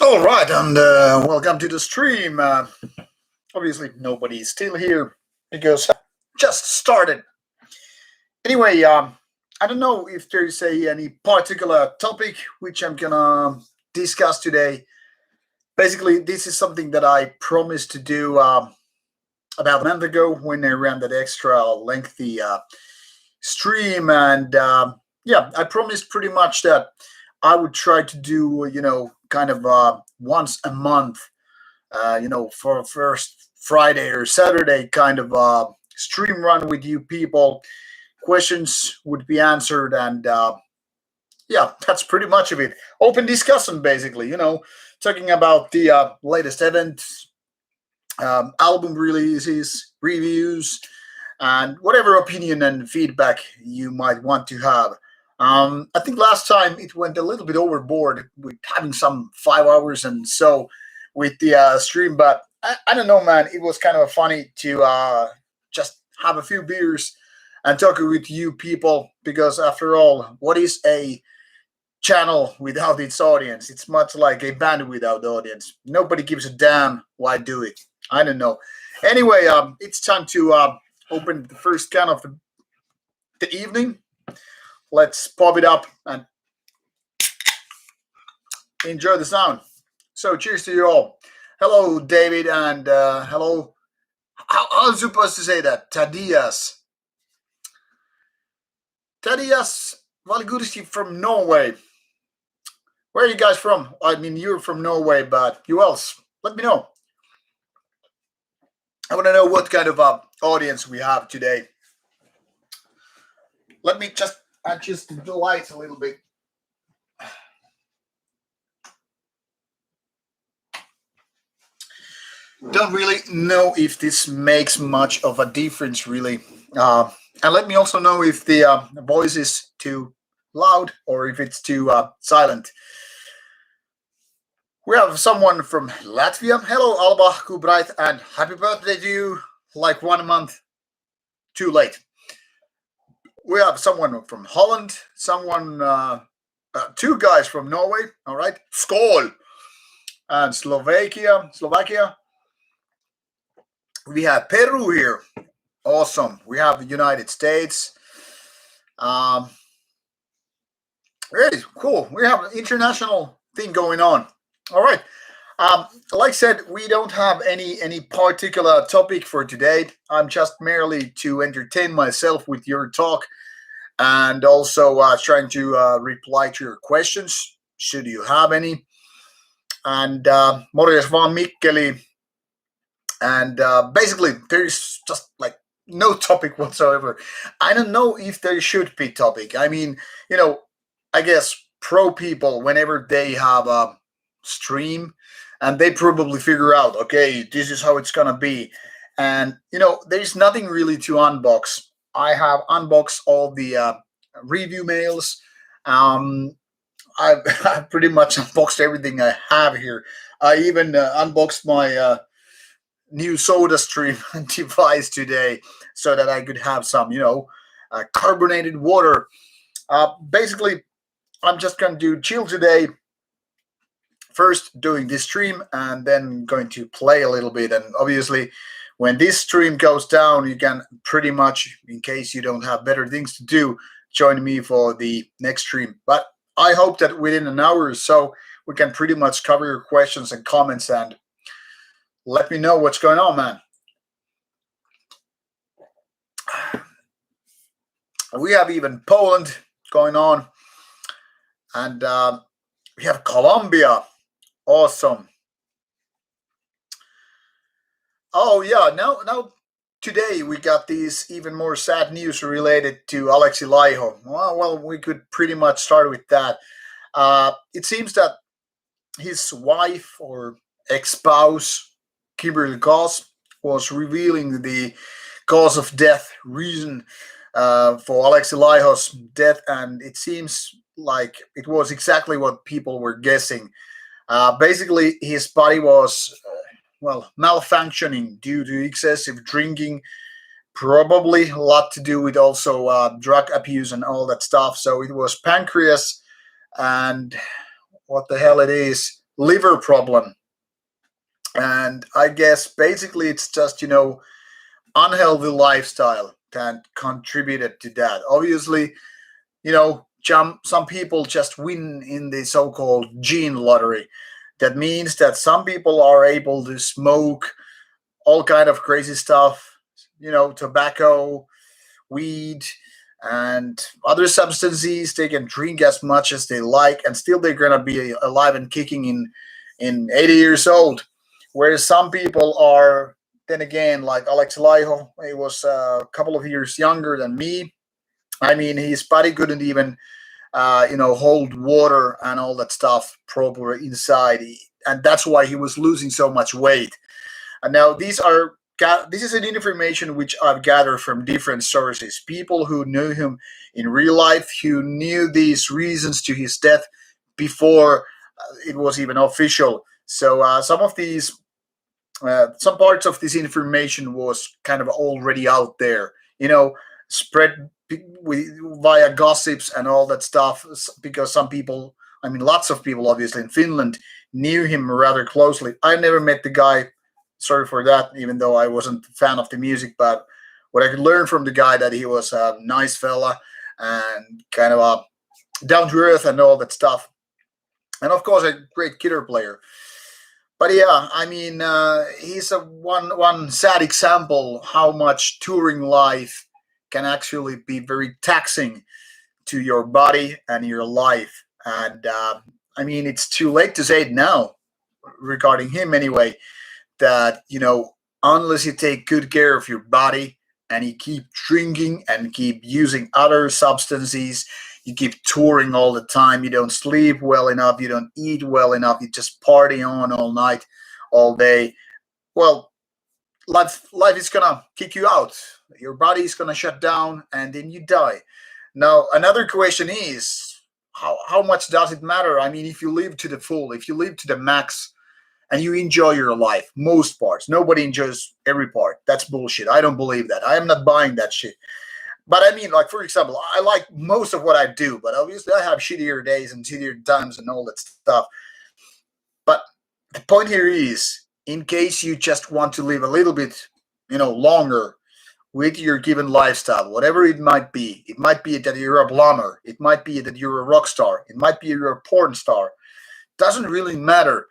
All right, and welcome to the stream. Obviously, nobody's still here because I just started. Anyway, I don't know if there's any particular topic which I'm gonna discuss today. Basically, this is something that I promised to do about a month ago when I ran that extra lengthy stream, and yeah, I promised pretty much that I would try to do, kind of once a month, for first Friday or Saturday kind of stream run with you people. Questions would be answered, and yeah, that's pretty much of it. Open discussion, basically. Talking about the latest events, album releases, reviews, and whatever opinion and feedback you might want to have. I think last time it went a little bit overboard with having some 5 hours and so with the stream, but I don't know, man. It was kind of funny to just have a few beers and talk with you people because, after all, what is a channel without its audience? It's much like a band without audience. Nobody gives a damn why do it. I don't know. Anyway, it's time to open the first can of the evening. Let's pop it up and enjoy the sound. So, cheers to you all. Hello, David, and hello. How am I supposed to say that? Tadias. Tadias Valgurski from Norway. Where are you guys from? I mean, you're from Norway, but you else? Let me know. I want to know what kind of audience we have today. Let me just adjust the lights a little bit. Don't really know if this makes much of a difference, really. And let me also know if the voice is too loud or if it's too silent. We have someone from Latvia. Hello, Alba Kubright, and happy birthday to you, like 1 month too late. We have someone from Holland, two guys from Norway, all right, Skål, and Slovakia. We have Peru here, awesome. We have the United States. Really cool. We have an international thing going on. All right. Like I said, we don't have any particular topic for today. I'm just merely to entertain myself with your talk and also trying to reply to your questions, should you have any. And morjes vaan Mikkeli. And basically, there's just like no topic whatsoever. I don't know if there should be topic. I mean, I guess pro people, whenever they have a stream, and they probably figure out, okay, this is how it's gonna be. And there's nothing really to unbox. I have unboxed all the review mails. I've pretty much unboxed everything I have here. I even unboxed my new soda stream device today so that I could have some, carbonated water. Basically, I'm just going to chill today. First doing this stream and then going to play a little bit. And obviously, when this stream goes down, you can pretty much, in case you don't have better things to do, join me for the next stream. But I hope that within an hour or so, we can pretty much cover your questions and comments and let me know what's going on, man. We have even Poland going on. And we have Colombia. Awesome. Oh, yeah. Now today we got these even more sad news related to Alexi Laiho. Well, we could pretty much start with that. It seems that his wife or ex-spouse, Kimberly Goss, was revealing the cause of death, reason for Alexi Laiho's death, and it seems like it was exactly what people were guessing. Basically, his body was, malfunctioning due to excessive drinking, probably a lot to do with also drug abuse and all that stuff. So it was pancreas and what the hell it is, liver problem. And I guess basically it's just, unhealthy lifestyle that contributed to that. Obviously, some people just win in the so-called gene lottery. That means that some people are able to smoke all kind of crazy stuff, tobacco, weed, and other substances. They can drink as much as they like, and still they're gonna be alive and kicking in 80 years old. Whereas some people are, then again, like Alex Laiho, he was a couple of years younger than me. I mean, his body couldn't even, hold water and all that stuff proper inside, and that's why he was losing so much weight. And now this is an information which I've gathered from different sources. People who knew him in real life, who knew these reasons to his death before it was even official. So some parts of this information was kind of already out there, spread via gossips and all that stuff. Because some people, I mean, lots of people, obviously in Finland, knew him rather closely. I never met the guy. Sorry for that, even though I wasn't a fan of the music. But what I could learn from the guy, that he was a nice fella and kind of a down to earth and all that stuff. And of course, a great guitar player. But yeah, I mean, he's a one sad example how much touring life can actually be very taxing to your body and your life. And I mean, it's too late to say it now regarding him anyway, that, unless you take good care of your body and you keep drinking and keep using other substances, you keep touring all the time, you don't sleep well enough, you don't eat well enough, you just party on all night, all day, well, life is gonna kick you out. Your body is gonna shut down and then you die. Now, another question is, how much does it matter? I mean, if you live to the full, if you live to the max, and you enjoy your life, most parts. Nobody enjoys every part. That's bullshit. I don't believe that. I am not buying that shit. But I mean, like, for example, I like most of what I do, but obviously I have shittier days and shittier times and all that stuff. But the point here is, in case you just want to live a little bit, longer with your given lifestyle, whatever it might be that you're a plumber, it might be that you're a rock star, it might be you're a porn star, doesn't really matter.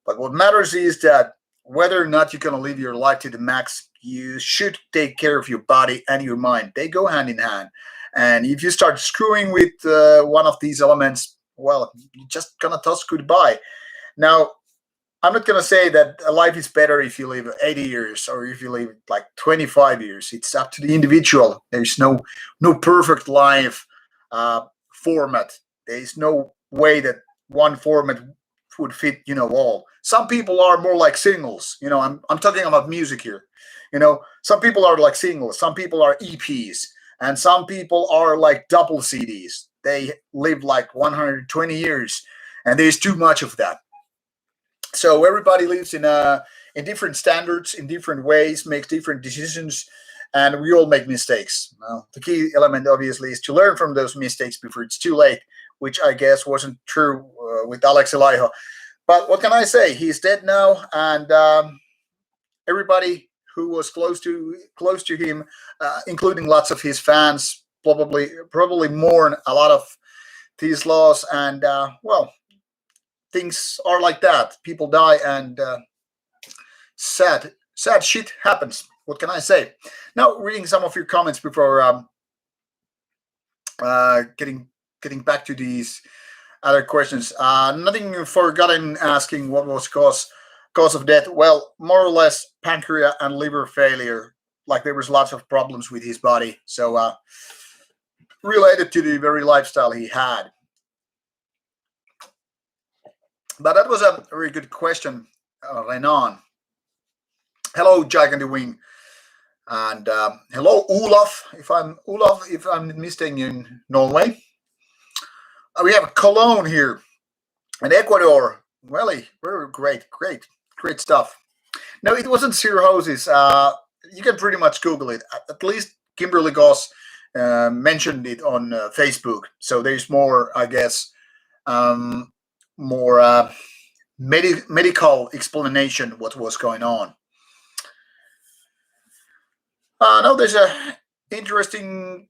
But what matters is that whether or not you're going to live your life to the max, you should take care of your body and your mind. They go hand in hand. And if you start screwing with one of these elements, well, you're just going to toss goodbye. Now, I'm not going to say that life is better if you live 80 years or if you live like 25 years. It's up to the individual. There's no perfect life format. There's no way that one format would fit, all. Some people are more like singles. I'm talking about music here. Some people are like singles, some people are EPs, and some people are like double CDs. They live like 120 years, and there's too much of that. So everybody lives in different standards, in different ways, makes different decisions, and we all make mistakes. Well, the key element, obviously, is to learn from those mistakes before it's too late, which I guess wasn't true with Alex Laiho. But what can I say? He's dead now, and everybody who was close to him, including lots of his fans, probably mourn a lot of these laws. And well, things are like that. People die, and sad shit happens. What can I say? Now, reading some of your comments before getting back to these other questions. Nothing forgotten asking what was cause of death. Well, more or less pancreas and liver failure. Like, there was lots of problems with his body. So related to the very lifestyle he had. But that was a very good question, Renan. Hello, Gigantic Wing. And hello, Olaf. If I'm mistaken in Norway. We have Cologne here in Ecuador. Really, very great stuff. No, it wasn't cirrhosis. You can pretty much Google it. At least Kimberly Goss mentioned it on Facebook. So there's more, I guess, more medical explanation what was going on. Now there's a interesting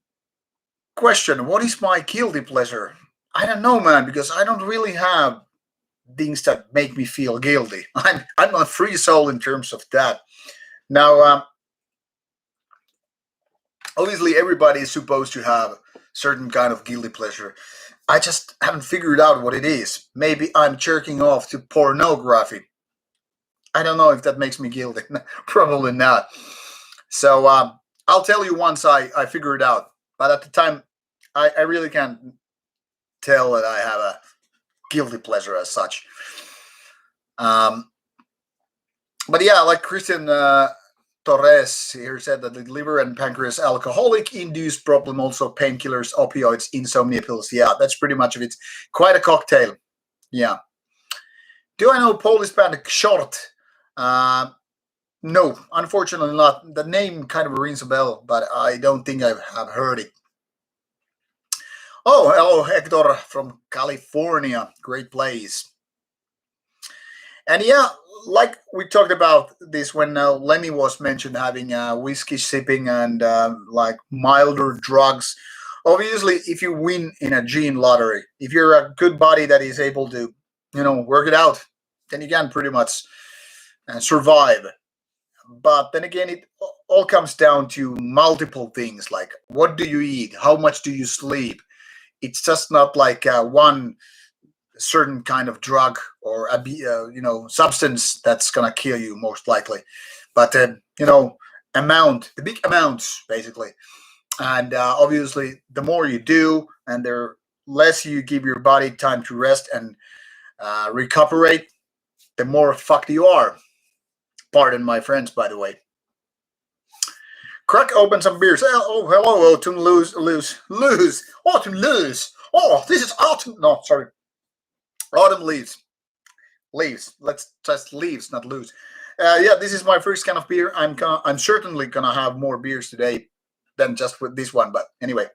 question. What is my guilty pleasure? I don't know, man, because I don't really have things that make me feel guilty. I'm a free soul in terms of that. Now, obviously, everybody is supposed to have certain kind of guilty pleasure. I just haven't figured out what it is. Maybe I'm jerking off to pornography. I don't know if that makes me guilty. Probably not. So I'll tell you once I figure it out. But at the time, I really can't tell that I have a guilty pleasure as such. But yeah, like Christian Torres here said that the liver and pancreas alcoholic induced problem, also painkillers, opioids, insomnia pills. Yeah, that's pretty much of it. Quite a cocktail. Yeah. Do I know Polish band Short? No, unfortunately not. The name kind of rings a bell, but I don't think I have heard it. Oh, hello, Hector from California. Great place. And yeah, like we talked about this when Lemmy was mentioned having whiskey sipping and like milder drugs. Obviously, if you win in a gene lottery, if you're a good body that is able to, work it out, then you can pretty much survive. But then again, it all comes down to multiple things like what do you eat, how much do you sleep. It's just not like one certain kind of drug or a substance that's gonna kill you most likely, but the big amounts basically, and obviously the more you do and the less you give your body time to rest and recuperate, the more fucked you are. Pardon my friends, by the way. Crack open some beers. Oh, hello, autumn lose. Autumn lose. Oh, this is autumn. No, sorry. Autumn leaves. Leaves. Let's just leaves, not lose. Yeah, this is my first can of beer. I'm certainly gonna have more beers today than just with this one. But anyway.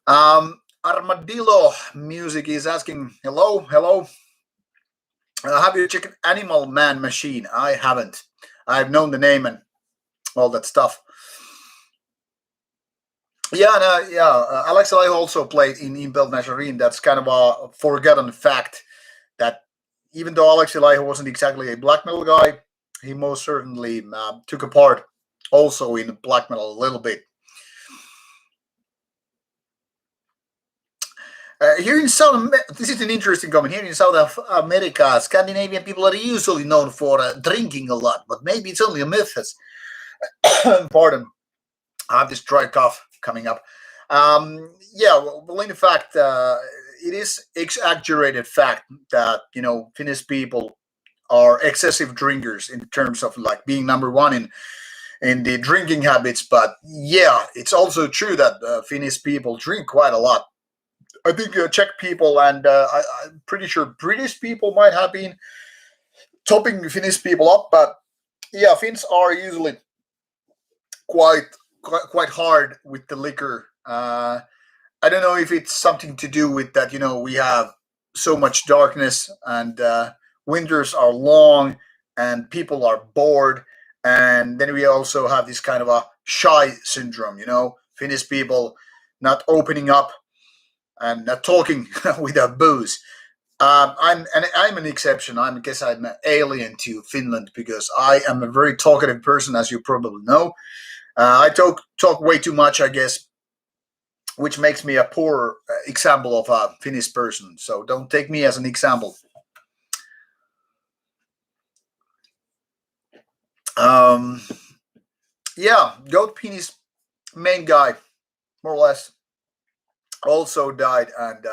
Armadillo Music is asking, hello. Have you checked Animal Man Machine? I haven't. I've known the name and all that stuff. Yeah, no, yeah. Alex and I also played in Impel Nazarene. That's kind of a forgotten fact that even though Alex Elihu wasn't exactly a black metal guy, he most certainly took a part also in black metal a little bit. Here in this is an interesting comment. Here in South America, Scandinavian people are usually known for drinking a lot, but maybe it's only a myth. Pardon, I have this dry cough coming up. Yeah, well, in fact, it is exaggerated fact that Finnish people are excessive drinkers in terms of like being number one in the drinking habits. But yeah, it's also true that Finnish people drink quite a lot. I think Czech people and I'm pretty sure British people might have been topping Finnish people up, but yeah, Finns are usually quite hard with the liquor. I don't know if it's something to do with that. We have so much darkness and winters are long and people are bored, and then we also have this kind of a shy syndrome. Finnish people not opening up and not talking without booze. I'm an exception. I guess I'm an alien to Finland because I am a very talkative person, as you probably know. I talk way too much, I guess, which makes me a poor example of a Finnish person. So don't take me as an example. Yeah, Goat Penis main guy, more or less, also died, and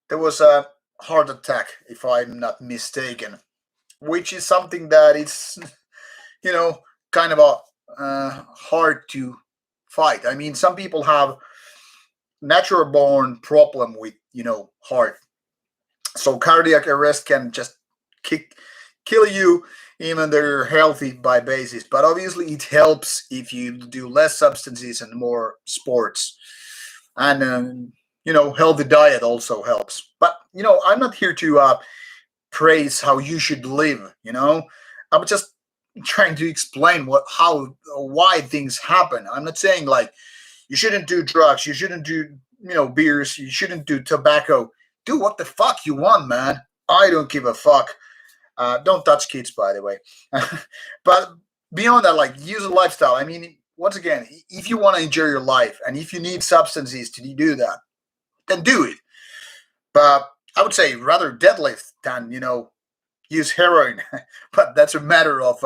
there was a heart attack, if I'm not mistaken, which is something that is, kind of a hard to fight. I mean, some people have natural born problem with heart, so cardiac arrest can just kill you even though you're healthy by basis. But obviously, it helps if you do less substances and more sports. And healthy diet also helps. But I'm not here to praise how you should live. I'm just trying to explain why things happen. I'm not saying like you shouldn't do drugs, you shouldn't do beers, you shouldn't do tobacco. Do what the fuck you want, man. I don't give a fuck. Don't touch kids, by the way. But beyond that, like, use a lifestyle. I mean, once again, if you want to enjoy your life and if you need substances to do that, then do it. But I would say rather deadlift than use heroin. But that's a matter of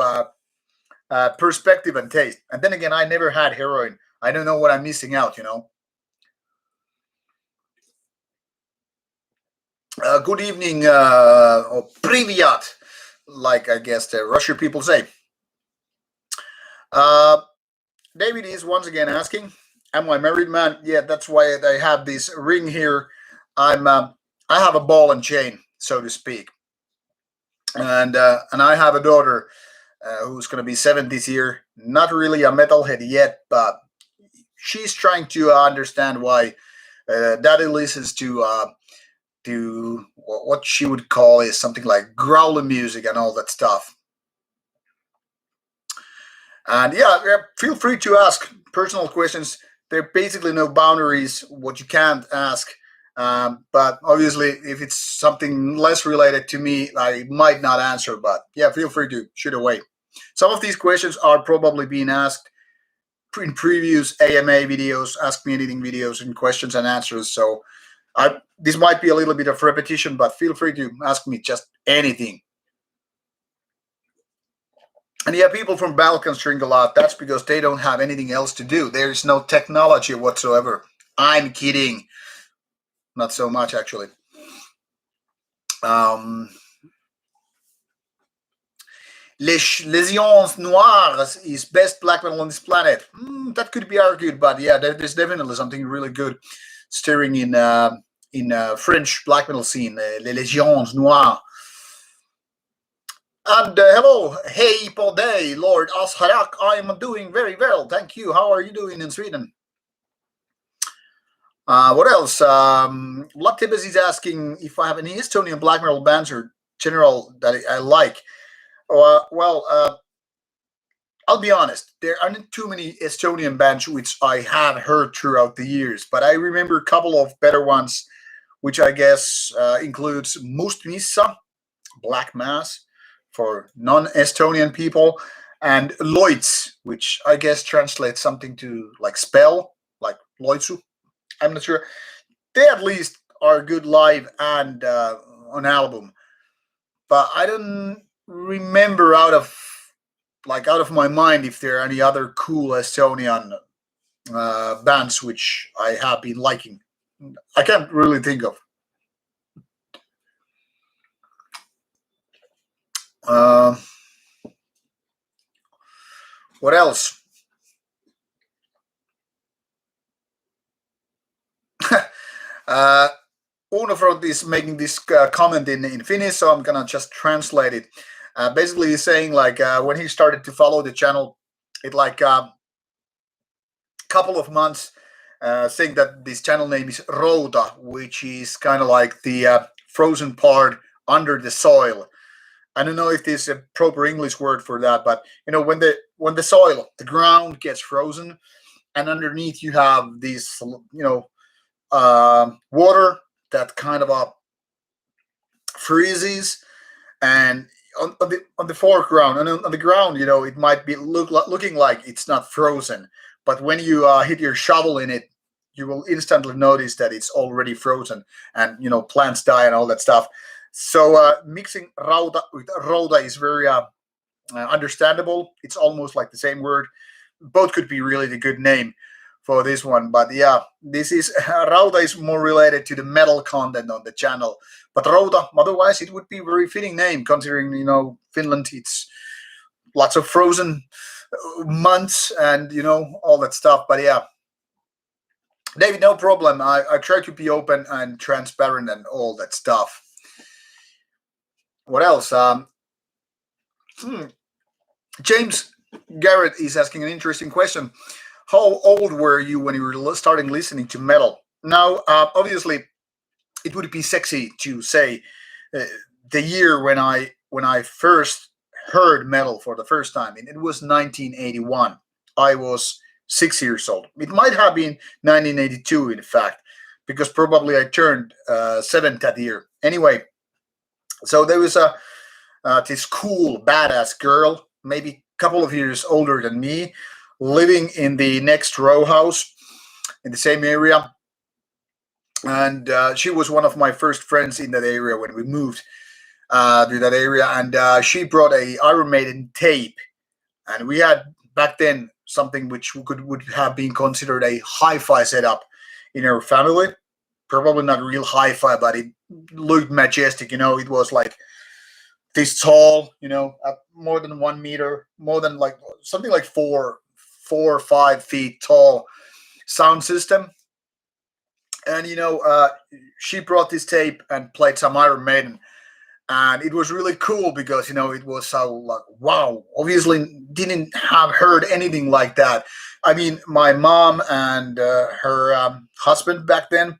perspective and taste. And then again, I never had heroin. I don't know what I'm missing out. Good evening, or privyat, like I guess the Russian people say. Uh, David is once again asking, "Am I married, man?" Yeah, that's why I have this ring here. I have a ball and chain, so to speak, and I have a daughter who's going to be 7 this year. Not really a metalhead yet, but she's trying to understand why daddy listens to what she would call is something like growling music and all that stuff. And yeah, feel free to ask personal questions. There are basically no boundaries what you can't ask. But obviously, if it's something less related to me, I might not answer. But yeah, feel free to shoot away. Some of these questions are probably being asked in previous AMA videos, Ask Me Anything videos, and questions and answers. So this might be a little bit of repetition, but feel free to ask me just anything. And yeah, people from Balkans drink a lot. That's because they don't have anything else to do. There is no technology whatsoever. I'm kidding. Not so much, actually. Lésions Noires is best black metal on this planet. That could be argued, but yeah, there's definitely something really good stirring in French black metal scene. Les Légions Noires. And hello, hey Podey, Lord Asharak. I'm doing very well, thank you. How are you doing in Sweden? What else? Vlad Tibes is asking if I have any Estonian black metal bands or general that I like. I'll be honest. There aren't too many Estonian bands which I have heard throughout the years, but I remember a couple of better ones, which I guess includes Mustmissa, Black Mass for non-Estonian people, and Loits, which I guess translates something to like spell, like Loitsu. I'm not sure. They at least are good live and on album, but I don't remember out of my mind if there are any other cool Estonian bands which I have been liking. I can't really think of. What else? Unofront is making this comment in Finnish, so I'm gonna just translate it. Basically, he's saying like when he started to follow the channel, it like couple of months, saying that this channel name is Rauta, which is kind of like the frozen part under the soil. I don't know if there's a proper English word for that, but when the soil, the ground gets frozen, and underneath you have these water that kind of freezes, and on the foreground and on the ground, it might be looking like it's not frozen, but when you hit your shovel in it, you will instantly notice that it's already frozen, and plants die and all that stuff. So mixing rauta with rauta is very understandable. It's almost like the same word. Both could be really the good name for this one, but yeah, this is rauta is more related to the metal content on the channel. But rauta, otherwise, it would be a very fitting name considering Finland. It's lots of frozen months and all that stuff. But yeah, David, no problem. I try to be open and transparent and all that stuff. What else? James Garrett is asking an interesting question. How old were you when you were starting listening to metal? Now, obviously, it would be sexy to say uh, the year when I first heard metal for the first time, and it was 1981. I was 6 years old. It might have been 1982, in fact, because probably I turned seven that year. Anyway, so there was a this cool, badass girl, maybe a couple of years older than me, living in the next row house in the same area. And she was one of my first friends in that area when we moved to that area. And she brought a Iron Maiden tape. And we had back then something which would have been considered a hi-fi setup in our family. Probably not real hi-fi, but it looked majestic. It was like this tall, more than 1 meter, more than like something like 4 or 5 feet tall sound system. And she brought this tape and played some Iron Maiden, and it was really cool because it was so like wow. Obviously, didn't have heard anything like that. I mean, my mom and her husband back then,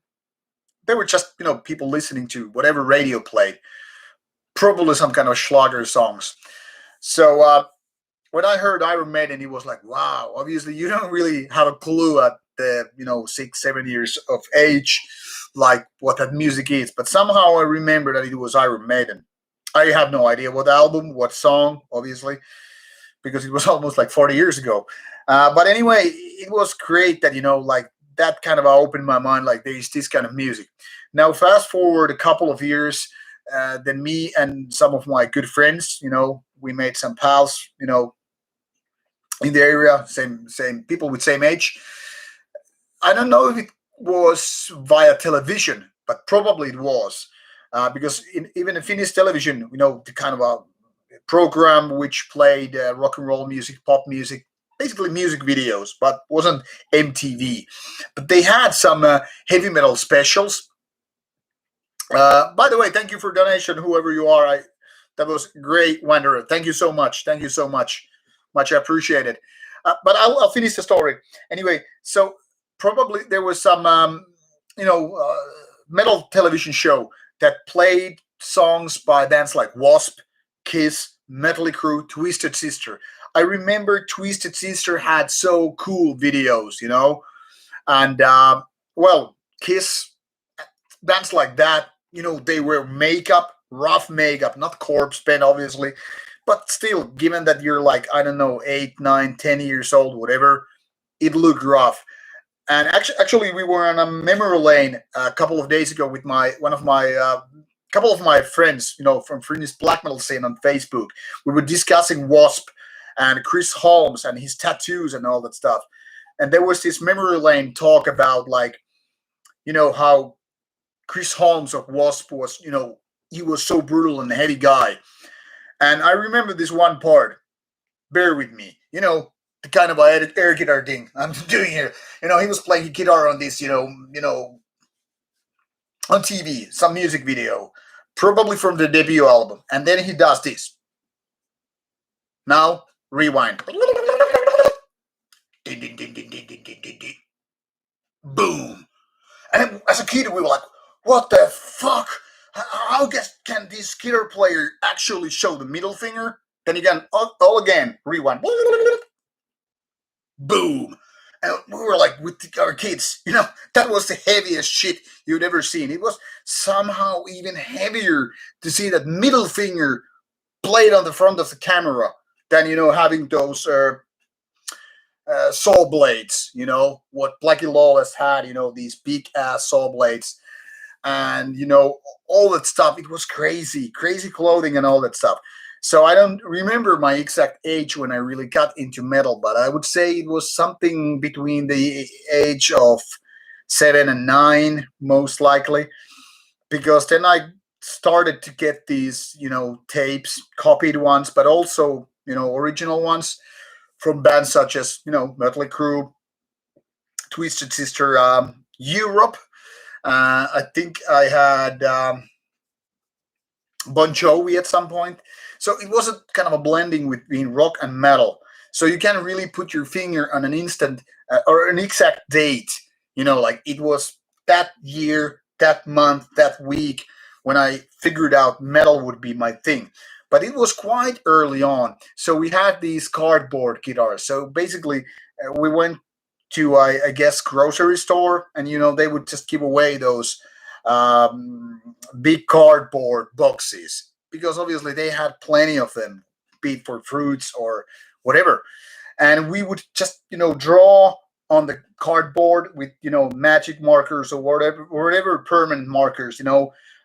they were just people listening to whatever radio played, probably some kind of Schlager songs. So when I heard Iron Maiden, it was like, wow. Obviously, you don't really have a clue at the 6, 7 years of age, like what that music is. But somehow I remember that it was Iron Maiden. I have no idea what album, what song, obviously, because it was almost like 40 years ago. But anyway, it was great that like that kind of opened my mind. Like there's this kind of music. Now, fast forward a couple of years, then me and some of my good friends, we made some pals, in the area, same people with same age. I don't know if it was via television, but probably it was because even in Finnish television, the kind of a program which played rock and roll music, pop music, basically music videos, but wasn't MTV. But they had some heavy metal specials. By the way, thank you for donation, whoever you are. That was great, Wanderer. Thank you so much. Thank you so much. Much appreciated. But I'll finish the story anyway. So probably there was some metal television show that played songs by bands like Wasp, Kiss, Metal Crew, Twisted Sister. I remember Twisted Sister had so cool videos, and well, Kiss, bands like that, they wear makeup, rough makeup, not corpse paint, obviously, but still, given that you're like, I don't know, 8, 9, 10 years old, whatever, it looked rough. And actually, we were on a memory lane a couple of days ago with one of my couple of my friends, from Finnish black metal scene on Facebook. We were discussing Wasp and Chris Holmes and his tattoos and all that stuff. And there was this memory lane talk about like, how Chris Holmes of Wasp was, he was so brutal and heavy guy. And I remember this one part. Bear with me, the kind of air guitar thing I'm doing here. He was playing guitar on this, on TV, some music video, probably from the debut album, and then he does this. Now rewind. Boom. And as a kid, we were like, "What the fuck? How can this guitar player actually show the middle finger?" Then again, all again, rewind. Boom. And we were like, with our kids, that was the heaviest shit you'd ever seen. It was somehow even heavier to see that middle finger played on the front of the camera than, having those saw blades, what Blackie Lawless had, these big ass saw blades. And, all that stuff. It was crazy clothing and all that stuff. So I don't remember my exact age when I really got into metal, but I would say it was something between the age of 7 and 9, most likely, because then I started to get these, tapes, copied ones, but also, original ones from bands such as, Mötley Crüe, Twisted Sister, Europe. I think I had Bon Jovi at some point. So it was a kind of a blending between rock and metal. So you can't really put your finger on an instant or an exact date. Like it was that year, that month, that week when I figured out metal would be my thing. But it was quite early on. So we had these cardboard guitars. So basically, we went to, I guess, grocery store, and they would just give away those big cardboard boxes because obviously they had plenty of them, be it for fruits or whatever. And we would just draw on the cardboard with magic markers or whatever permanent markers,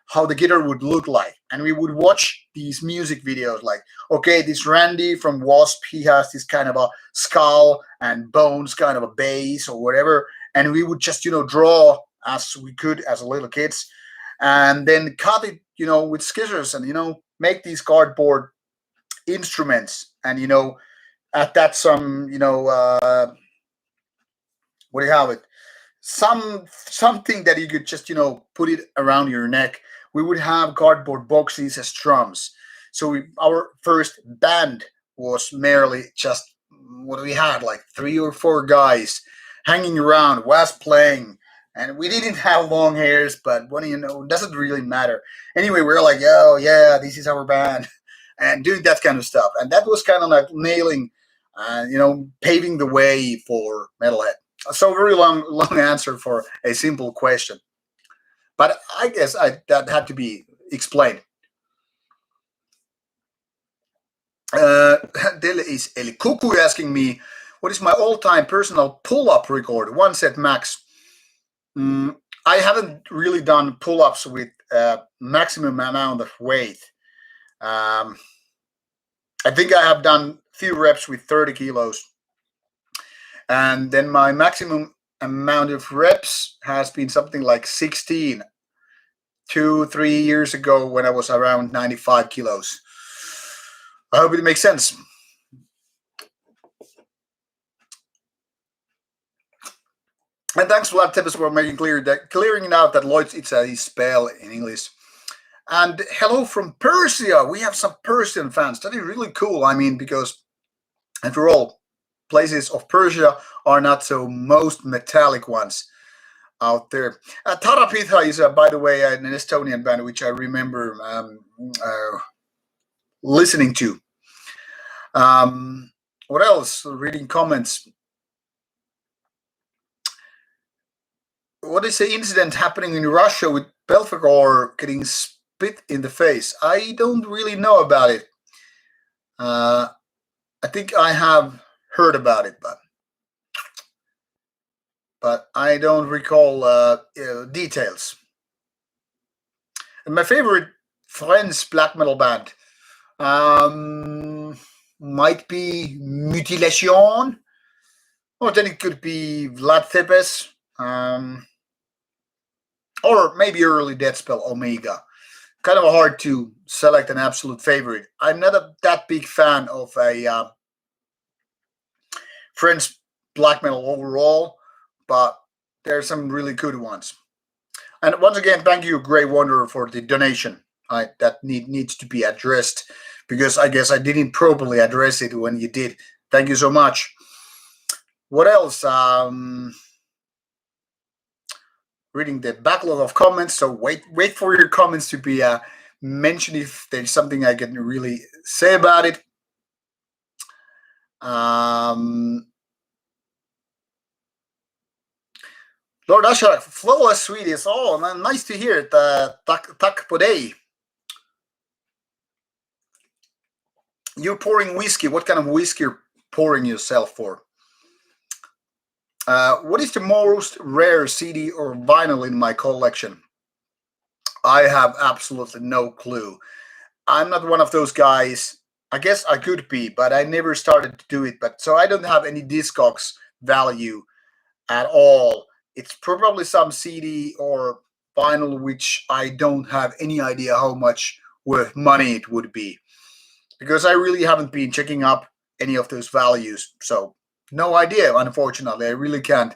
how the guitar would look like. And we would watch these music videos like, okay, this Randy from Wasp, he has this kind of a skull and bones kind of a base or whatever. And we would just draw as we could as little kids, and then cut it with scissors, and make these cardboard instruments. And at that some what do you have it, something that you could just put it around your neck. We would have cardboard boxes as drums. So our first band was merely just what we had, like 3 or 4 guys hanging around, was playing, and we didn't have long hairs, but what do you know, it doesn't really matter. Anyway, we were like, oh yeah, this is our band, and doing that kind of stuff. And that was kind of like nailing, paving the way for metalhead. So very long answer for a simple question, but I guess that had to be explained. There is El Cuckoo asking me, what is my all-time personal pull-up record? 1 set max. I haven't really done pull-ups with maximum amount of weight. I think I have done few reps with 30 kilos. And then my maximum amount of reps has been something like 16, 2-3 years ago when I was around 95 kilos. I hope it makes sense. And thanks, Vlad Tepes, for making clearing it out that Lloyd's, it's a spell in English. And hello from Persia. We have some Persian fans. That is really cool. I mean, because after all, places of Persia are not so most metallic ones out there. Tarapitha is, by the way, an Estonian band which I remember listening to. What else? Reading comments. What is the incident happening in Russia with Belfagor getting spit in the face? I don't really know about it. I think I have heard about it, but I don't recall details. And my favorite French black metal band might be Mutilation, or then it could be Vlad Tepes, or maybe early Deathspell Omega. Kind of hard to select an absolute favorite. I'm not that big fan of a French black metal overall, but there's some really good ones. And once again, thank you, Grey Wanderer, for the donation. That needs to be addressed, because I guess I didn't properly address it when you did. Thank you so much. What else? Reading the backlog of comments, so wait for your comments to be mentioned if there's something I can really say about it. Lord Asharak, flawless Swedish. Oh, nice to hear it. Tack på dig. You're pouring whiskey. What kind of whiskey you're pouring yourself for? What is the most rare CD or vinyl in my collection? I have absolutely no clue. I'm not one of those guys. I guess I could be, but I never started to do it. But so I don't have any Discogs value at all. It's probably some CD or vinyl which I don't have any idea how much worth money it would be, because I really haven't been checking up any of those values. So no idea, unfortunately. I really can't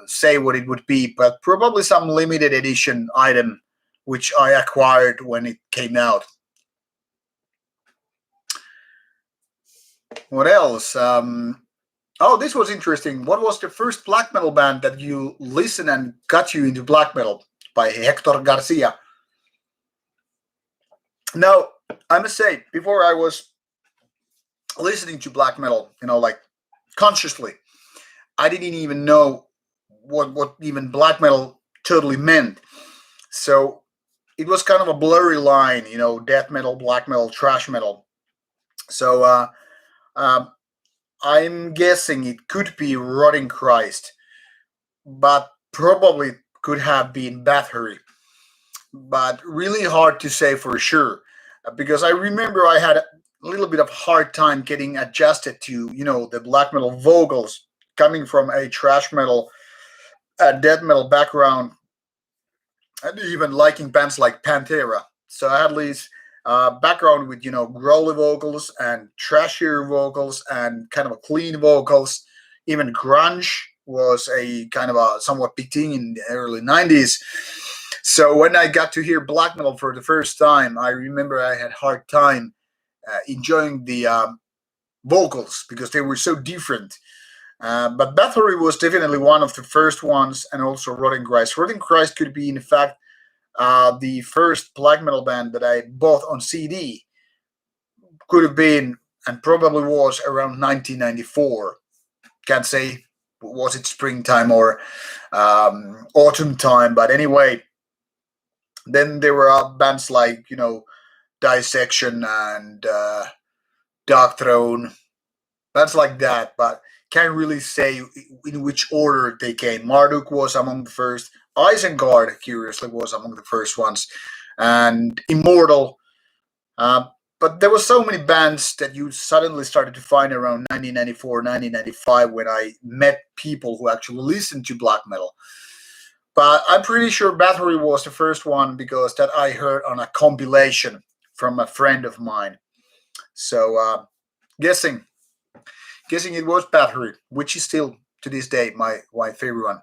say what it would be, but probably some limited edition item which I acquired when it came out. What else? Oh, this was interesting. What was the first black metal band that you listened and got you into black metal? By Hector Garcia. Now, I must say, before I was listening to black metal, like consciously, I didn't even know what even black metal totally meant. So it was kind of a blurry line, death metal, black metal, thrash metal. So um, I'm guessing it could be Rotting Christ, but probably could have been Bathory. But really hard to say for sure, because I remember I had a little bit of hard time getting adjusted to the black metal vocals coming from a thrash metal, death metal background, and even liking bands like Pantera. So I had these background with growly vocals and trashier vocals and kind of a clean vocals. Even grunge was a kind of a somewhat big thing in the early '90s. So when I got to hear black metal for the first time, I remember I had hard time enjoying the vocals because they were so different. But Bathory was definitely one of the first ones, and also Rotting Christ. Rotting Christ could be, in fact, the first black metal band that I bought on CD. Could have been, and probably was, around 1994. Can't say was it springtime or autumn time, but anyway. Then there were bands like Dissection and Dark Throne, bands like that, but can't really say in which order they came. Marduk was among the first. Isengard, curiously, was among the first ones, and Immortal. Uh, but there were so many bands that you suddenly started to find around 1994, 1995 when I met people who actually listened to black metal. But I'm pretty sure Bathory was the first one because that I heard on a compilation from a friend of mine. So guessing it was Bathory, which is still to this day my favorite one.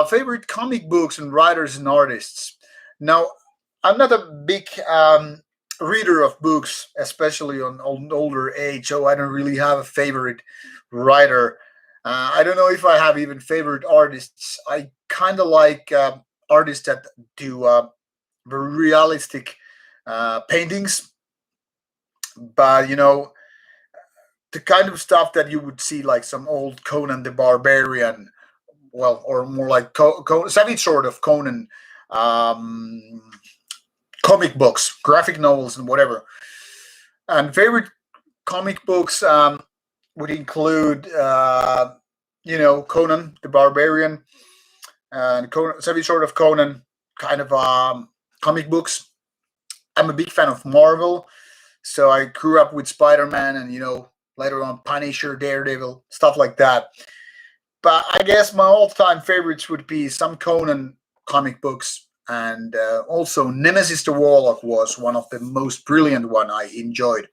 Favorite comic books and writers and artists. Now, I'm not a big reader of books, especially on older age, so I don't really have a favorite writer. I don't know if I have even favorite artists. I kind of like artists that do very realistic paintings, but the kind of stuff that you would see like some old Conan the Barbarian, well, or more like savage sort of Conan um, comic books, graphic novels, and whatever. And favorite comic books would include, Conan the Barbarian and Conan, savage sort of Conan kind of comic books. I'm a big fan of Marvel, so I grew up with Spider-Man and later on Punisher, Daredevil, stuff like that. But I guess my all-time favorites would be some Conan comic books, and also Nemesis the Warlock was one of the most brilliant one I enjoyed.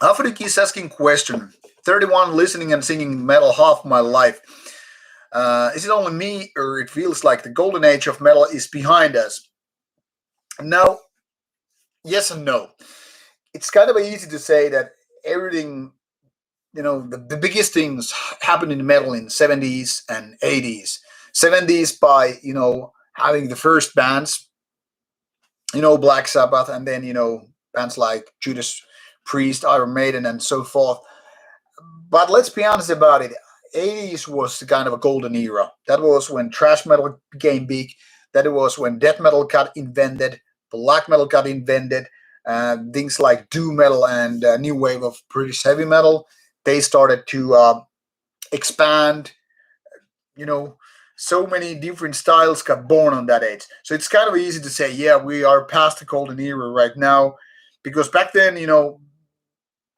Afrik is asking question. 31 listening and singing metal half my life. Is it only me, or it feels like the golden age of metal is behind us? Now, yes and no. It's kind of easy to say that everything, the biggest things happened in metal in 70s and 80s. 70s by, having the first bands, Black Sabbath, and then, bands like Judas Priest, Iron Maiden, and so forth. But let's be honest about it. 80s was kind of a golden era. That was when thrash metal became big. That was when death metal got invented, black metal got invented, things like doom metal and new wave of British heavy metal. They started to expand. So many different styles got born on that age. So it's kind of easy to say, yeah, we are past the golden era right now, because back then,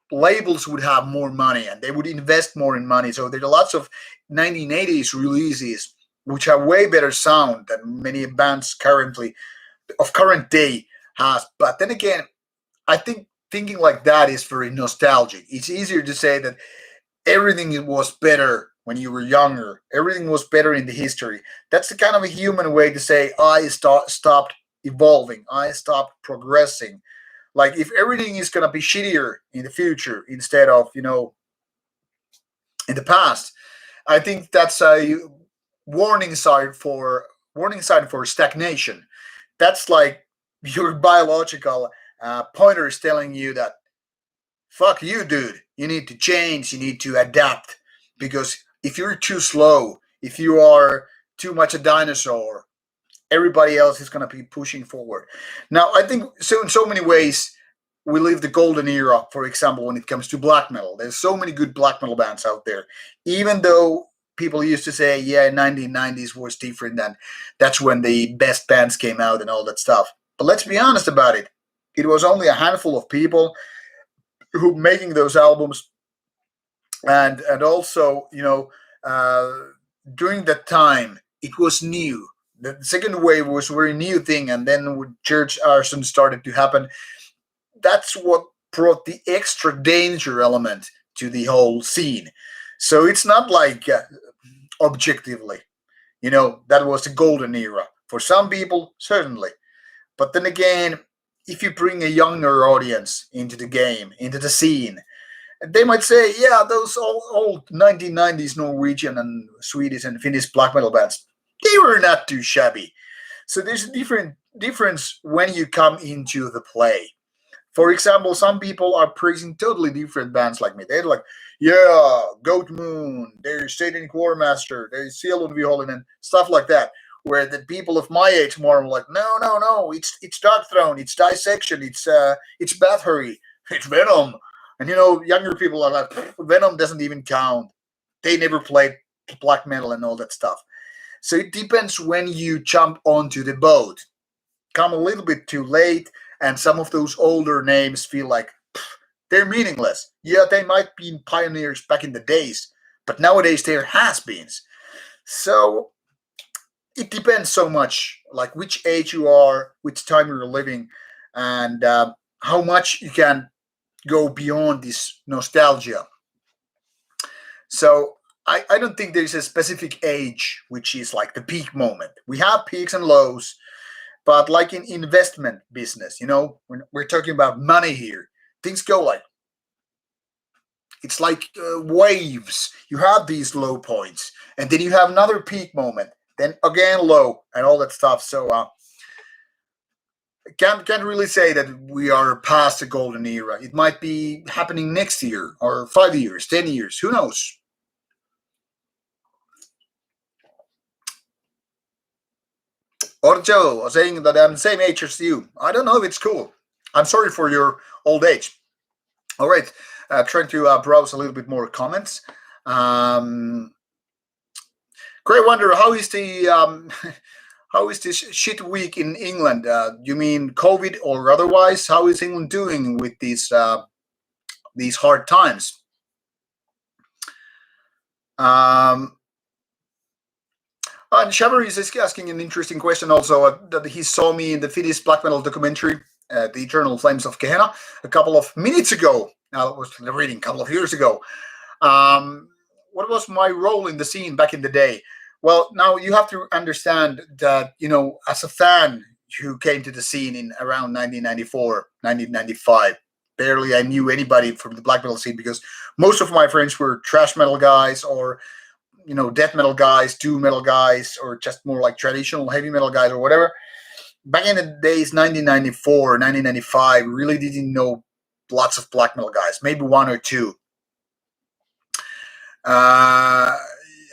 labels would have more money and they would invest more in money. So there are lots of 1980s releases which have way better sound than many bands currently of current day has. But then again, I think thinking like that is very nostalgic. It's easier to say that everything was better when you were younger. Everything was better in the history. That's the kind of a human way to say I stopped evolving. I stopped progressing. Like if everything is gonna be shittier in the future instead of in the past, I think that's a warning sign for stagnation. That's like your biological pointer is telling you that fuck you, dude. You need to change. You need to adapt because if you're too slow, if you are too much a dinosaur, everybody else is going to be pushing forward. Now, I think so in so many ways we live the golden era. For example, when it comes to black metal, there's so many good black metal bands out there. Even though people used to say, yeah, 1990s was different, and that's when the best bands came out and all that stuff. But let's be honest about it. It was only a handful of people who making those albums, and also during that time it was new. The second wave was a very new thing, and then when church arson started to happen, that's what brought the extra danger element to the whole scene. So it's not like objectively, that was the golden era for some people, certainly. But then again, if you bring a younger audience into the game, into the scene, they might say, yeah, those old 1990s Norwegian and Swedish and Finnish black metal bands, they were not too shabby. So there's a difference when you come into the play. For example, some people are praising totally different bands like me. They're like, yeah, Goat Moon, there's Satanic Warmaster, there's Seal of Violin, and stuff like that. Where the people of my age more are like, no, it's Dark Throne, it's Dissection, it's Bathory, it's Venom. And younger people are like, Venom doesn't even count. They never played black metal and all that stuff. So it depends when you jump onto the boat. Come a little bit too late, and some of those older names feel like they're meaningless. Yeah, they might be pioneers back in the days, but nowadays they're has-beens. So it depends so much, like which age you are, which time you're living, and how much you can go beyond this nostalgia. So I don't think there's a specific age which is like the peak moment. We have peaks and lows, but like in investment business, we're talking about money here. Things go like, it's like waves. You have these low points, and then you have another peak moment, then again low, and all that stuff. So can't really say that we are past the golden era. It might be happening next year, or 5 years, 10 years. Who knows? Orjo saying that I'm the same age as you. I don't know if it's cool. I'm sorry for your old age. All right, trying to browse a little bit more comments. Great wonder, how is the how is this shit week in England? You mean COVID or otherwise? How is England doing with these hard times? And Shavery is asking an interesting question also, that he saw me in the Finnish black metal documentary, The Eternal Flames of Gehenna, a couple of minutes ago. I was reading a couple of years ago. What was my role in the scene back in the day? Well, now you have to understand that, as a fan who came to the scene in around 1994, 1995, barely I knew anybody from the black metal scene because most of my friends were thrash metal guys or death metal guys, doom metal guys, or just more like traditional heavy metal guys or whatever. Back in the days, 1994, 1995, really didn't know lots of black metal guys, maybe one or two.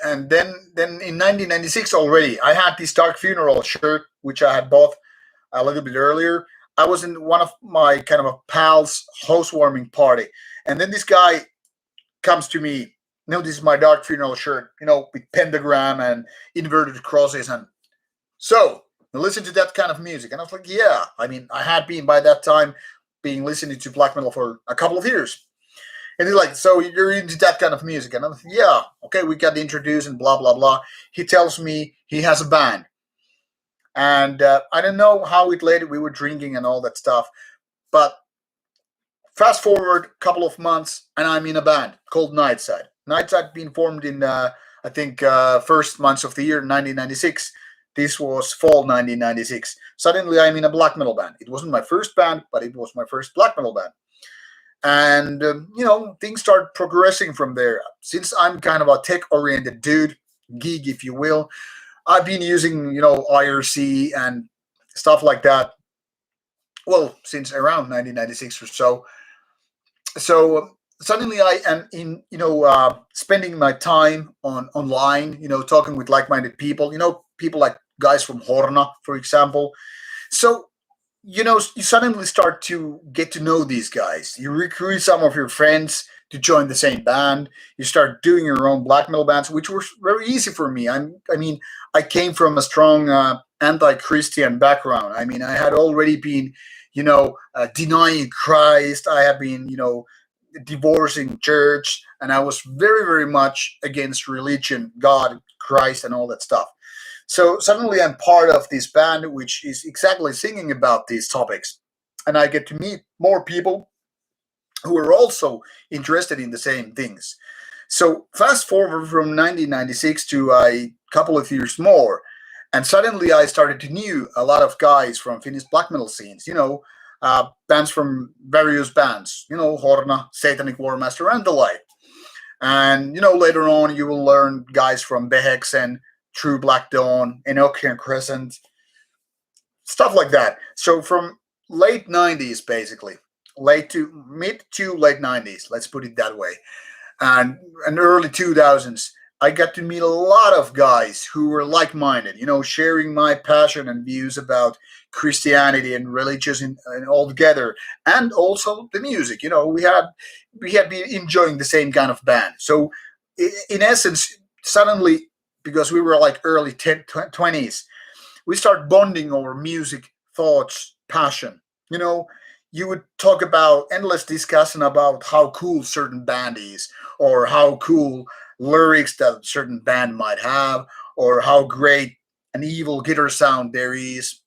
And then in 1996 already, I had this Dark Funeral shirt, which I had bought a little bit earlier. I was in one of my kind of a pal's housewarming party. And then this guy comes to me, this is my Dark Funeral shirt, with pentagram and inverted crosses. And so, listen to that kind of music. And I was like, yeah. I mean, I had been by that time being listening to black metal for a couple of years. And he's like, so you're into that kind of music? And I'm like, yeah. Okay, we got introduced and blah, blah, blah. He tells me he has a band. And I don't know how it later, we were drinking and all that stuff. But fast forward a couple of months, and I'm in a band called Nightside. Nightside being formed in, I think, first months of the year, 1996. This was fall 1996. Suddenly, I'm in a black metal band. It wasn't my first band, but it was my first black metal band. And, things start progressing from there. Since I'm kind of a tech oriented dude, geek, if you will, I've been using, IRC and stuff like that. Well, since around 1996 or so. So suddenly I am in, spending my time online, talking with like-minded people, people like guys from Horna, for example. So you suddenly start to get to know these guys. You recruit some of your friends to join the same band. You start doing your own black metal bands, which was very easy for me. I came from a strong anti-Christian background. I mean, I had already been, denying Christ. I have been, divorcing church, and I was very, very much against religion, God, Christ, and all that stuff. So suddenly I'm part of this band, which is exactly singing about these topics. And I get to meet more people who are also interested in the same things. So fast forward from 1996 to a couple of years more, and suddenly I started to know a lot of guys from Finnish black metal scenes, bands from various bands, Horna, Satanic Warmaster, and the like. And, later on you will learn guys from Behexen, True Black Dawn, Enochian Crescent, stuff like that. So from late 90s, basically, mid to late 90s, let's put it that way, and early 2000s, I got to meet a lot of guys who were like-minded, sharing my passion and views about Christianity and religious and all together, and also the music. We had been enjoying the same kind of band. So, in essence, suddenly, because we were like early 20s, we start bonding over music, thoughts, passion. You would talk about endless discussion about how cool certain band is, or how cool lyrics that certain band might have, or how great an evil guitar sound there is.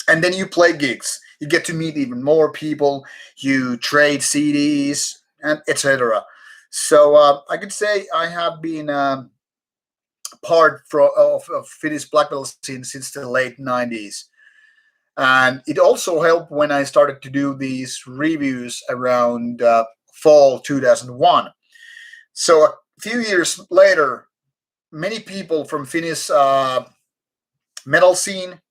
And then you play gigs. You get to meet even more people. You trade CDs and etc. So I could say I have been part of Finnish black metal scene since the late 90s. And it also helped when I started to do these reviews around fall 2001. So a few years later, many people from Finnish metal scene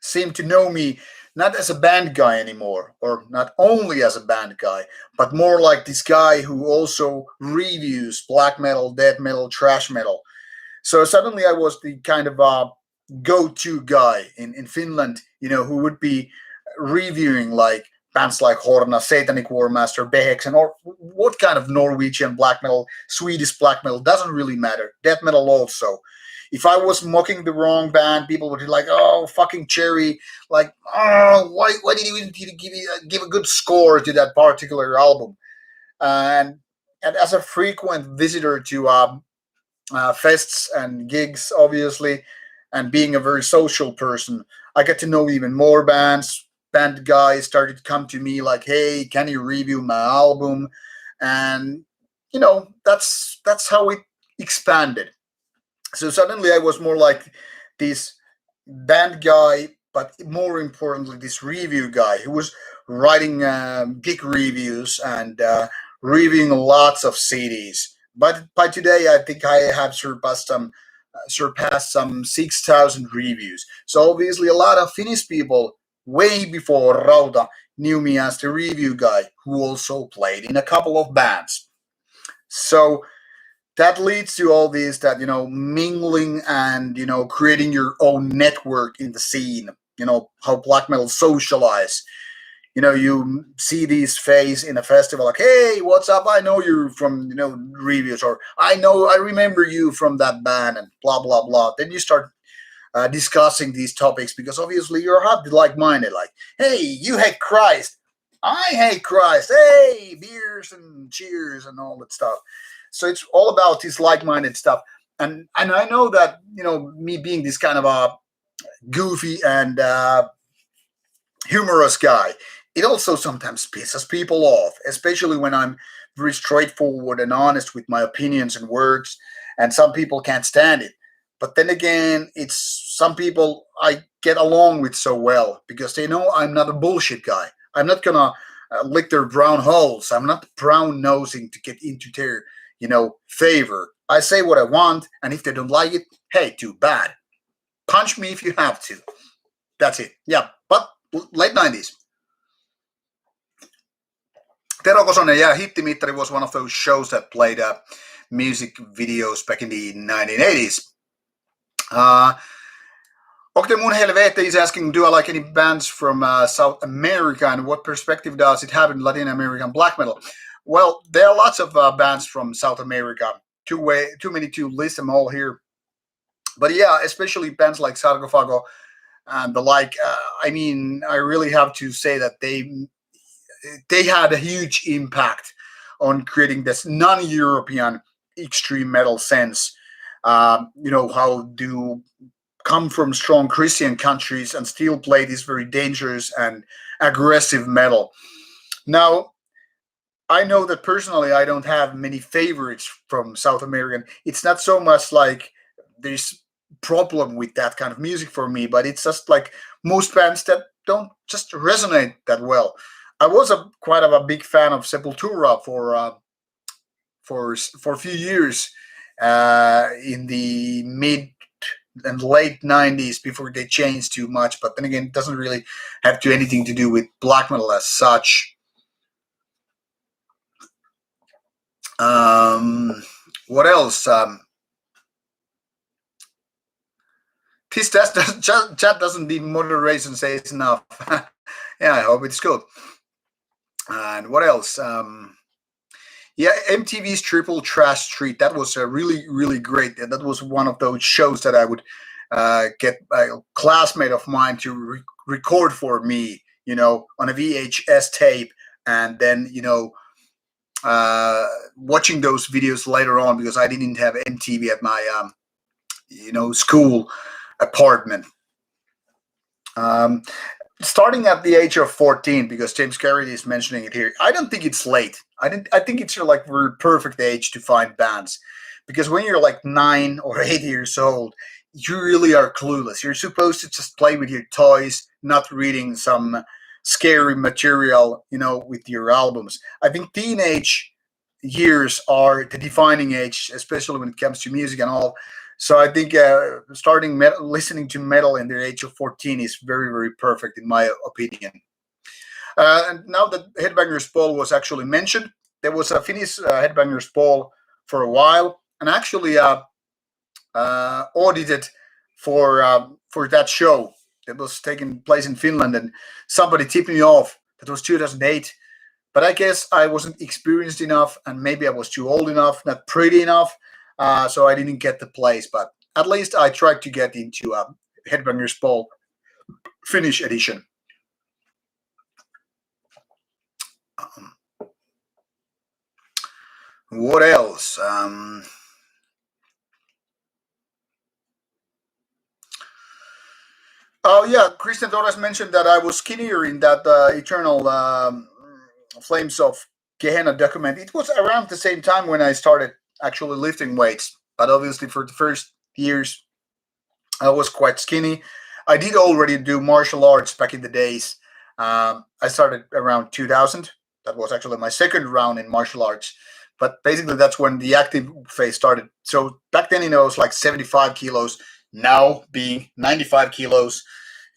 seem to know me not as a band guy anymore, or not only as a band guy, but more like this guy who also reviews black metal, death metal, trash metal. So suddenly I was the kind of go-to guy in Finland, who would be reviewing like bands like Horna, Satanic Warmaster, Behexen, or what kind of Norwegian black metal, Swedish black metal, doesn't really matter. Death metal also. If I was mocking the wrong band, people would be like, "Oh, fucking Cherry! Like, oh, why did you give a good score to that particular album?" And as a frequent visitor to fests and gigs, obviously, and being a very social person, I get to know even more bands. Band guys started to come to me like, "Hey, can you review my album?" And that's how it expanded. So suddenly I was more like this band guy, but more importantly, this review guy who was writing gig reviews and reviewing lots of CDs. But by today, I think I have surpassed some 6,000 reviews. So obviously, a lot of Finnish people way before Rauta knew me as the review guy who also played in a couple of bands. So that leads to all this, that mingling and creating your own network in the scene. How black metal socialize. You see these face in a festival like, "Hey, what's up? I know you from reviews," or I remember you from that band," and blah blah blah. Then you start discussing these topics, because obviously you're not like-minded. Like, "Hey, you hate Christ. I hate Christ. Hey, beers and cheers and all that stuff." So it's all about this like-minded stuff. And I know that me being this kind of a goofy and humorous guy, it also sometimes pisses people off, especially when I'm very straightforward and honest with my opinions and words, and some people can't stand it. But then again, it's some people I get along with so well because they know I'm not a bullshit guy. I'm not gonna lick their brown holes. I'm not brown nosing to get into their, favor. I say what I want, and if they don't like it, hey, too bad. Punch me if you have to. That's it. Yeah, but late 90s. Tero Kosonen, yeah, Hittimittari was one of those shows that played music videos back in the 1980s. Octe Mun Helvete is asking, do I like any bands from South America, and what perspective does it have in Latin American black metal? Well, there are lots of bands from South America. Too many to list them all here. But yeah, especially bands like Sarcophago and the like. I really have to say that they had a huge impact on creating this non-European extreme metal sense. How do come from strong Christian countries and still play this very dangerous and aggressive metal. Now, I know that personally I don't have many favorites from South American. It's not so much like there's problem with that kind of music for me, but it's just like most bands that don't just resonate that well. I was quite a big fan of Sepultura for a few years in the mid and late 90s before they changed too much. But then again, it doesn't really have anything to do with black metal as such. What else? This chat doesn't need moderation, says enough. Yeah, I hope it's good. And what else? MTV's Triple Trash Street. That was really, really great. And that was one of those shows that I would get a classmate of mine to record for me, on a VHS tape. And then, watching those videos later on because I didn't have MTV at my, school apartment. Starting at the age of 14, because James Garrett is mentioning it here, I don't think it's late. I think it's your very perfect age to find bands, because when you're like 9 or 8 years old, you really are clueless. You're supposed to just play with your toys, not reading some scary material, with your albums. I think teenage years are the defining age, especially when it comes to music and all. So I think starting listening to metal in the age of 14 is very, very perfect in my opinion. And now that Headbangers Ball was actually mentioned, there was a Finnish Headbangers Ball for a while, and actually audited for that show that was taking place in Finland, and somebody tipped me off that was 2008. But I guess I wasn't experienced enough, and maybe I was too old enough, not pretty enough. So I didn't get the place, but at least I tried to get into Headbangers Ball Finnish edition. What else? Oh yeah, Christian Torres mentioned that I was skinnier in that Eternal Flames of Gehenna document. It was around the same time when I started actually lifting weights, but obviously for the first years I was quite skinny. I did already do martial arts back in the days. I started around 2000. That was actually my second round in martial arts, but basically that's when the active phase started. So back then, I was like 75 kilos. Now being 95 kilos,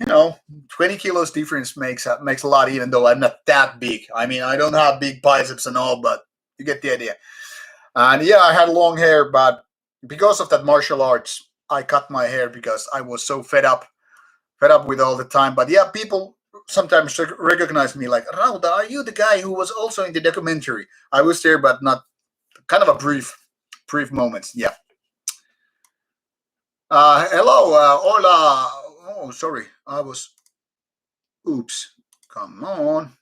20 kilos difference makes a lot, even though I'm not that big. I mean, I don't have big biceps and all, but you get the idea. And yeah, I had long hair, but because of that martial arts, I cut my hair because I was so fed up with all the time. But yeah, people sometimes recognize me like, Rauta, are you the guy who was also in the documentary? I was there, but not kind of a brief moments. Yeah. Hello, hola. Oh, sorry. Oops. Come on.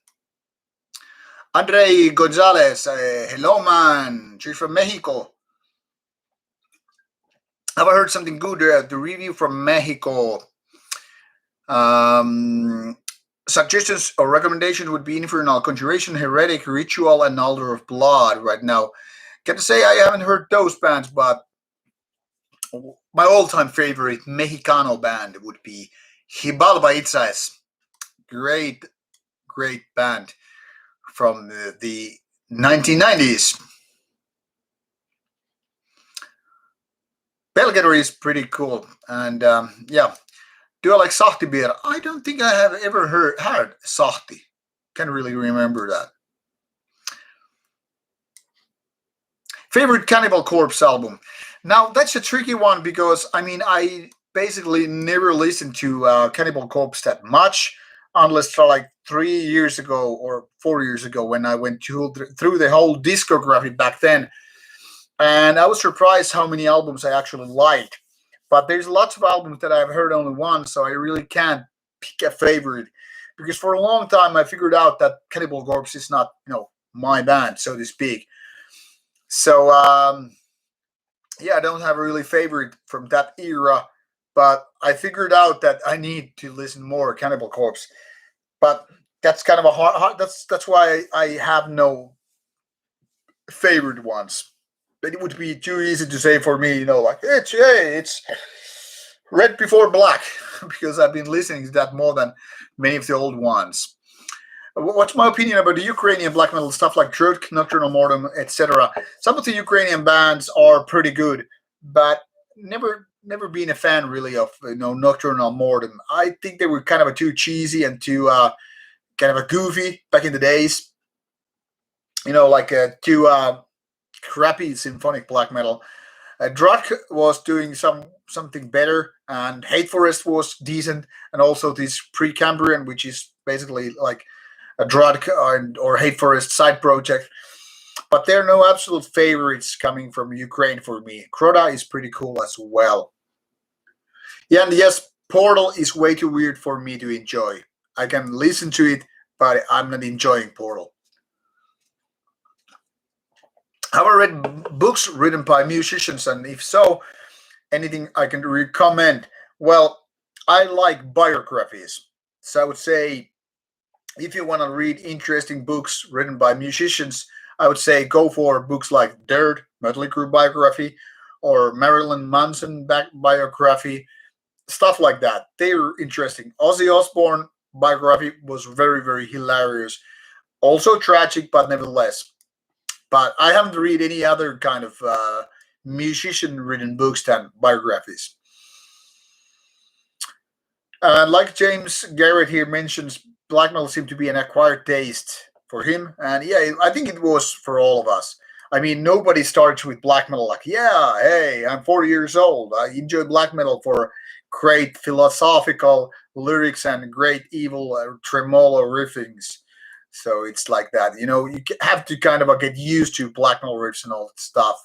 Andre Gonzalez. Hello, man. She's from Mexico. Have I heard something good? The review from Mexico. Suggestions or recommendations would be Infernal Conjuration, Heretic, Ritual, and Altar of Blood right now. Can I say I haven't heard those bands, but my all-time favorite Mexicano band would be Hibalba Itzas. Great, great band from the 1990s. Belgator is pretty cool, and yeah. Do I like Sahti beer? I don't think I have ever heard Sahti. Can't really remember that. Favorite Cannibal Corpse album? Now that's a tricky one because I basically never listened to Cannibal Corpse that much, unless for like 3 years ago or 4 years ago when I went through the whole discography back then, and I was surprised how many albums I actually liked. But there's lots of albums that I've heard only once, so I really can't pick a favorite because for a long time I figured out that Cannibal Corpse is not, my band, so to speak. So yeah, I don't have a really favorite from that era, but I figured out that I need to listen more Cannibal Corpse. But that's kind of a hard that's why I have no favorite ones. But it would be too easy to say for me, like it's Red Before Black because I've been listening to that more than many of the old ones. What's my opinion about the Ukrainian black metal stuff like Trud, Nocturnal Mortem, etc.? Some of the Ukrainian bands are pretty good, but never been a fan really of Nocturnal Mortem. I think they were kind of too cheesy and too kind of a goofy back in the days. Like too crappy symphonic black metal. Drudk was doing something better, and Hate Forest was decent, and also this Precambrian, which is basically like a Drudk or Hate Forest side project. But there are no absolute favorites coming from Ukraine for me. Crota is pretty cool as well. Yeah, and yes, Portal is way too weird for me to enjoy. I can listen to it, but I'm not enjoying Portal. Have I read books written by musicians, and if so, anything I can recommend? Well, I like biographies. So I would say if you want to read interesting books written by musicians, I would say go for books like Dirt, Mötley Crüe biography, or Marilyn Manson biography, stuff like that. They're interesting. Ozzy Osbourne biography was very, very hilarious. Also tragic, but nevertheless. But I haven't read any other kind of musician-written books than biographies. Like James Garrett here mentions, black metal seemed to be an acquired taste for him, and yeah, I think it was for all of us. Nobody starts with black metal like, yeah, hey, I'm 40 years old. I enjoy black metal for great philosophical lyrics and great evil tremolo riffings. So it's like that. You have to kind of get used to black metal riffs and all that stuff.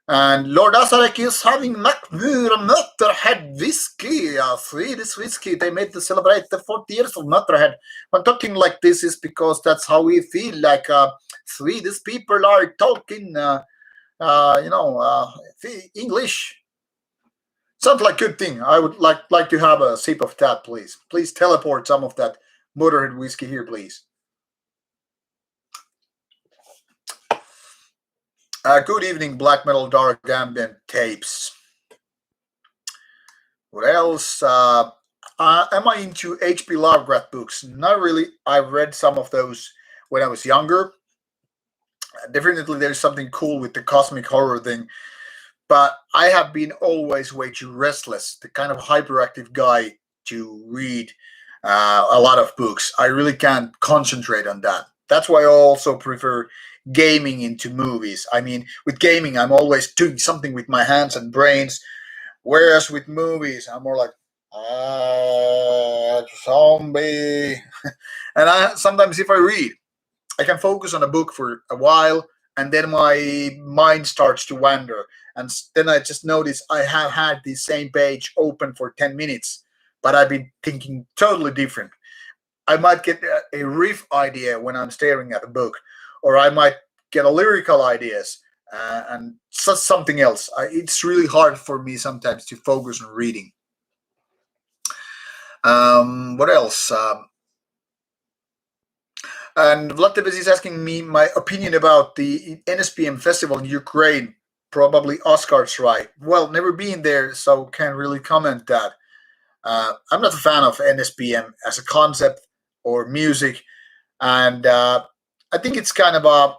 And Lord Azarek is having Motorhead whiskey, Swedish whiskey. They made to celebrate the 40 years of Motorhead. I'm talking like this is because that's how we feel like Swedish people are talking, English. Sounds like a good thing. I would like to have a sip of that, please. Please teleport some of that Motorhead whiskey here, please. Good evening, black metal dark ambient tapes. What else? Am I into H.P. Lovecraft books? Not really. I've read some of those when I was younger. Definitely, there's something cool with the cosmic horror thing. But I have been always way too restless, the kind of hyperactive guy to read a lot of books. I really can't concentrate on that. That's why I also prefer gaming into movies. With gaming, I'm always doing something with my hands and brains, whereas with movies, I'm more like, zombie. And sometimes if I read, I can focus on a book for a while, and then my mind starts to wander. And then I just notice I have had the same page open for 10 minutes, but I've been thinking totally different. I might get a riff idea when I'm staring at a book, or I might get a lyrical ideas and something else. It's really hard for me sometimes to focus on reading. What else? And Vlad Tepes is asking me my opinion about the Nsbn festival in Ukraine. probably Oscars right. Well, never been there, so can't really comment that. I'm not a fan of Nsbn as a concept or music, and I think it's kind of a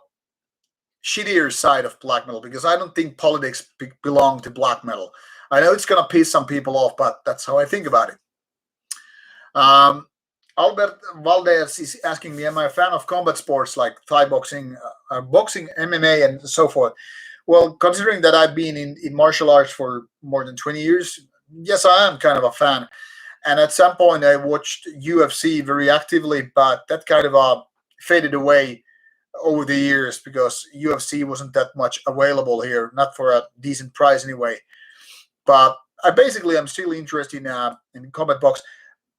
shittier side of black metal because I don't think politics belong to black metal. I know it's gonna piss some people off, but that's how I think about it. Um, Albert Valdez is asking me, am I a fan of combat sports like Thai boxing, boxing, MMA, and so forth? Well, considering that I've been in martial arts for more than 20 years, yes, I am kind of a fan. And at some point, I watched UFC very actively, but that kind of faded away over the years because UFC wasn't that much available here, not for a decent price anyway. But I basically am still interested in combat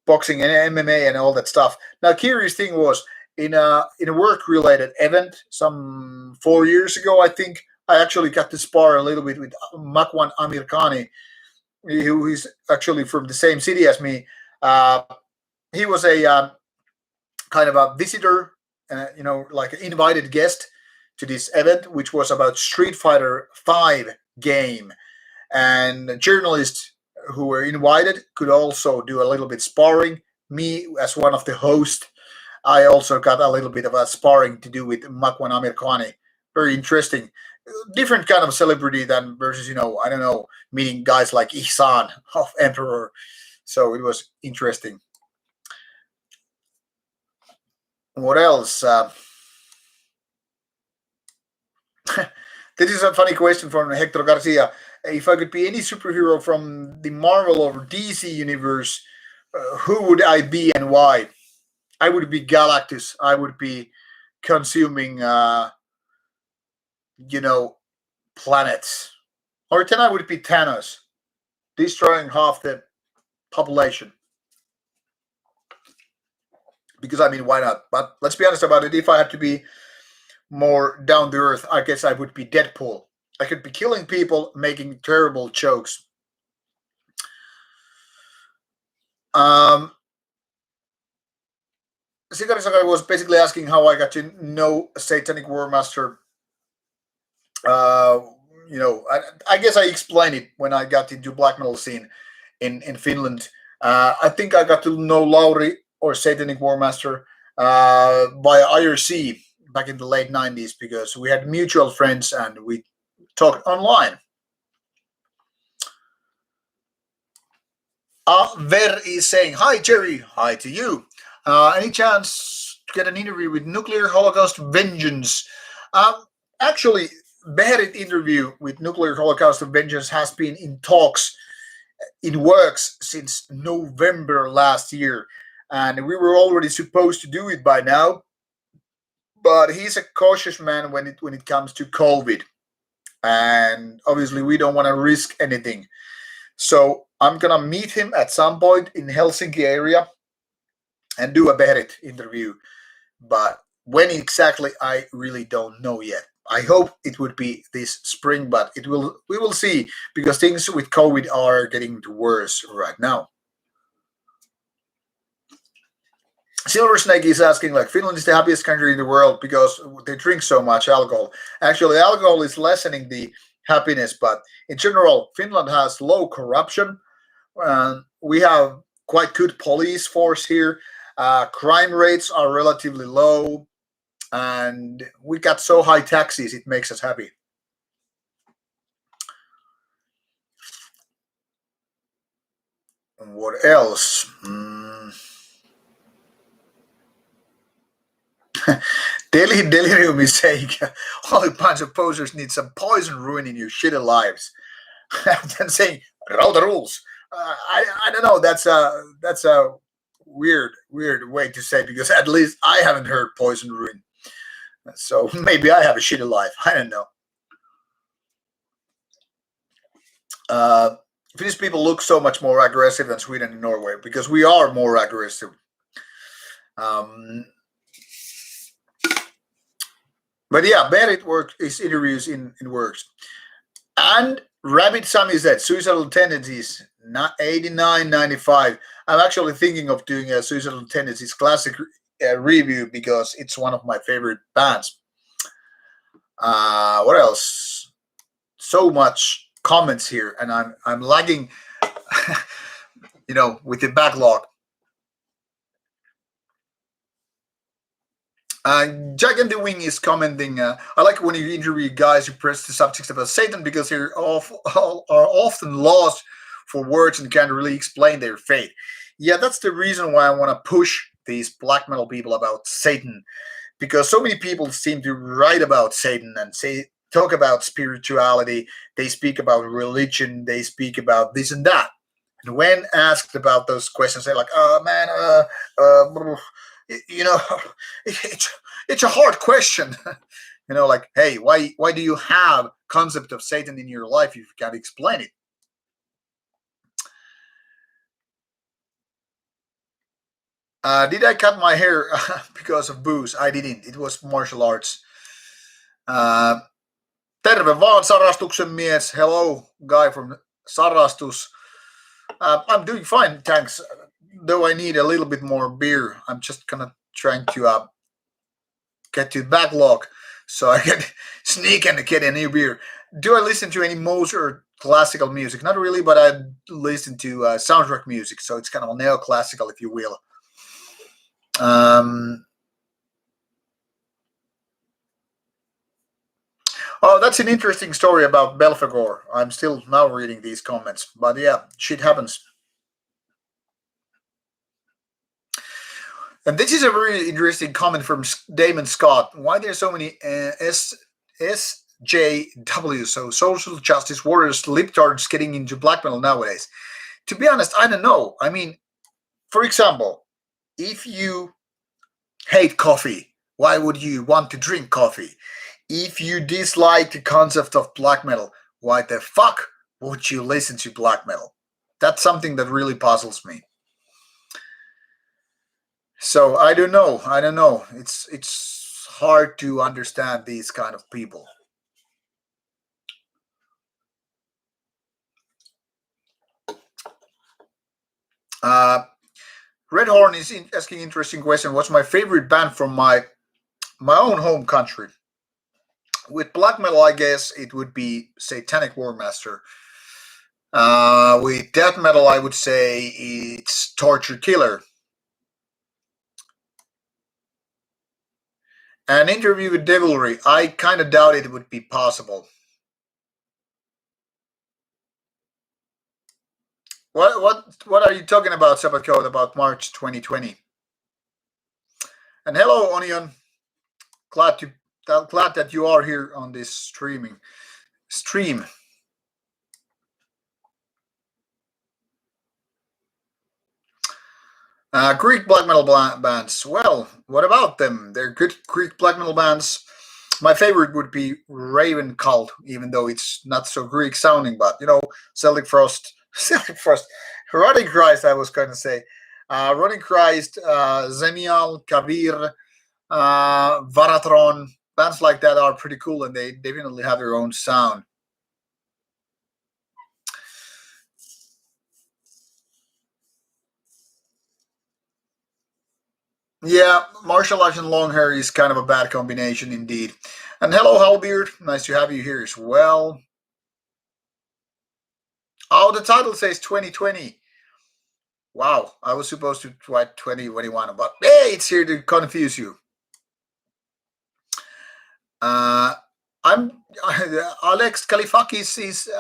boxing and MMA and all that stuff. Now, curious thing was in a work related event some 4 years ago, I think I actually got to spar a little bit with Makwan Amir Khani, who is actually from the same city as me. Uh, he was a kind of a visitor, like an invited guest to this event, which was about Street Fighter 5 game. And journalists who were invited could also do a little bit sparring. Me, as one of the hosts, I also got a little bit of a sparring to do with Makwan Amir Khani. Very interesting. Different kind of celebrity than versus, I don't know, meeting guys like Ihsan of Emperor. So it was interesting. What else? This is a funny question from Hector Garcia. If I could be any superhero from the Marvel or DC universe, who would I be and why? I would be Galactus. I would be consuming, planets. Or then I would be Thanos, destroying half the population. Because, I mean, why not? But let's be honest about it. If I had to be more down to earth, I guess I would be Deadpool. I could be killing people, making terrible jokes. Sigari Sakai was basically asking how I got to know Satanic War Master. I guess I explained it when I got into black metal scene in Finland. I think I got to know Lauri or Satanic War Master via IRC back in the late 90s because we had mutual friends and we talked online. Ver is saying, hi, Jerry. Hi to you. Any chance to get an interview with Nuclear Holocaust Vengeance? Actually, Beherit interview with Nuclear Holocaust Vengeance has been in talks, in works since November last year. And we were already supposed to do it by now. But he's a cautious man when it comes to COVID. And obviously, we don't want to risk anything. So I'm going to meet him at some point in Helsinki area and do a Beherit interview. But when exactly, I really don't know yet. I hope it would be this spring, but we will see because things with COVID are getting worse right now. Silver Snake is asking, like, Finland is the happiest country in the world because they drink so much alcohol. Actually, alcohol is lessening the happiness, but in general, Finland has low corruption. We have quite good police force here. Crime rates are relatively low, and we got so high taxes, it makes us happy. What else? Delirium is saying all a bunch of posers need some poison ruining your shitty lives. I'm saying Rauta rules. I don't know. That's a weird way to say because at least I haven't heard poison ruin. So maybe I have a shitty life. I don't know. Finnish people look so much more aggressive than Sweden and Norway because we are more aggressive. But yeah, Berit is interviews in works. And Rabbit Sammy said suicidal tendencies, not 89.95. I'm actually thinking of doing a suicidal tendencies classic review because it's one of my favorite bands. What else? so much comments here, and I'm lagging, with the backlog. Jack and the Wing is commenting, I like when you interview guys who press the subjects about Satan because are often lost for words and can't really explain their faith. Yeah, that's the reason why I want to push these black metal people about Satan, because so many people seem to write about Satan and talk about spirituality, they speak about religion, they speak about this and that. And when asked about those questions, they're like, "Oh man, it's a hard question." Like, hey, why do you have concept of Satan in your life if you can't explain it? Did I cut my hair because of booze? I didn't. It was martial arts. Terve vaan Sarastuksen mies. Hello, guy from Sarastus. I'm doing fine, thanks. Though I need a little bit more beer. I'm just kind of trying to get to the backlog so I can sneak and get a new beer. Do I listen to any Mozart classical music? Not really, but I listen to soundtrack music, so it's kind of neoclassical, if you will. Oh, that's an interesting story about Belphegor. I'm still now reading these comments, but yeah, shit happens. And this is a very interesting comment from Damon Scott. Why there's so many SJW, so social justice warriors, libtards getting into black metal nowadays? To be honest, I don't know. I mean, for example, if you hate coffee, why would you want to drink coffee? If you dislike the concept of black metal, why the fuck would you listen to black metal? That's something that really puzzles me. So I don't know. It's hard to understand these kind of people. Red Horn is asking interesting question. What's my favorite band from my own home country? With black metal, I guess it would be Satanic Warmaster. With death metal, I would say it's Torture Killer. An interview with Devilry, I kind of doubt it would be possible. What are you talking about, Sepultura, about March 2020? And hello, Onion. Glad that you are here on this stream. Greek black metal bands. Well, what about them? They're good Greek black metal bands. My favorite would be Raven Cult, even though it's not so Greek sounding. But Celtic Frost, Running Christ. I was going to say, Running Christ, Zemial, Kavir, Varatron. Bands like that are pretty cool, and they definitely have their own sound. Yeah, martial arts and long hair is kind of a bad combination indeed. And hello, Halbeard. Nice to have you here as well. Oh, the title says 2020. Wow, I was supposed to write 2021, but hey, it's here to confuse you. I'm Alex Kalifakis is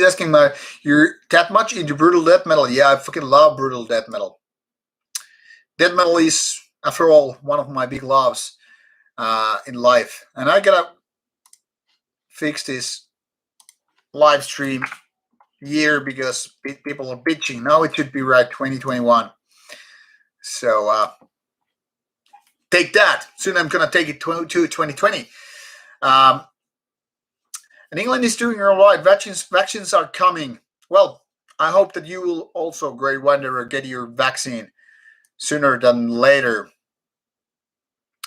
asking, you're that much into brutal death metal? Yeah, I fucking love brutal death metal. Death metal is, after all, one of my big loves in life, and I gotta fix this live stream year because people are bitching. Now it should be right 2021. So take that. Soon I'm gonna take it to 2020. And England is doing all right. Vaccines are coming. Well, I hope that you will also, Great Wanderer, get your vaccine sooner than later.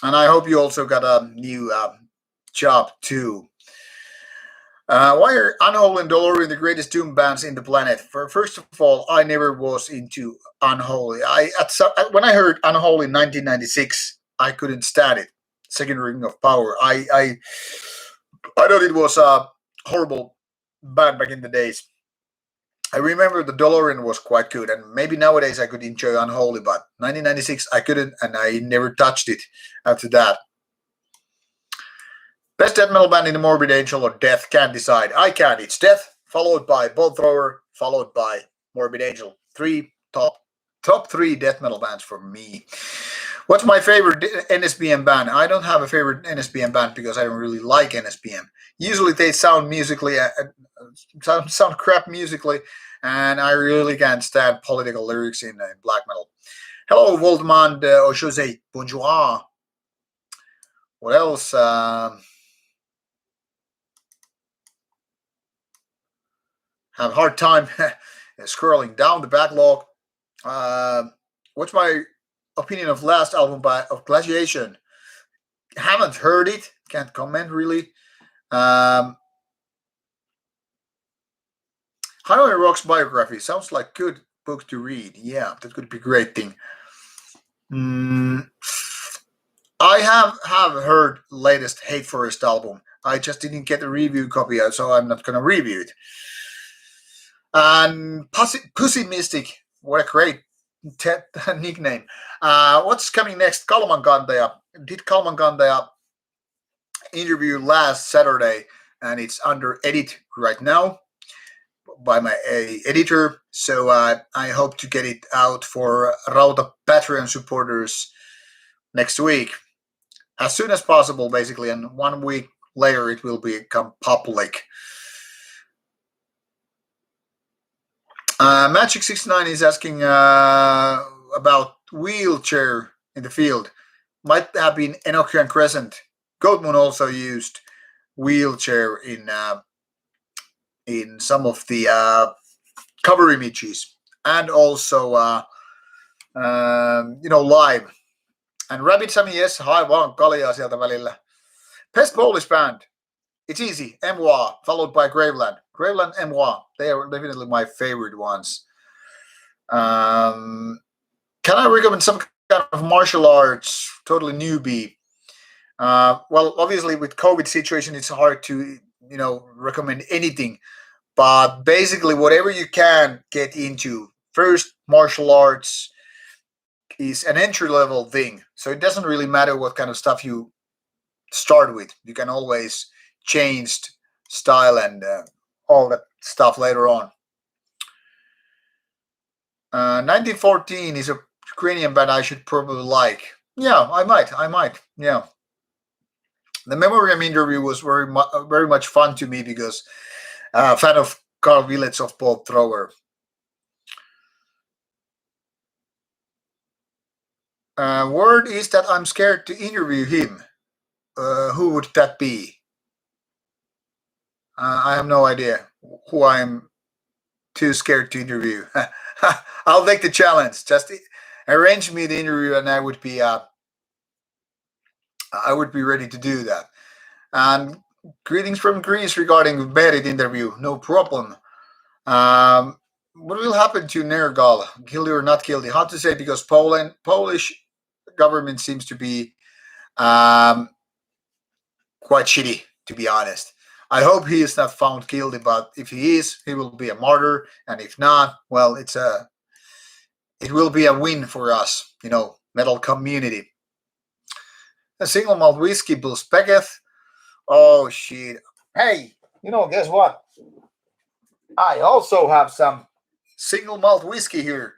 And I hope you also got a new job too. Why are Unholy and Dolori the greatest doom bands in the planet? First of all, I never was into Unholy. When I heard Unholy in 1996, I couldn't stand it. Second Ring of Power. I thought it was horrible band back in the days. I remember the DeLorean was quite good, and maybe nowadays I could enjoy Unholy, but 1996 I couldn't, and I never touched it after that. Best death metal band in the Morbid Angel or Death? Can't decide. I can't. It's Death, followed by Bolt Thrower, followed by Morbid Angel. Top three death metal bands for me. What's my favorite Nsbn band? I don't have a favorite Nsbn band because I don't really like Nsbn. Usually they sound musically, sound crap musically, and I really can't stand political lyrics in black metal. Hello, Voltman Jose. Bonjour. What else? Have a hard time scrolling down the backlog. What's my opinion of last album of Glaciation? Haven't heard it. Can't comment really. Hanoi Rock's biography sounds like good book to read. Yeah, that could be a great thing. I have heard latest Hate Forest album. I just didn't get a review copy, so I'm not gonna review it. And Pussy Mystic, what a great nickname. What's coming next? Kalman Kantaja. Did Kalman Kantaja interview last Saturday, and it's under edit right now by my editor. So I hope to get it out for Rauta Patreon supporters next week, as soon as possible, basically, and 1 week later it will become public. Magic 69 is asking about wheelchair in the field. Might have been Enochian Crescent. Goatmoon also used wheelchair in some of the cover images, and also live. And Rabbit Sami, yes, hi vaan kaljaa sieltä välillä. Best Polish band. It's easy. Moi, followed by Graveland. Graveland and Moi. They are definitely my favorite ones. Can I recommend some kind of martial arts? Totally newbie. Well, obviously with COVID situation, it's hard to recommend anything. But basically, whatever you can get into. First, martial arts is an entry level thing, so it doesn't really matter what kind of stuff you start with. You can always change style and all that stuff later on. 1914 is a Ukrainian band I should probably like. Yeah, I might. Yeah, the Memoriam interview was very much fun to me because fan of Carl Willets of Bolt Thrower. Word is that I'm scared to interview him. Who would that be? I have no idea who I'm too scared to interview. I'll take the challenge. Just arrange me the interview, and I would be ready to do that. And greetings from Greece regarding Berit interview. No problem. What will happen to Nergal? Guilty or not guilty? Hard to say because Polish government seems to be quite shitty, to be honest. I hope he is not found guilty, but if he is, he will be a martyr, and if not, well, it will be a win for us, metal community. A single malt whiskey, Bill Specketh. Oh shit! Hey, guess what? I also have some single malt whiskey here.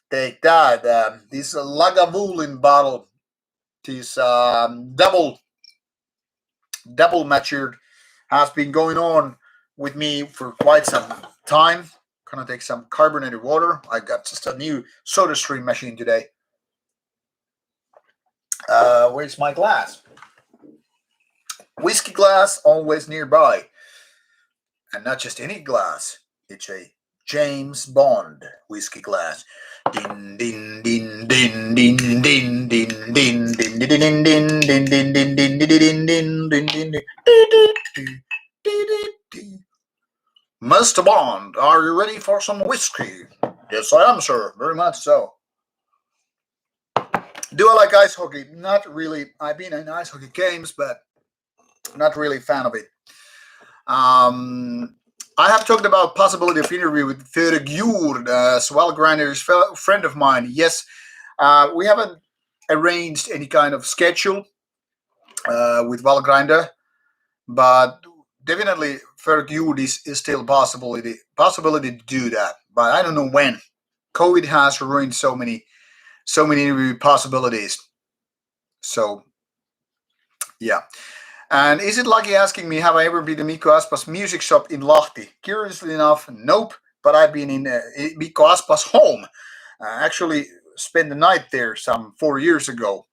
Take that. This Lagavulin bottle. This double matured has been going on with me for quite some time. Gonna take some carbonated water. I got just a new soda stream machine today. Where's my glass? Whiskey glass always nearby. And not just any glass. It's a James Bond whiskey glass. Din din din din din din din din din din din din din din din din din din din. Mr. Bond, are you ready for some whiskey? Yes, I am, sir. Very much so. Do I like ice hockey? Not really. I've been in ice hockey games, but not really a fan of it. I have talked about possibility of interview with Fergjord, Swellgrinder's friend of mine. Yes, we haven't arranged any kind of schedule with Valgrinder, but definitely Fergjord is still possibility to do that. But I don't know when. COVID has ruined so many interview possibilities. So yeah. And is it lucky asking me, have I ever been to Mikko Aspa's music shop in Lahti? Curiously enough, nope. But I've been in Mikko Aspa's home. Actually, spent the night there some 4 years ago.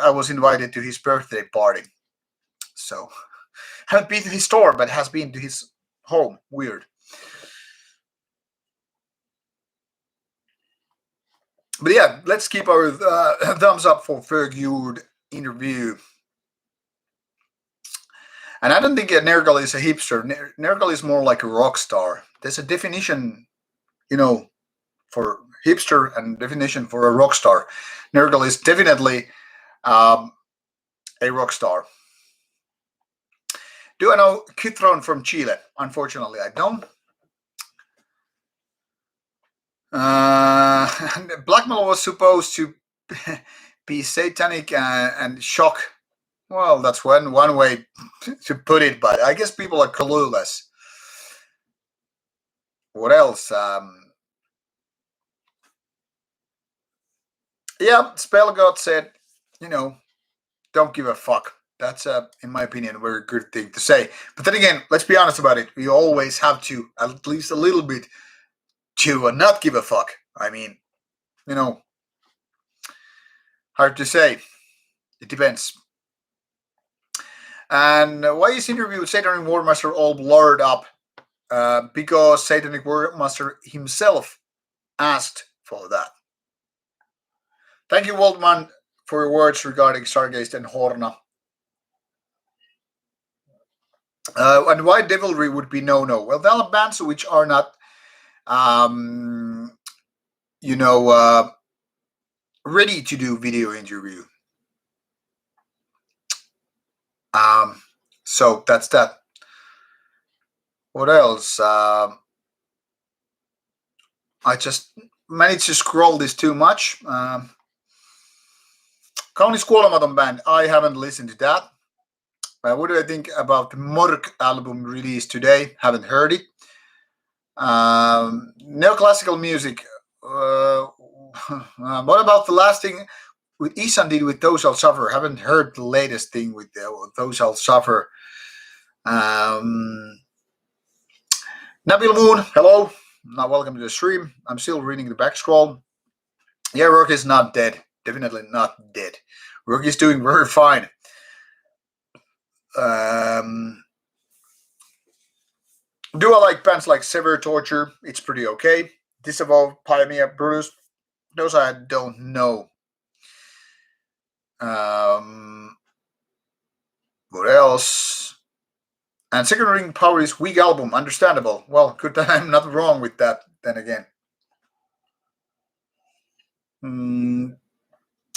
I was invited to his birthday party. So, haven't been to his store, but has been to his home. Weird. But yeah, let's keep our thumbs up for Fergjord interview. And I don't think Nergal is a hipster. Nergal is more like a rock star. There's a definition, for hipster and definition for a rock star. Nergal is definitely a rock star. Do I know Kitron from Chile? Unfortunately, I don't. Black metal was supposed to be satanic and shock. Well, that's one way to put it, but I guess people are clueless. What else? Yeah, Spellgod said, don't give a fuck. That's, in my opinion, a very good thing to say. But then again, let's be honest about it. We always have to, at least a little bit, to not give a fuck. I mean, hard to say. It depends. And why is interview with Satanic Warmaster all blurred up? Because Satanic Warmaster himself asked for that. Thank you, Waldman, for your words regarding Stargaze and Horna. And why Devilry would be no-no? Well, there are bands which are not, ready to do video interview. So that's that. What else? I just managed to scroll this too much. Kaunis Kuolematon Band. I haven't listened to that. What do I think about the Mork album released today? Haven't heard it. Neoclassical music. What about the last thing with Isan did with Those Shall Suffer? Haven't heard the latest thing with Those Shall Suffer. Nabil Moon, hello. Now welcome to the stream. I'm still reading the back scroll. Yeah, Rook is not dead. Definitely not dead. Rook is doing very fine. Do I like bands like Severe Torture? It's pretty okay. Disavow, Pioneer, Brutus. Those I don't know. What else? And Second Ring Power is weak album. Understandable. Well, good. I'm not wrong with that. Then again.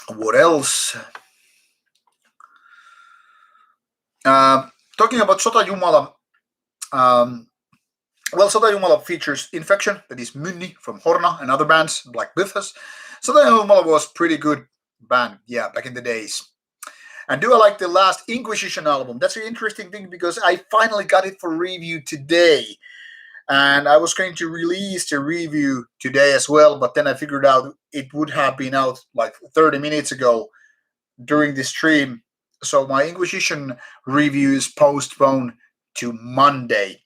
What else? Talking about Sota Jumala. Sota Jumala features Infection, that is Mynni from Horna and other bands like Bithas. Sota Jumala was pretty good band, back in the days. And do I like the last Inquisition album? That's an interesting thing because I finally got it for review today. And I was going to release the review today as well, but then I figured out it would have been out like 30 minutes ago during the stream. So my Inquisition review is postponed to Monday.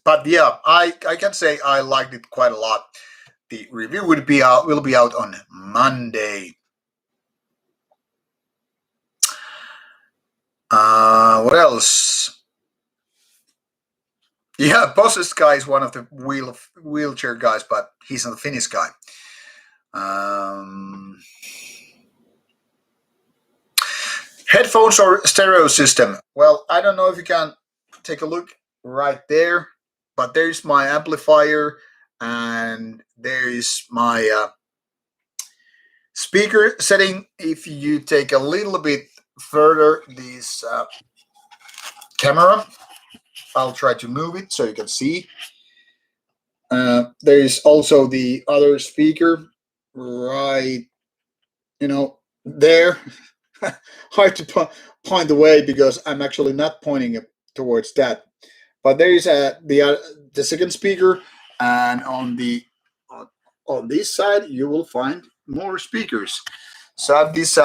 But yeah, I can say I liked it quite a lot. The review will be out on Monday. What else? Yeah, Boss's guy is one of the wheelchair guys, but he's not a Finnish guy. Headphones or stereo system? Well, I don't know if you can take a look right there, but there's my amplifier and there is my speaker setting. If you take a little bit further this camera, I'll try to move it so you can see. There is also the other speaker right, there. Hard to point the way because I'm actually not pointing it towards that. But there is the second speaker, and on this side you will find more speakers. So I have this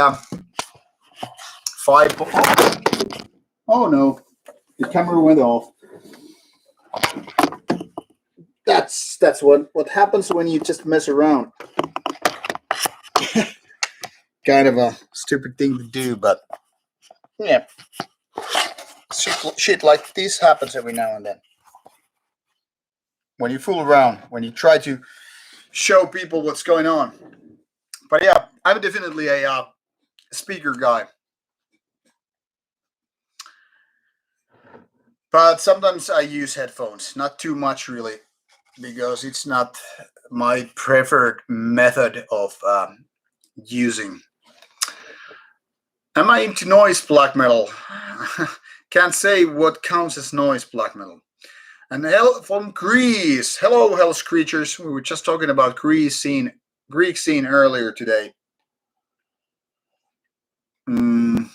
five. Oh no, the camera went off. That's what happens when you just mess around. Kind of a stupid thing to do, but yeah, shit like this happens every now and then. When you fool around, when you try to show people what's going on. But yeah, I'm definitely a speaker guy. But sometimes I use headphones, not too much really, because it's not my preferred method of using. Am I into noise black metal? Can't say what counts as noise black metal. And hell from Greece. Hello, Hell's Creatures. We were just talking about Greek scene earlier today. And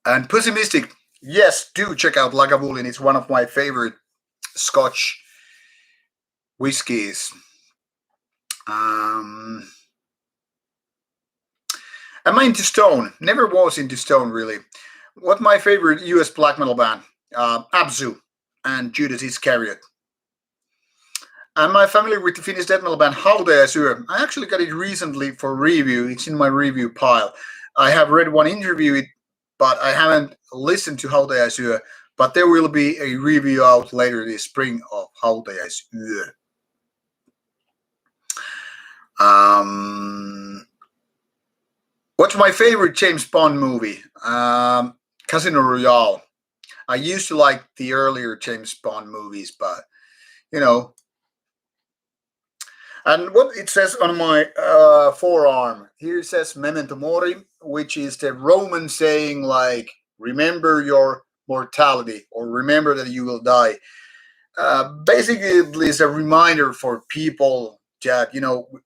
Pessimistic. Yes, do check out Lagavulin. It's one of my favorite Scotch whiskies. Am I into Stone? Never was into Stone, really. What my favorite US black metal band? Abzu and Judas Iscariot. Am I familiar with the Finnish death metal band Rauta? I actually got it recently for review. It's in my review pile. I have read one interview, but I haven't listened to Rauta. But there will be a review out later this spring of Rauta. What's my favorite James Bond movie? Casino Royale. I used to like the earlier James Bond movies, but And what it says on my forearm here, it says Memento Mori, which is the Roman saying like, remember your mortality, or remember that you will die. Basically, it is a reminder for people that,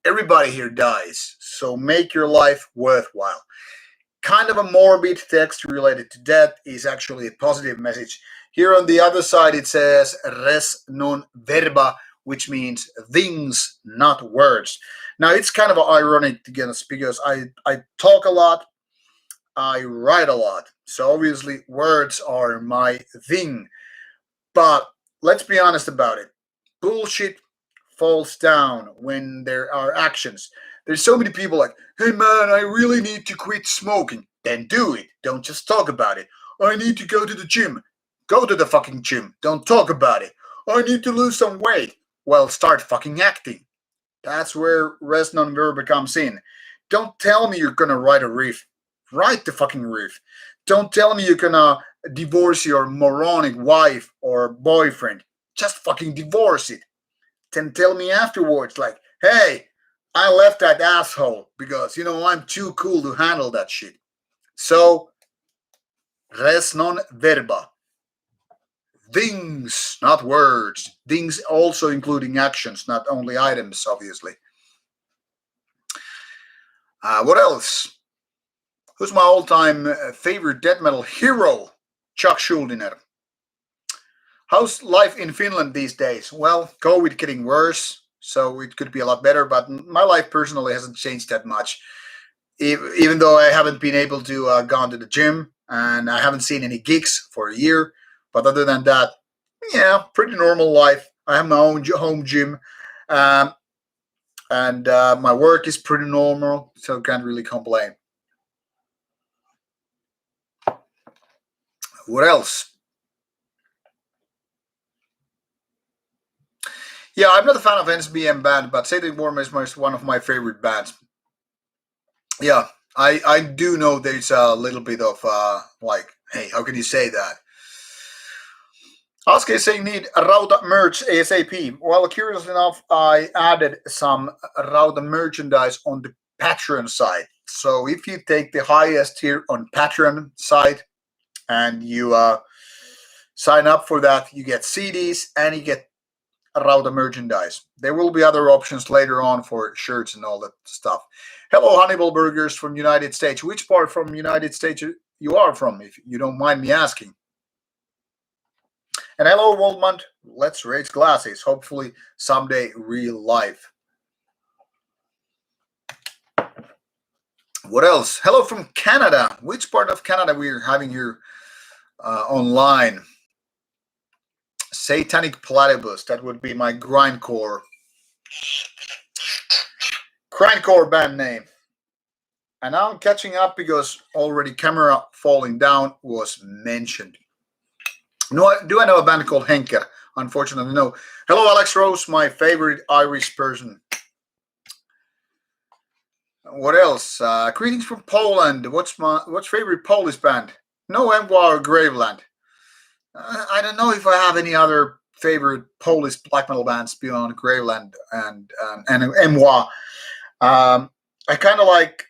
everybody here dies. So make your life worthwhile. Kind of a morbid text related to death is actually a positive message. Here on the other side, it says res non verba, which means things, not words. Now, it's kind of ironic to get us because I talk a lot, I write a lot. So obviously, words are my thing. But let's be honest about it. Bullshit falls down when there are actions. There's so many people like, hey man, I really need to quit smoking. Then do it. Don't just talk about it. I need to go to the gym. Go to the fucking gym. Don't talk about it. I need to lose some weight. Well, start fucking acting. That's where res non verba comes in. Don't tell me you're gonna write a riff. Write the fucking riff. Don't tell me you're gonna divorce your moronic wife or boyfriend. Just fucking divorce it. Then tell me afterwards, like, hey, I left that asshole because, I'm too cool to handle that shit. So, res non verba. Things, not words. Things also including actions, not only items, obviously. What else? Who's my all-time favorite death metal hero? Chuck Schuldiner. How's life in Finland these days? Well, COVID getting worse, so it could be a lot better, but my life personally hasn't changed that much. Even though I haven't been able to go to the gym and I haven't seen any gigs for a year. But other than that, yeah, pretty normal life. I have my own home gym, and my work is pretty normal, so can't really complain. What else? Yeah, I'm not a fan of Nsbn band, but Satan Warm is one of my favorite bands. Yeah, I do know there's a little bit of like, hey, how can you say that? Ask is saying need Rauta merch ASAP. Well, curious enough, I added some Rauta merchandise on the Patreon side. So if you take the highest tier on Patreon side and you sign up for that. You get CDs and you get Rauta merchandise. There will be other options later on for shirts and all that stuff. Hello, Hannibal Burgers from United States. Which part from United States you are from, if you don't mind me asking? And hello, Waldman. Let's raise glasses. Hopefully someday real life. What else? Hello from Canada. Which part of Canada we're having here online? Satanic Platypus. That would be my grindcore band name. And now I'm catching up because already Camera Falling Down was mentioned. No, do I know a band called Henker? Unfortunately, no. Hello, Alex Rose, my favorite Irish person. What else? Greetings from Poland. What's favorite Polish band? No Nsbn or Graveland. I don't know if I have any other favorite Polish black metal bands beyond Graveland and Nsbn. I kind of like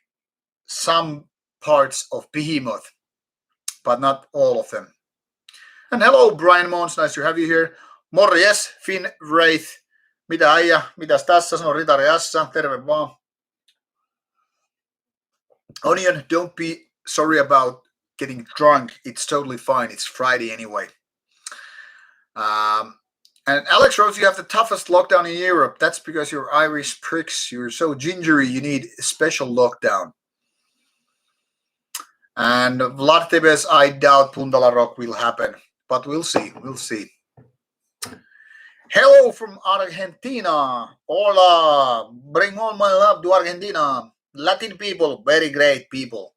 some parts of Behemoth, but not all of them. And hello, Brian Mons, nice to have you here. Morjes, Finn Wraith. Mitä äijä? Mitäs tässä? Sano Ritari Assa. Terve vaan. Onion, don't be sorry about getting drunk. It's totally fine. It's Friday anyway. And Alex Rose, you have the toughest lockdown in Europe. That's because you're Irish pricks. You're so gingery. You need a special lockdown. And Vlad Tebes, I doubt Pundala Rock will happen. But we'll see. We'll see. Hello from Argentina. Hola. Bring all my love to Argentina. Latin people, very great people.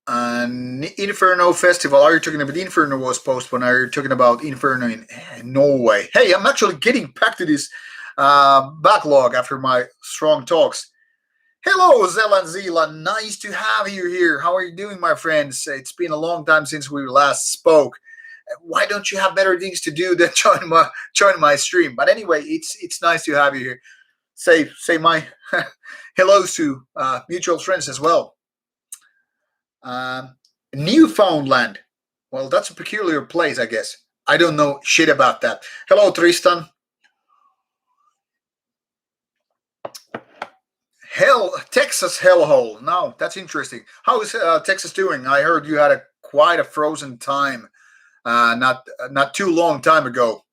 Inferno Festival. Are you talking about Inferno was postponed? Are you talking about Inferno in Norway? Hey, I'm actually getting back to this backlog after my strong talks. Hello, Zelan Zila. Nice to have you here. How are you doing, my friends? It's been a long time since we last spoke. Why don't you have better things to do than join my stream? But anyway, it's nice to have you here. Say my hellos to mutual friends as well. Newfoundland. Well, that's a peculiar place, I guess. I don't know shit about that. Hello, Tristan. Texas hellhole. No, that's interesting. How is Texas doing? I heard you had quite a frozen time, not too long time ago.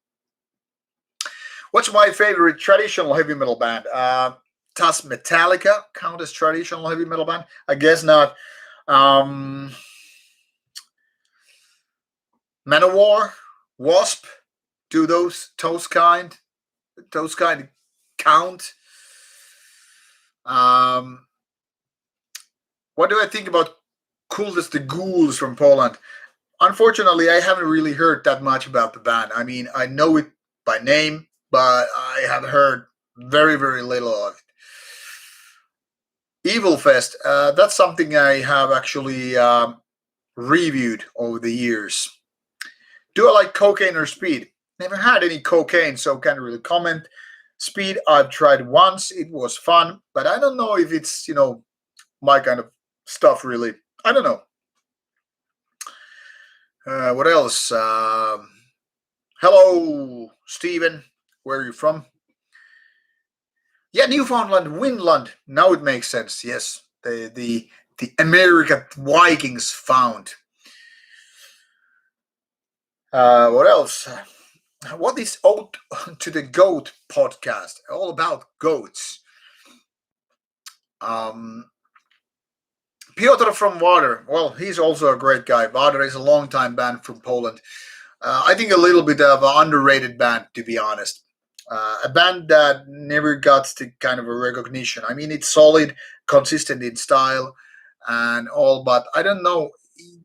What's my favorite traditional heavy metal band? Does Metallica count as traditional heavy metal band? I guess not. Manowar, Wasp, do those kind count? What do I think about Coolest the Ghouls from Poland? Unfortunately, I haven't really heard that much about the band. I mean, I know it by name, but I have heard very, very little of it. Evil Fest, that's something I have actually reviewed over the years. Do I like cocaine or speed? Never had any cocaine, so can't really comment. Speed, I've tried once. It was fun, but I don't know if it's, my kind of stuff, really. I don't know. What else? Hello, Steven. Where are you from? Yeah, Newfoundland, Winland. Now it makes sense. Yes, the American Vikings found. What else? What is Ode to the Goat podcast? All about goats. Piotr from Water. Well, he's also a great guy. Water is a long-time band from Poland. I think a little bit of an underrated band, to be honest. A band that never got the kind of a recognition. I mean, it's solid, consistent in style and all, but I don't know.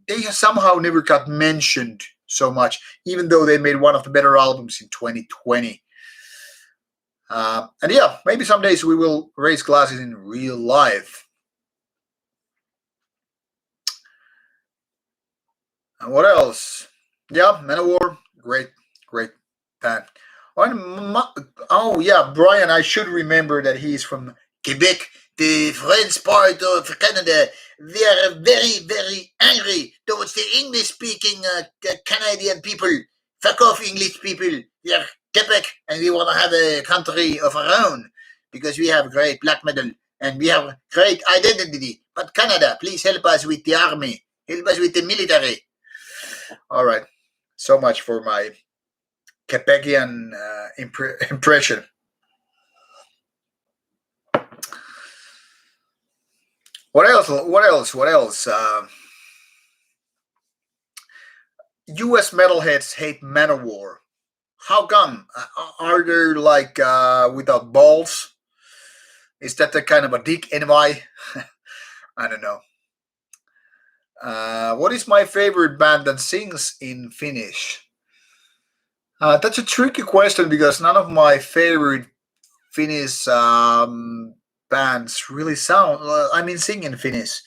They somehow never got mentioned so much, even though they made one of the better albums in 2020. And yeah, maybe some days we will raise glasses in real life. And what else? Yeah, Manowar, great band. Oh yeah, Brian, I should remember that he's from Quebec, the French part of Canada, they are very, very angry towards the English-speaking Canadian people. Fuck off, English people. We are Quebec, and we want to have a country of our own because we have great black metal and we have great identity. But Canada, please help us with the army. Help us with the military. All right. So much for my Quebecian impression. What else? U.S. metalheads hate Manowar. How come? Are they like without balls? Is that the kind of a dick envy? I don't know. What is my favorite band that sings in Finnish? That's a tricky question because none of my favorite Finnish bands really sing in Finnish.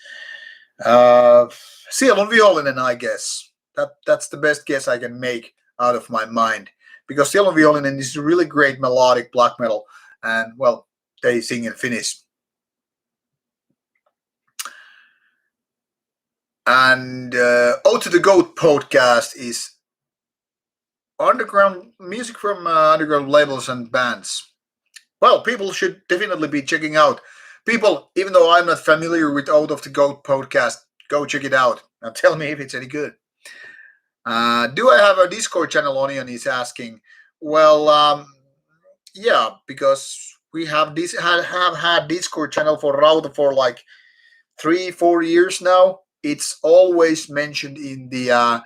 Sielun Vihollinen, I guess. That's the best guess I can make out of my mind. Because Sielun Vihollinen is really great melodic black metal. And, well, they sing in Finnish. And Ode to the Goat podcast is underground music from underground labels and bands. Well, people should definitely be checking out. People, even though I'm not familiar with Ode of the Goat podcast, go check it out and tell me if it's any good. Do I have a Discord channel? Onion is asking. Well, yeah, because we have had Discord channel for Rauta for like 3-4 years now. It's always mentioned in the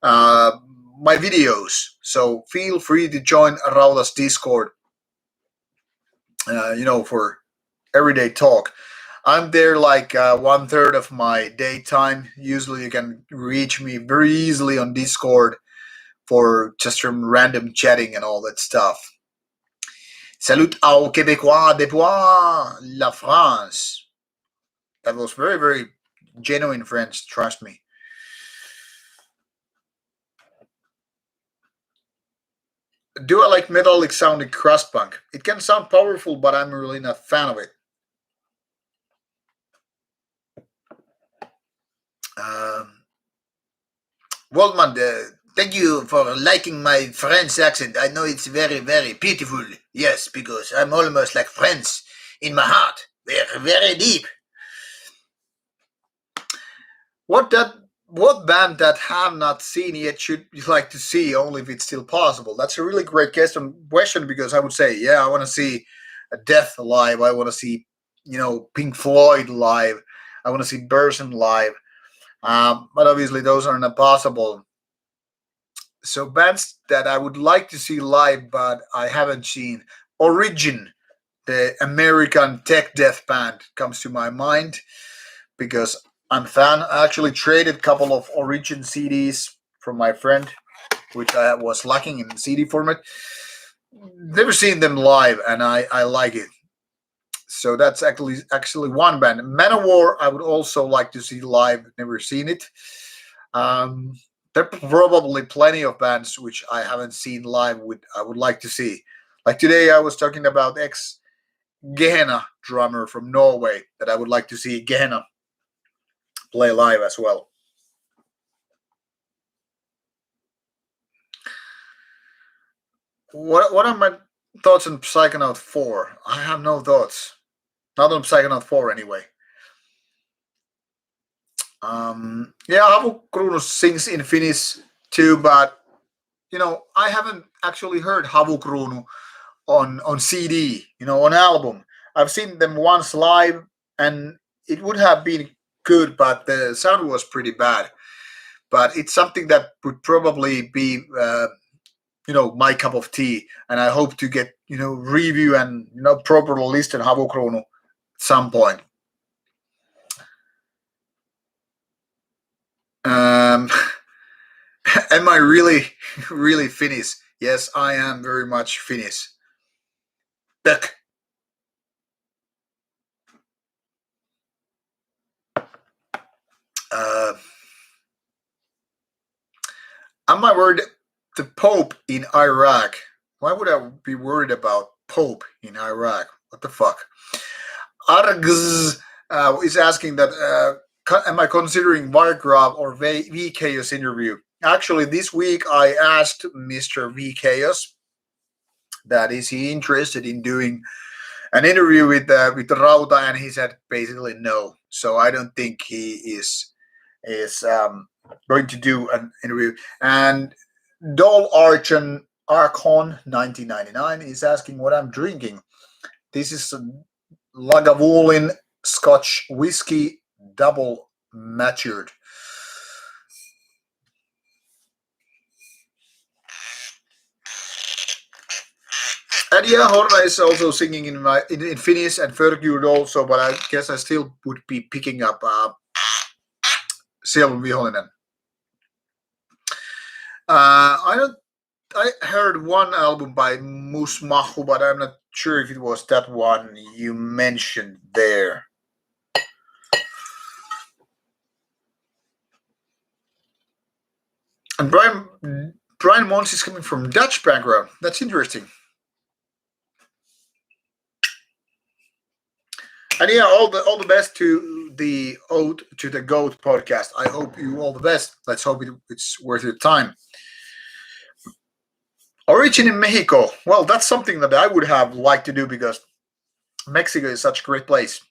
my videos, so feel free to join Rauta's Discord. For everyday talk. I'm there like 1/3 of my daytime. Usually, you can reach me very easily on Discord for just some random chatting and all that stuff. Salut aux Québécois depuis la France. That was very, very genuine French, trust me. Do I like metallic sounding crust punk? It can sound powerful, but I'm really not a fan of it. Waldman, thank you for liking my French accent. I know it's very, very beautiful. Yes, because I'm almost like French in my heart. They're very deep. What band that have not seen yet should you like to see, only if it's still possible? That's a really great question because I would say, yeah, I want to see a Death live. I want to see, Pink Floyd live. I want to see Burson live. But obviously those are not possible. So bands that I would like to see live, but I haven't seen. Origin, the American tech death band, comes to my mind because I'm a fan. I actually traded a couple of Origin CDs from my friend, which I was lacking in CD format. Never seen them live, and I like it. So that's actually one band. Manowar, I would also like to see live. Never seen it. There are probably plenty of bands which I haven't seen live. I would like to see. Like today, I was talking about ex-Gehenna drummer from Norway that I would like to see Gehenna play live as well. What are my thoughts on Psychonaut 4? I have no thoughts. Not on Psychonaut 4 anyway. Havukruunus sings in Finnish too, but I haven't actually heard Havukruunu on CD, on album. I've seen them once live, and it would have been good, but the sound was pretty bad. But it's something that would probably be, my cup of tea, and I hope to get, review and proper listen Havukruunu at some point. Am I really, really Finnish? Yes, I am very much Finnish. Beck. Am I worried the Pope in Iraq? Why would I be worried about Pope in Iraq? What the fuck? Args is asking that am I considering Vargrave or VK's interview? Actually, this week I asked Mr. VK's that is he interested in doing an interview with Rauta, and he said basically no. So I don't think he is going to do an interview. And Dole Archon 1999 is asking what I'm drinking. This is Lagavulin Scotch whiskey, double matured. And yeah, Horna is also singing in Finnish and Fergjord also, but I guess I still would be picking up Selvon Vihollinen. I heard one album by Musmahu, but I'm not sure if it was that one you mentioned there. And Brian Mons is coming from Dutch background. That's interesting. And yeah, all the best to the Ode to the Goat podcast. I hope you all the best. Let's hope it's worth your time. Origin in Mexico. Well, that's something that I would have liked to do because Mexico is such a great place.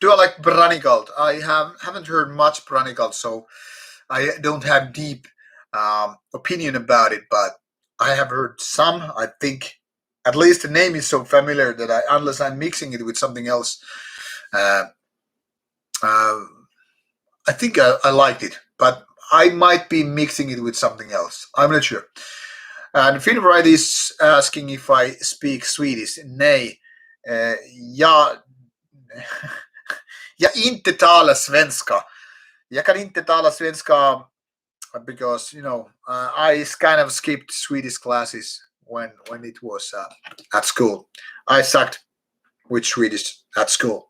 Do I like Branicalt? I haven't heard much Branicalt, so I don't have deep opinion about it, but I have heard some. I think at least the name is so familiar that unless I'm mixing it with something else, I think I liked it, but I might be mixing it with something else. I'm not sure. And Finwright is asking if I speak Swedish. Nej, jag inte talar svenska. Jag kan inte tala svenska because, I kind of skipped Swedish classes when it was at school. I sucked with Swedish at school.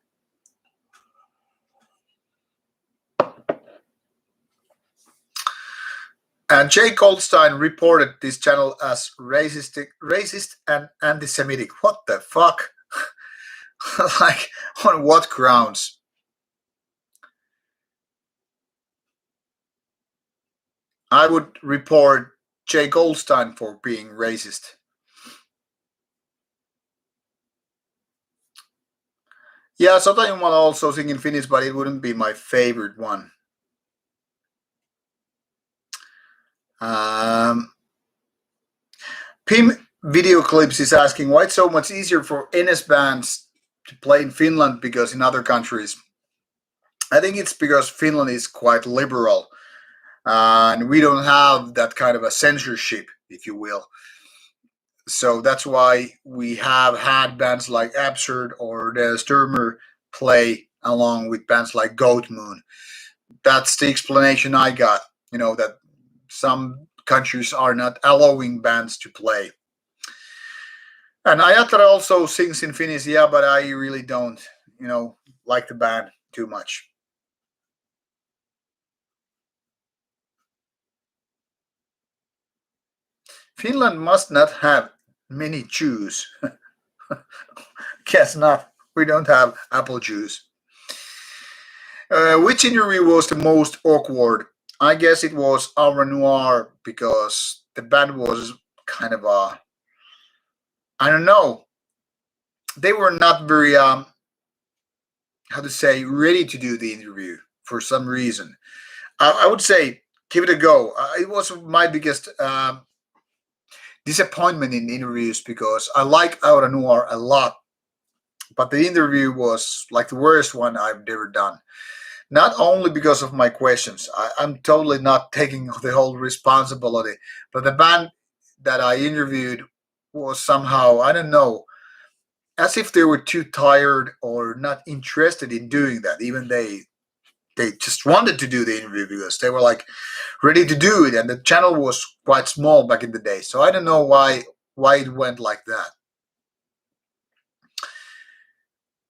And Jay Goldstein reported this channel as racist and anti-Semitic. What the fuck? Like, on what grounds? I would report Jay Goldstein for being racist. Yeah, Sotajumala also sing in Finnish, but it wouldn't be my favorite one. Pim Video Clips is asking why it's so much easier for Nsbn to play in Finland because in other countries. I think it's because Finland is quite liberal and we don't have that kind of a censorship, if you will. So that's why we have had bands like Absurd or the Sturmer play along with bands like Goat Moon. That's the explanation I got, that some countries are not allowing bands to play. And Ayatra also sings in Finnish, yeah, but I really don't, like the band too much. Finland must not have many Jews. Guess not. We don't have apple juice. Which interview was the most awkward? I guess it was Aura Noir because the band was kind of I don't know. They were not very, ready to do the interview for some reason. I would say give it a go. It was my biggest disappointment in interviews because I like Aura Noir a lot, but the interview was like the worst one I've ever done. Not only because of my questions, I'm totally not taking the whole responsibility, but the band that I interviewed was somehow, I don't know, as if they were too tired or not interested in doing that. Even they just wanted to do the interview because they were like ready to do it, and the channel was quite small back in the day. So I don't know why it went like that.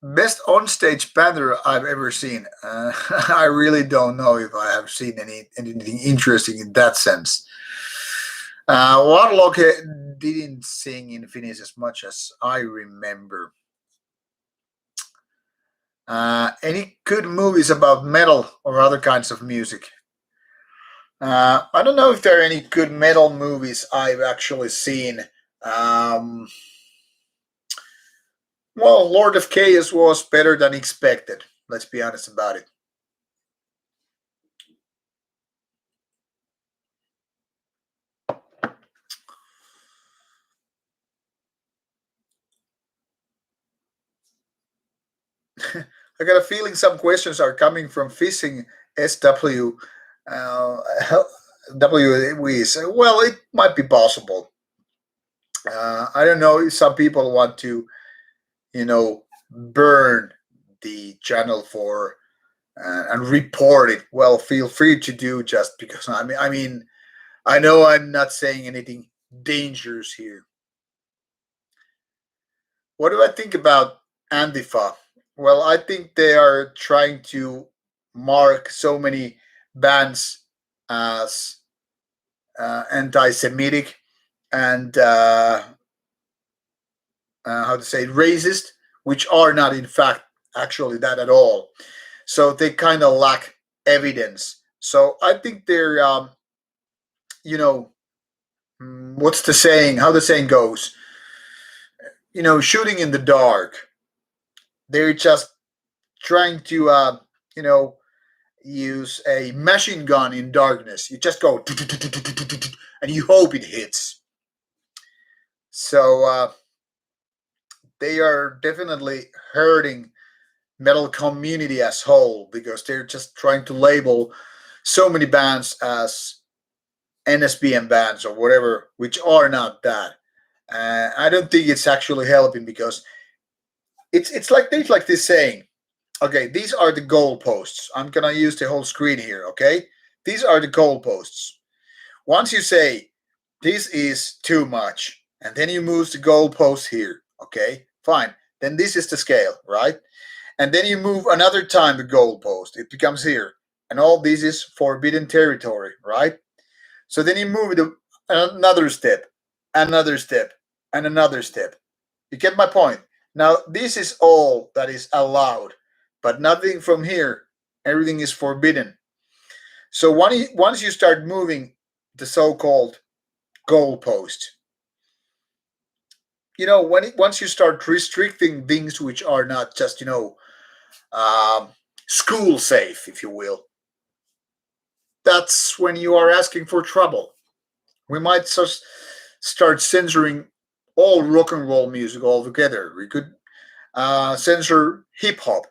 Best onstage banner I've ever seen. I really don't know if I have seen anything interesting in that sense. Warlock didn't sing in Finnish as much as I remember. Any good movies about metal or other kinds of music? I don't know if there are any good metal movies I've actually seen. Um, well, Lord of Chaos was better than expected. Let's be honest about it. I got a feeling some questions are coming from Fishing SW. Uh, WWEs. Well, it might be possible. I don't know if some people want to, burn the channel for and report it. Well, feel free to do just because I mean, I know I'm not saying anything dangerous here. What do I think about Antifa? Well, I think they are trying to mark so many bands as anti-Semitic and how to say racist, which are not in fact actually that at all. So they kind of lack evidence. So I think they're, what's the saying? How the saying goes? Shooting in the dark. They're just trying to, use a machine gun in darkness. You just go and you hope it hits. So they are definitely hurting metal community as whole because they're just trying to label so many bands as Nsbn bands or whatever, which are not that. I don't think it's actually helping because it's like there's like this saying. Okay, these are the goalposts. I'm gonna use the whole screen here. Okay, these are the goalposts. Once you say this is too much, and then you move the goalpost here. Okay, fine. Then this is the scale, right? And then you move another time the goalpost. It becomes here, and all this is forbidden territory, right? So then you move it another step, another step, and another step. You get my point. Now this is all that is allowed, but nothing from here. Everything is forbidden. So once you start moving the so-called goalpost, once you start restricting things which are not just um, school safe, if you will, that's when you are asking for trouble. We might just start censoring all rock and roll music altogether. We could censor hip hop.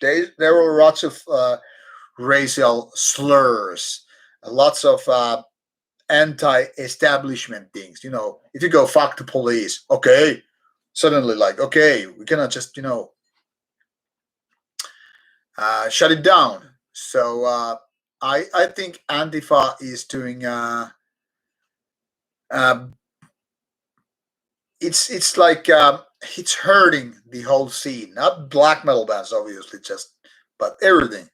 There were lots of racial slurs, lots of anti-establishment things. If you go fuck the police, okay, suddenly like okay, we cannot just shut it down. So I think Antifa is doing. Uh, it's like it's hurting the whole scene. Not black metal bands, obviously, just but everything.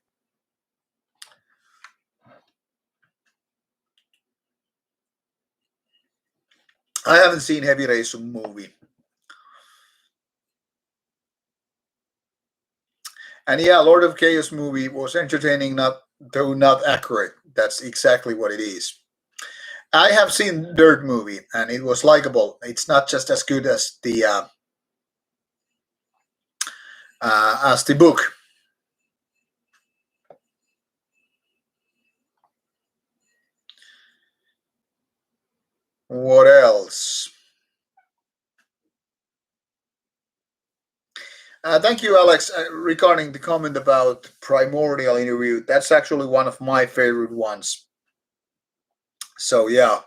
I haven't seen Heavy Rain movie, and yeah, Lord of Chaos movie was entertaining, not though not accurate. That's exactly what it is. I have seen Dirt movie, and it was likable. It's not just as good as the book. What else? Thank you, Alex. Regarding the comment about primordial interview, that's actually one of my favorite ones. So yeah,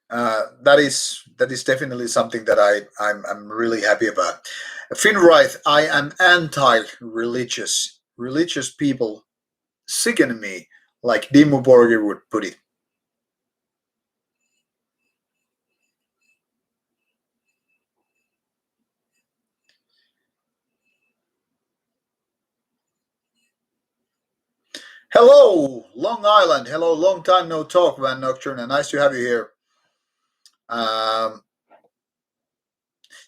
that is definitely something that I'm really happy about. Finn Wright, I am anti-religious. Religious people sicken me, like Dimmu Borgir would put it. Hello, Long Island. Hello, long time no talk, Van Nocturne. Nice to have you here.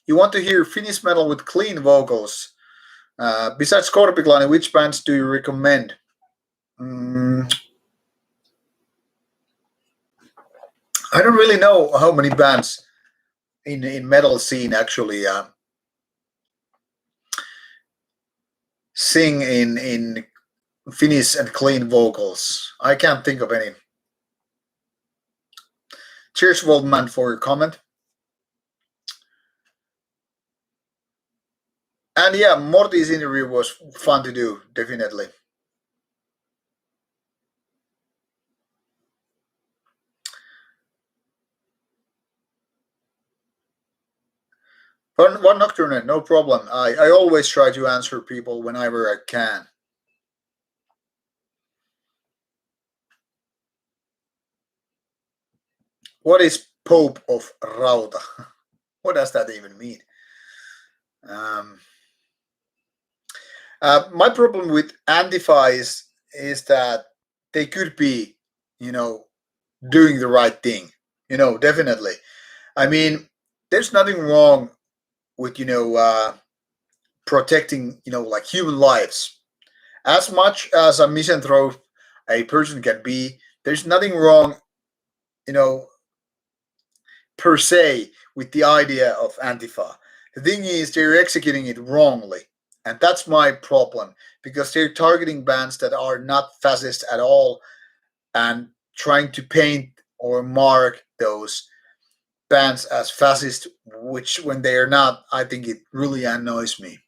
You want to hear Finnish metal with clean vocals. Besides Korpiklani, which bands do you recommend? I don't really know how many bands in metal scene actually sing in Finnish and clean vocals. I can't think of any. Cheers, Waldman, for your comment. And yeah, Morty's interview was fun to do, definitely. One Nocturne, no problem. I always try to answer people whenever I can. What is Pope of Rauta? What does that even mean? My problem with Antifa is that they could be, doing the right thing. Definitely. I mean, there's nothing wrong with, protecting, like human lives. As much as a misanthrope a person can be, there's nothing wrong, per se with the idea of Antifa. The thing is, they're executing it wrongly. And that's my problem, because they're targeting bands that are not fascist at all and trying to paint or mark those bands as fascist, which when they are not, I think it really annoys me.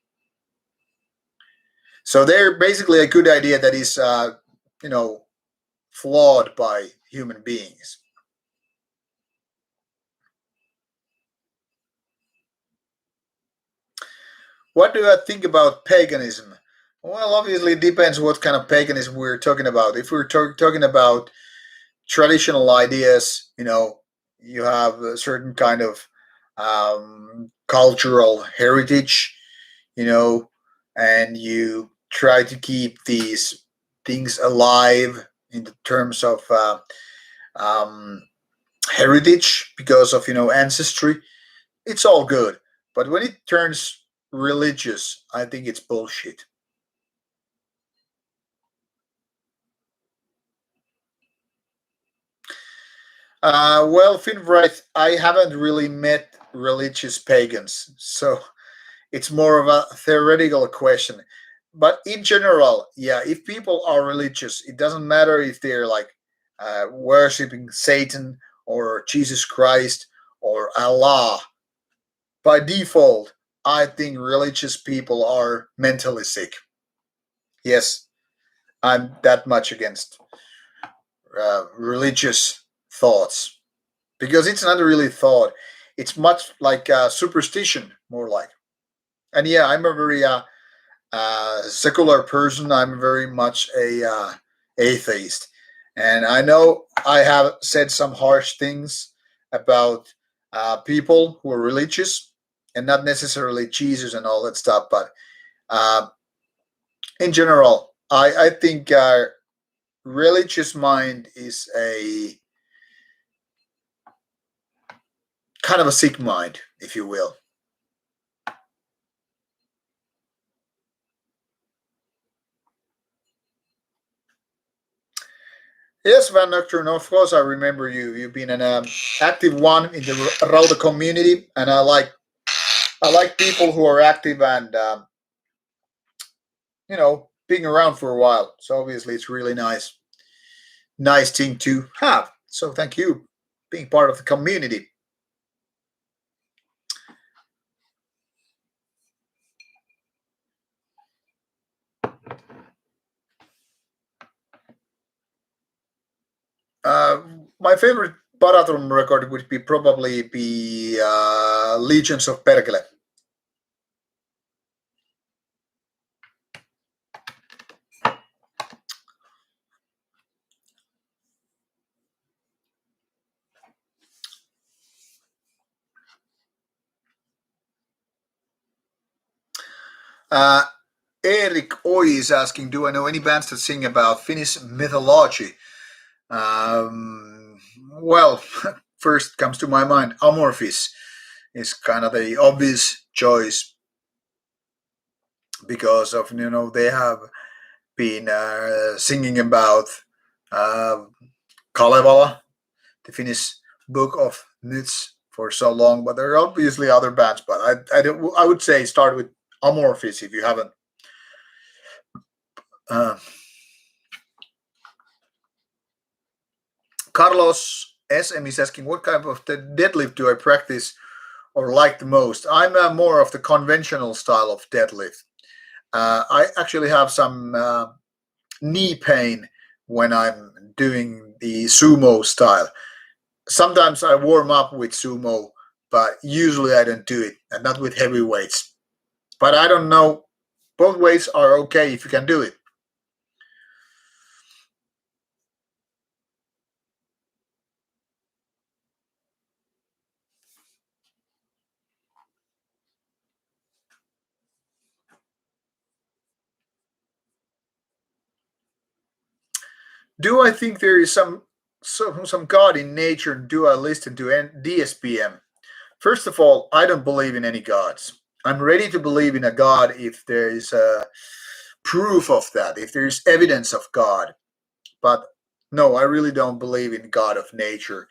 So they're basically a good idea that is, flawed by human beings. What do I think about paganism? Well, obviously, it depends what kind of paganism we're talking about. If we're talking about traditional ideas, you have a certain kind of cultural heritage, and you try to keep these things alive in the terms of heritage because of ancestry. It's all good, but when it turns religious, I think it's bullshit. Well, Finbright, I haven't really met religious pagans, so it's more of a theoretical question. But in general, yeah, if people are religious, it doesn't matter if they're like worshiping Satan or Jesus Christ or Allah. By default, I think religious people are mentally sick. Yes, I'm that much against religious thoughts because it's not really thought. It's much like superstition, more like. And yeah, I'm a very secular person. I'm very much a atheist, and I know I have said some harsh things about people who are religious and not necessarily Jesus and all that stuff. But uh, in general, I think religious mind is a kind of a sick mind, if you will. Yes, Van Nocturne, of course I remember you. You've been an active one in the Rauta community, and I like people who are active and being around for a while. So obviously it's really nice thing to have. So thank you being part of the community. My favorite Barathrum record would be probably be Legions of Perkele. Eric Oi is asking, do I know any bands that sing about Finnish mythology? Well, first comes to my mind, Amorphis is kind of the obvious choice because of they have been singing about uh, Kalevala, the Finnish book of myths, for so long. But there are obviously other bands. But I would say start with Amorphis if you haven't. Uh, Carlos SM is asking, what kind of the deadlift do I practice or like the most? I'm more of the conventional style of deadlift. I actually have some knee pain when I'm doing the sumo style. Sometimes I warm up with sumo, but usually I don't do it, and not with heavy weights. But I don't know. Both ways are okay if you can do it. Do I think there is some God in nature, and do I listen to DSPM? First of all, I don't believe in any gods. I'm ready to believe in a God if there is proof of that, if there is evidence of God. But no, I really don't believe in God of nature.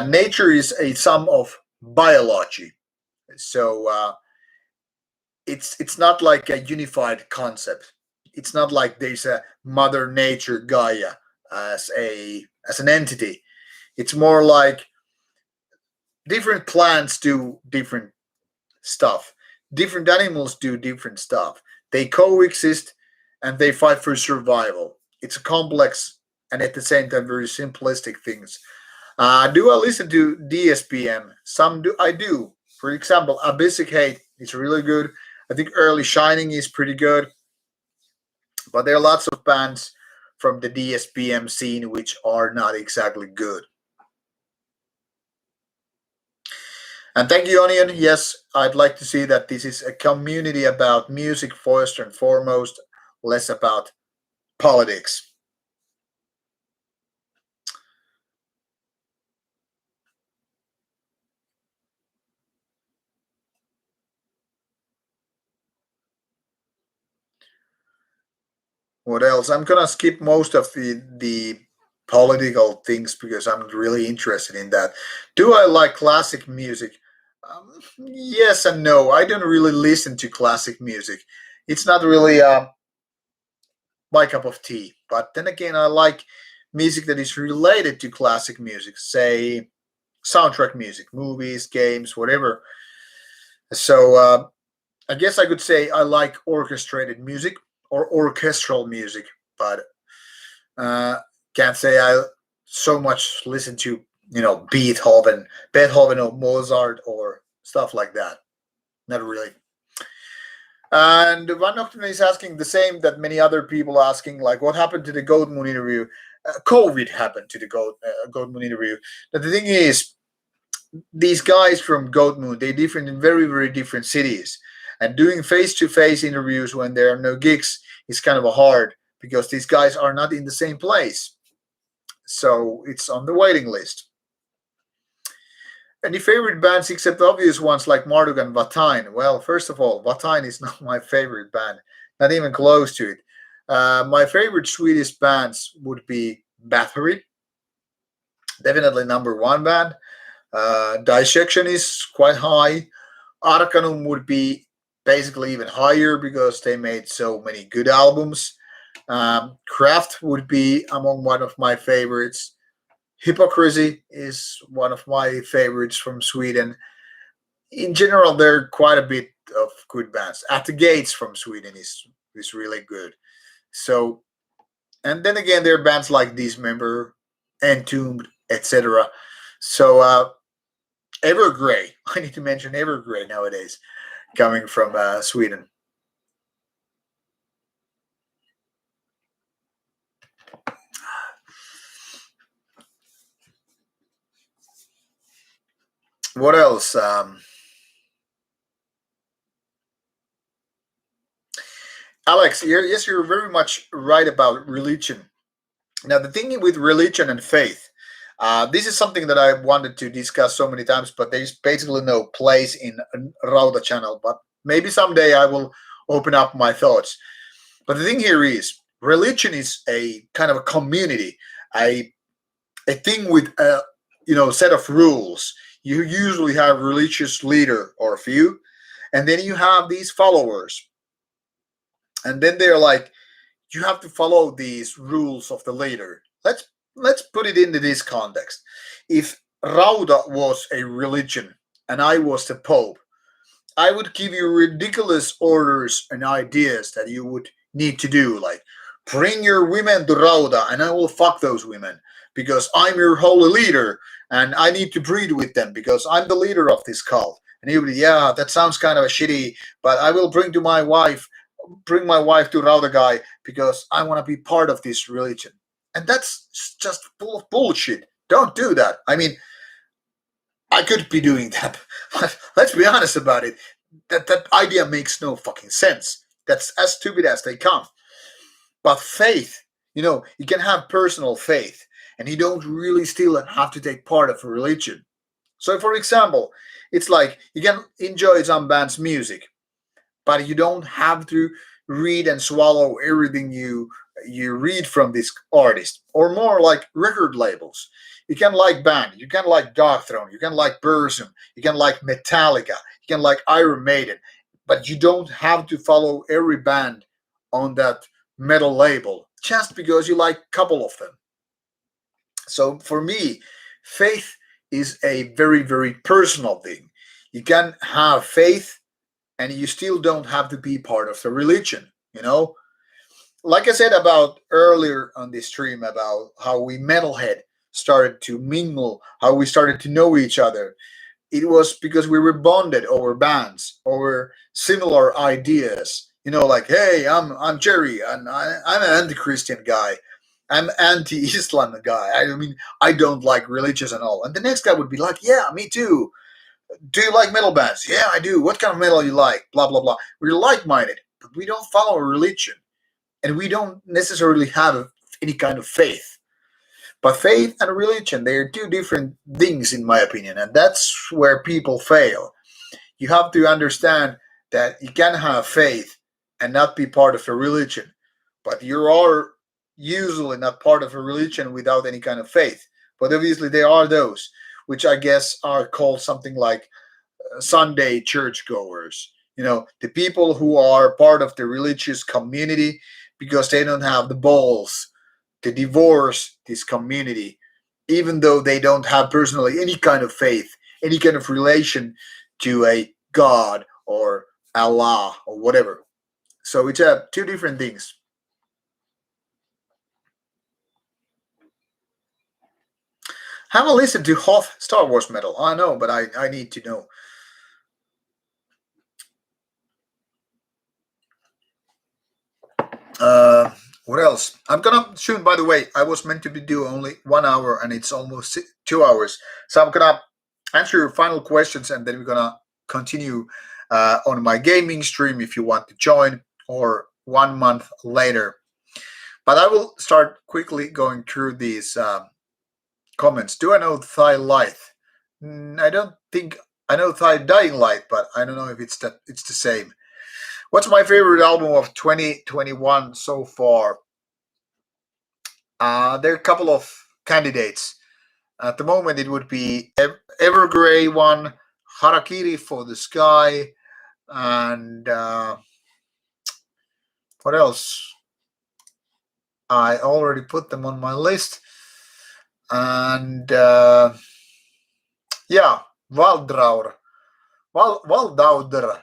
Nature is a sum of biology, so it's not like a unified concept. It's not like there's a Mother Nature Gaia as an entity. It's more like different plants do different stuff. Different animals do different stuff. They coexist and they fight for survival. It's a complex and at the same time very simplistic things. Do I listen to DSPM? Some do. I do. For example, Abyssic Hate is really good. I think Early Shining is pretty good. But there are lots of bands from the DSPM scene which are not exactly good. And thank you, Onion. Yes, I'd like to see that this is a community about music first and foremost, less about politics. What else? I'm gonna skip most of the political things because I'm really interested in that. Do I like classic music? Yes and no. I don't really listen to classic music. It's not really my cup of tea. But then again, I like music that is related to classic music, say soundtrack music, movies, games, whatever. So I guess I could say I like orchestrated music or orchestral music, but uh, can't say I so much listen to Beethoven or Mozart or stuff like that. Not really. And one Nocturne is asking the same that many other people asking, like, what happened to the Goat Moon interview? COVID happened to the Goat Moon interview. But the thing is, these guys from Goat Moon, they different in very, very different cities. And doing face-to-face interviews when there are no gigs is kind of a hard because these guys are not in the same place. So it's on the waiting list. Any favorite bands except obvious ones like Marduk and Vatain? Well, first of all, Vatain is not my favorite band, not even close to it. My favorite Swedish bands would be Bathory, definitely number one band. Dissection is quite high. Arcanum would be basically even higher because they made so many good albums. Kraft would be among one of my favorites. Hypocrisy is one of my favorites from Sweden. In general, there are quite a bit of good bands. At the Gates from Sweden is really good. So, and then again, there are bands like Dismember, Entombed, etc. So, Evergrey. I need to mention Evergrey nowadays, coming from Sweden. What else? Alex, yes, you're very much right about religion. Now, the thing with religion and faith, This is something that I wanted to discuss so many times, but there's basically no place in Rauta channel. But maybe someday I will open up my thoughts. But the thing here is, religion is a kind of a community, a a thing with a set of rules. You usually have a religious leader or a few, and then you have these followers, and then they're like, you have to follow these rules of the leader. Let's put it into this context. If Rauta was a religion and I was the Pope, I would give you ridiculous orders and ideas that you would need to do, like bring your women to Rauta and I will fuck those women because I'm your holy leader and I need to breed with them because I'm the leader of this cult. And he would be, yeah, that sounds kind of a shitty, but I will bring my wife to Rauta guy because I want to be part of this religion. And that's just full of bullshit. Don't do that. I mean, I could be doing that. Let's be honest about it. That idea makes no fucking sense. That's as stupid as they come. But faith, you can have personal faith, and you don't really still have to take part of a religion. So, for example, it's like you can enjoy some band's music, but you don't have to read and swallow everything you read from this artist, or more like record labels. You can like band, you can like Darkthrone, you can like Burzum, you can like Metallica, you can like Iron Maiden, but you don't have to follow every band on that metal label just because you like a couple of them. So for me, faith is a very, very personal thing. You can have faith and you still don't have to be part of the religion. Like I said about earlier on this stream about how we metalhead started to mingle, how we started to know each other. It was because we were bonded over bands, over similar ideas. Like, hey, I'm Jerry, and I'm an anti-Christian guy. I'm anti-Islam guy. I mean, I don't like religious and all. And the next guy would be like, yeah, me too. Do you like metal bands? Yeah, I do. What kind of metal you like? Blah blah blah. We're like-minded, but we don't follow a religion, and we don't necessarily have any kind of faith. But faith and religion, they are two different things, in my opinion, and that's where people fail. You have to understand that you can have faith and not be part of a religion, but you are usually not part of a religion without any kind of faith. But obviously, there are those which I guess are called something like Sunday churchgoers. The people who are part of the religious community because they don't have the balls to divorce this community, even though they don't have personally any kind of faith, any kind of relation to a God or Allah or whatever. So it's two different things. Haven't listened to Hoth Star Wars metal. I know, but I need to know. What else? I'm gonna soon. By the way, I was meant to do only 1 hour, and it's almost 2 hours. So I'm gonna answer your final questions, and then we're gonna continue on my gaming stream if you want to join, or 1 month later. But I will start quickly going through these comments. Do I know Thai Light? I don't think I know Thai Dying Light, but I don't know if it's the same. What's my favorite album of 2021 so far? There are a couple of candidates. At the moment, it would be Evergrey one, Harakiri for the Sky, and what else? I already put them on my list. And yeah, Valdraur. Valdaudr.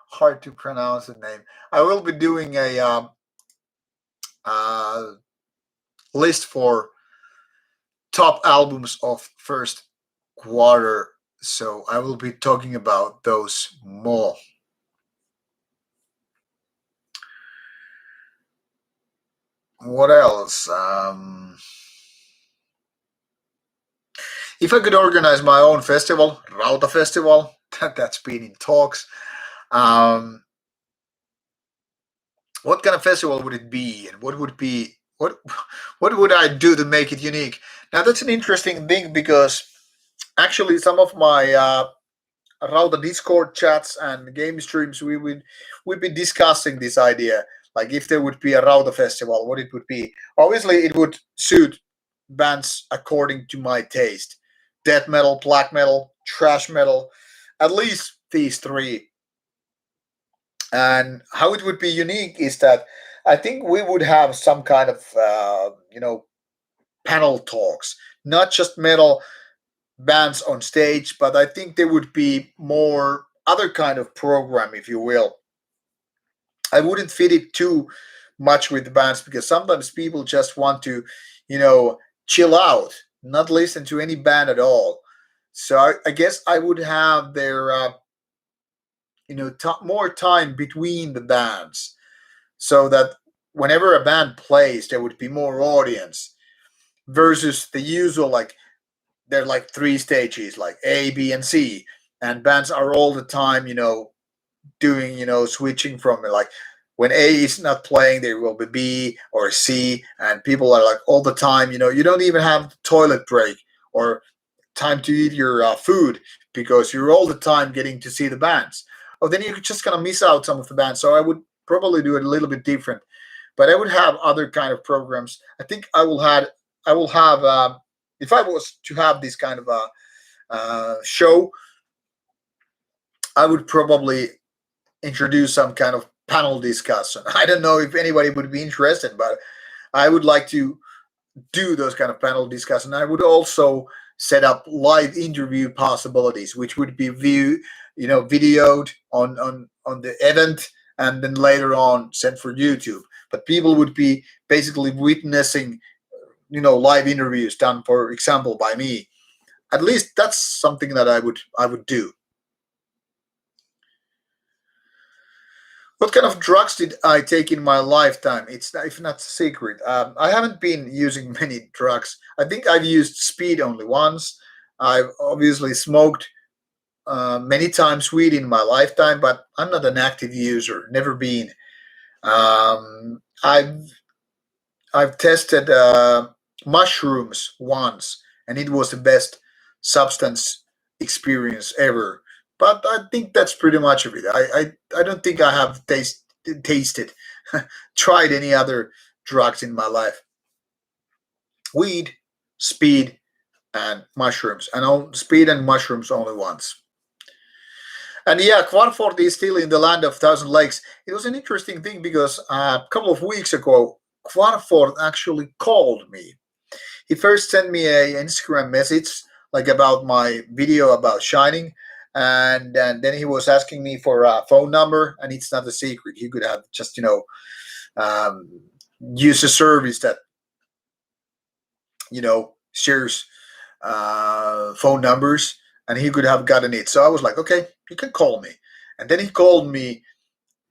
Hard to pronounce the name. I will be doing a list for top albums of first quarter, so I will be talking about those more. What else? If I could organize my own festival, Rauta Festival, that's been in talks. What kind of festival would it be, and what would I do to make it unique? Now that's an interesting thing because actually some of my Rauta Discord chats and game streams, we'd be discussing this idea, like if there would be a Rauta festival, what it would be. Obviously, it would suit bands according to my taste: death metal, black metal, trash metal, at least these three. And how it would be unique is that I think we would have some kind of panel talks, not just metal bands on stage, but I think there would be more other kind of program, if you will. I wouldn't fit it too much with the bands because sometimes people just want to, you know, chill out, not listen to any band at all. So I guess I would have their, more time between the bands, so that whenever a band plays, there would be more audience versus the usual like there are like three stages like A, B, and C, and bands are all the time, doing, switching from like when A is not playing, there will be B or C, and people are like all the time, you don't even have toilet break or time to eat your food because you're all the time getting to see the bands. Oh, then you're just gonna miss out some of the bands. So I would probably do it a little bit different, but I would have other kind of programs. I think I will have if I was to have this kind of a show, I would probably introduce some kind of panel discussion. I don't know if anybody would be interested, but I would like to do those kind of panel discussion. I would also set up live interview possibilities, which would be videoed on the event and then later on sent for YouTube. But people would be basically witnessing, live interviews done, for example, by me. At least that's something that I would do. What kind of drugs did I take in my lifetime? It's not, if not a secret. I haven't been using many drugs. I think I've used speed only once. I've obviously smoked many times weed in my lifetime, but I'm not an active user. Never been. Um, I've I've tested mushrooms once, and it was the best substance experience ever. But I think that's pretty much of it. I don't think I have tasted, tried any other drugs in my life. Weed, speed, and mushrooms. And speed and mushrooms only once. And yeah, Quarford is still in the land of thousand lakes. It was an interesting thing because a couple of weeks ago, Quarford actually called me. He first sent me a Instagram message like about my video about shining, and then he was asking me for a phone number, and it's not a secret. He could have just um, use a service that shares phone numbers, and he could have gotten it. So I was like, okay, you can call me. And then he called me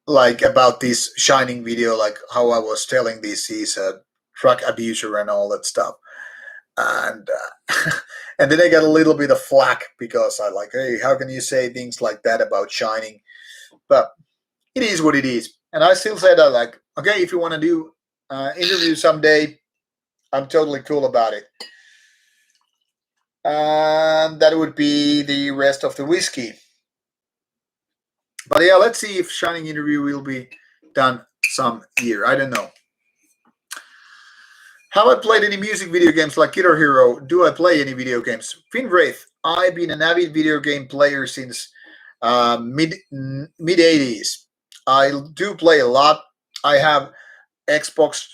like about this shining video, like how I was telling this he's a drug abuser and all that stuff. And and then I got a little bit of flack because I like, hey, how can you say things like that about shining? But it is what it is. And I still say that, like, okay, if you want to do interview someday, I'm totally cool about it. And that would be the rest of the whiskey. But yeah, let's see if shining interview will be done some year. I don't know. Have I played any music video games like Guitar Hero? Do I play any video games? Finwraith, I've been an avid video game player since mid 80s. I do play a lot. I have Xbox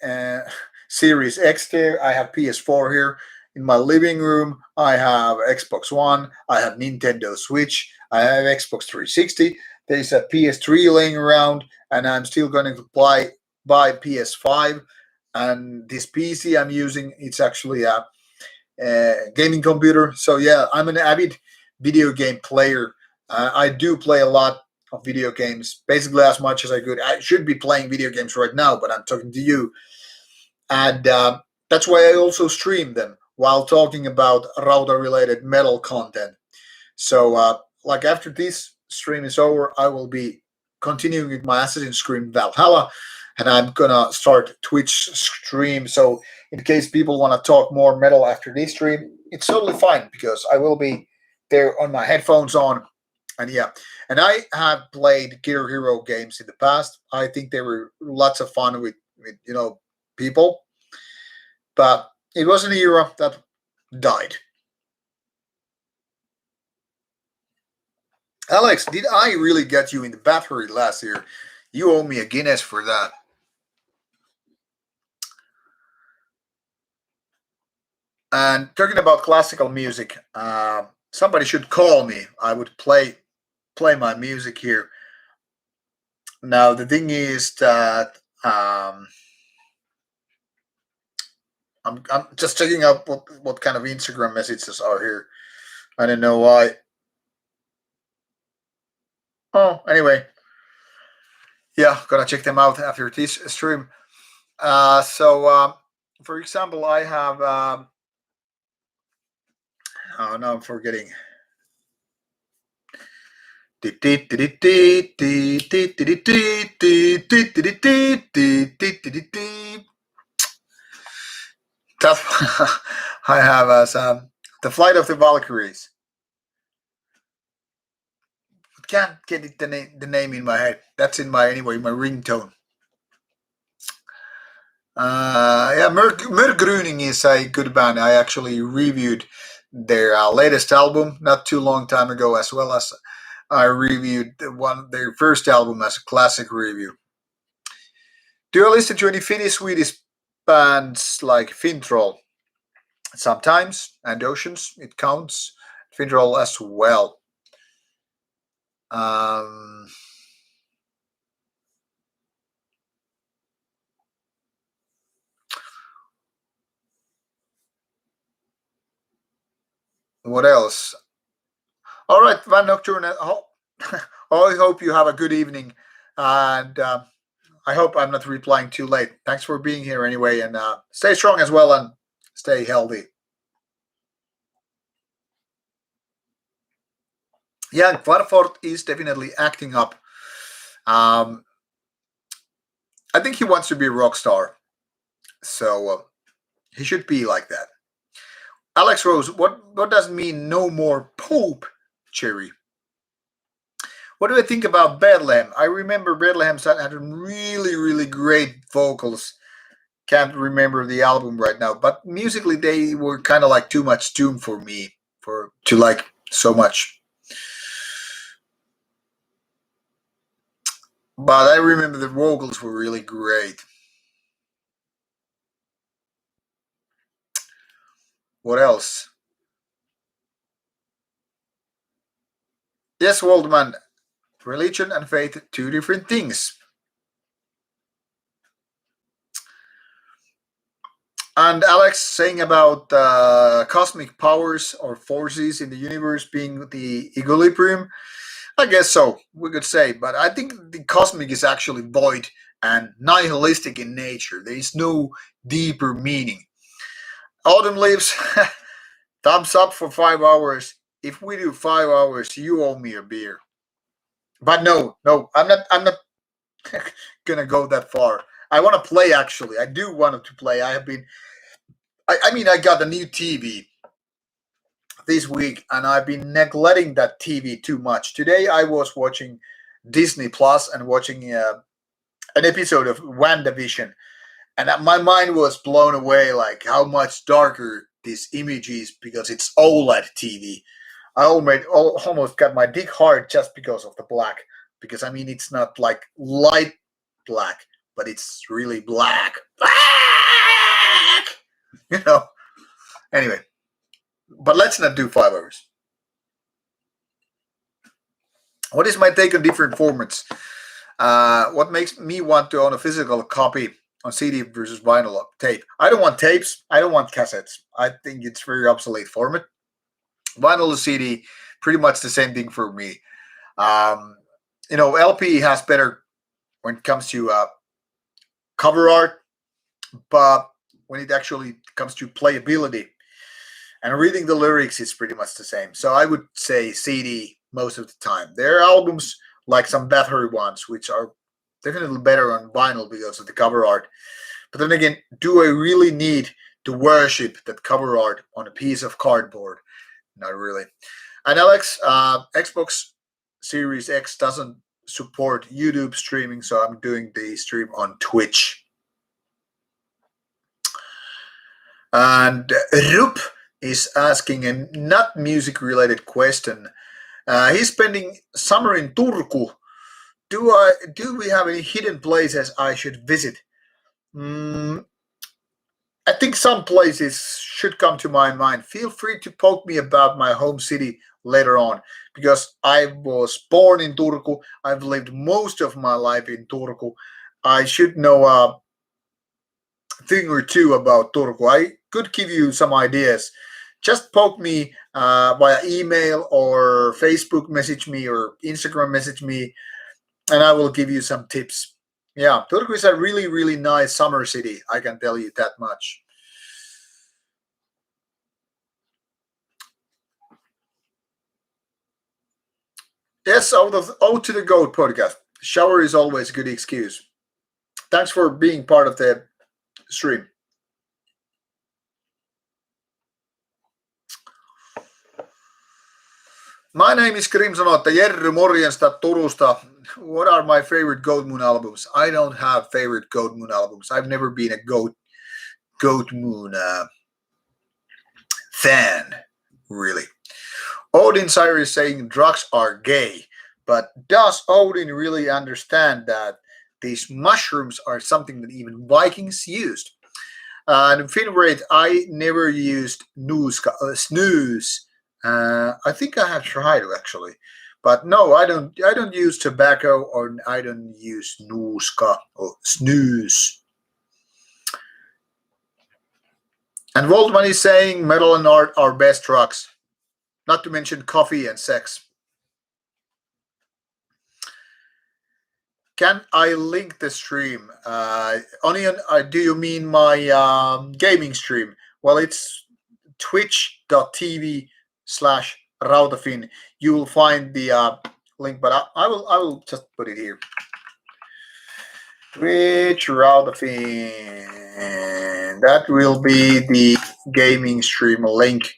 uh, Series X there. I have PS4 here in my living room. I have Xbox One. I have Nintendo Switch. I have Xbox 360. There's a PS3 laying around, and I'm still going to buy PS5. And this PC I'm using, it's actually a gaming computer. So yeah, I'm an avid video game player. I do play a lot of video games, basically as much as I could. I should be playing video games right now, but I'm talking to you, and that's why I also stream them while talking about Rauta-related metal content. So, like after this stream is over, I will be continuing with my Assassin's Creed Valhalla, and I'm gonna start Twitch stream. So in case people want to talk more metal after this stream, it's totally fine because I will be there on my headphones on. And yeah, and I have played Gear Hero games in the past. I think they were lots of fun with people, but it was an era that died. Alex, did I really get you in the battery last year? You owe me a Guinness for that. And talking about classical music, somebody should call me. I would play my music here. Now the thing is that I'm just checking out what kind of Instagram messages are here. I don't know why. Oh, anyway, yeah, gonna check them out after this stream. For example, I have. Oh no, I'm forgetting. That I have as the Flight of the Valkyries. Can't get it, the name in my head. That's in my my ringtone. Yeah, Mörkgröning is a good band. I actually reviewed their latest album not too long time ago, as well as I reviewed their first album as a classic review. Do you listen to any Finnish Swedish bands like Fintroll? Sometimes, and Oceans, it counts. Fintroll as well. Um, what else? All right, Van Nocturne. I hope you have a good evening, and I hope I'm not replying too late. Thanks for being here anyway, and stay strong as well, and stay healthy. Yeah, Kvarfort is definitely acting up. Um, I think he wants to be a rock star, so he should be like that. Alex Rose, what does it mean no more Pope, Cherry? What do I think about Bethlehem? I remember Bethlehem had really, really great vocals. Can't remember the album right now, but musically they were kind of like too much doom for me to like so much. But I remember the vocals were really great. What else? Yes, Waldman. Religion and faith, two different things. And Alex saying about cosmic powers or forces in the universe being the equilibrium. I guess so, we could say. But I think the cosmic is actually void and nihilistic in nature. There is no deeper meaning. Autumn leaves. Thumbs up for 5 hours. If we do 5 hours, you owe me a beer. But no, I'm not gonna go that far. I want to play. Actually, I do want to play. I have been. I mean, I got a new TV this week, and I've been neglecting that TV too much. Today, I was watching Disney Plus and watching an episode of WandaVision, and my mind was blown away. Like how much darker this image is because it's OLED TV. I almost got my dick hard just because of the black. Because I mean, it's not like light black, but it's really black. Black! You know. Anyway, but let's not do 5 hours. What is my take on different formats? What makes me want to own a physical copy on CD versus vinyl tape? I don't want tapes. I don't want cassettes. I think it's very obsolete format. Vinyl CD, pretty much the same thing for me. LP has better when it comes to cover art, but when it actually comes to playability and reading the lyrics, it's pretty much the same. So I would say CD most of the time. There are albums like some battery ones, which are Definitely better on vinyl because of the cover art. But then again, do I really need to worship that cover art on a piece of cardboard? Not really. And Alex, Xbox Series X doesn't support YouTube streaming, so I'm doing the stream on Twitch. And Rup is asking a not music related question. He's spending summer in Turku. Do we have any hidden places I should visit? I think some places should come to my mind. Feel free to poke me about my home city later on, because I was born in Turku. I've lived most of my life in Turku. I should know a thing or two about Turku. I could give you some ideas. Just poke me via email or Facebook message me or Instagram message me, and I will give you some tips. Yeah, Turku is a really, really nice summer city. I can tell you that much. Yes, out to the Goat podcast. Shower is always a good excuse. Thanks for being part of the stream. My name is Krimsonota Jerry Morjensta Turusta. What are my favorite Goat Moon albums? I don't have favorite Goat Moon albums. I've never been a Goat Moon fan, really. Odin Sire is saying drugs are gay, but does Odin really understand that these mushrooms are something that even Vikings used? And Finrate, I never used snooze. I think I have tried actually, but no, I don't. I don't use tobacco, or I don't use nuuska or snooze. And Waldman is saying metal and art are best drugs, not to mention coffee and sex. Can I link the stream? Onion, do you mean my gaming stream? Well, it's twitch.tv/Rautafin. You will find the link, but I will just put it here. Twitch Rautafin. That will be the gaming stream link.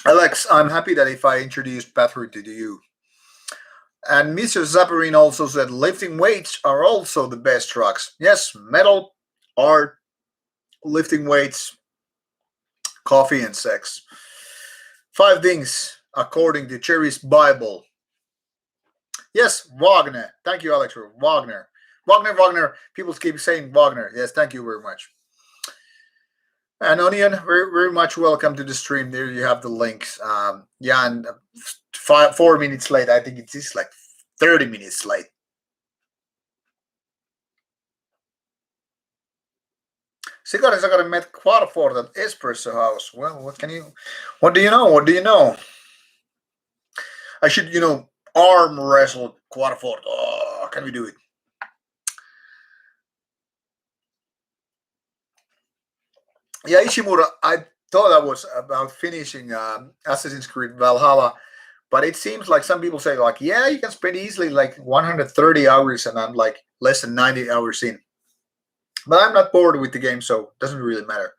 Alex, I'm happy that if I introduced Patrick to you. And Mr. Zapparin also said lifting weights are also the best drugs. Yes, metal, art, lifting weights, coffee, and sex. 5 things according to Cherry's Bible. Yes, Wagner. Thank you, Alex, for Wagner. Wagner. People keep saying Wagner. Yes, thank you very much. And Onion, very, very much welcome to the stream. There you have the links. Yeah, and 4 minutes late. I think it is like 30 minutes late. Sigari met Quarford at Espresso House. Well, what do you know? What do you know? I should, arm wrestle Quarford. Oh, can we do it? Yeah, Ishimura, I thought that was about finishing Assassin's Creed Valhalla, but it seems like some people say, like, yeah, you can spend easily like 130 hours, and I'm like less than 90 hours in. But I'm not bored with the game, so it doesn't really matter.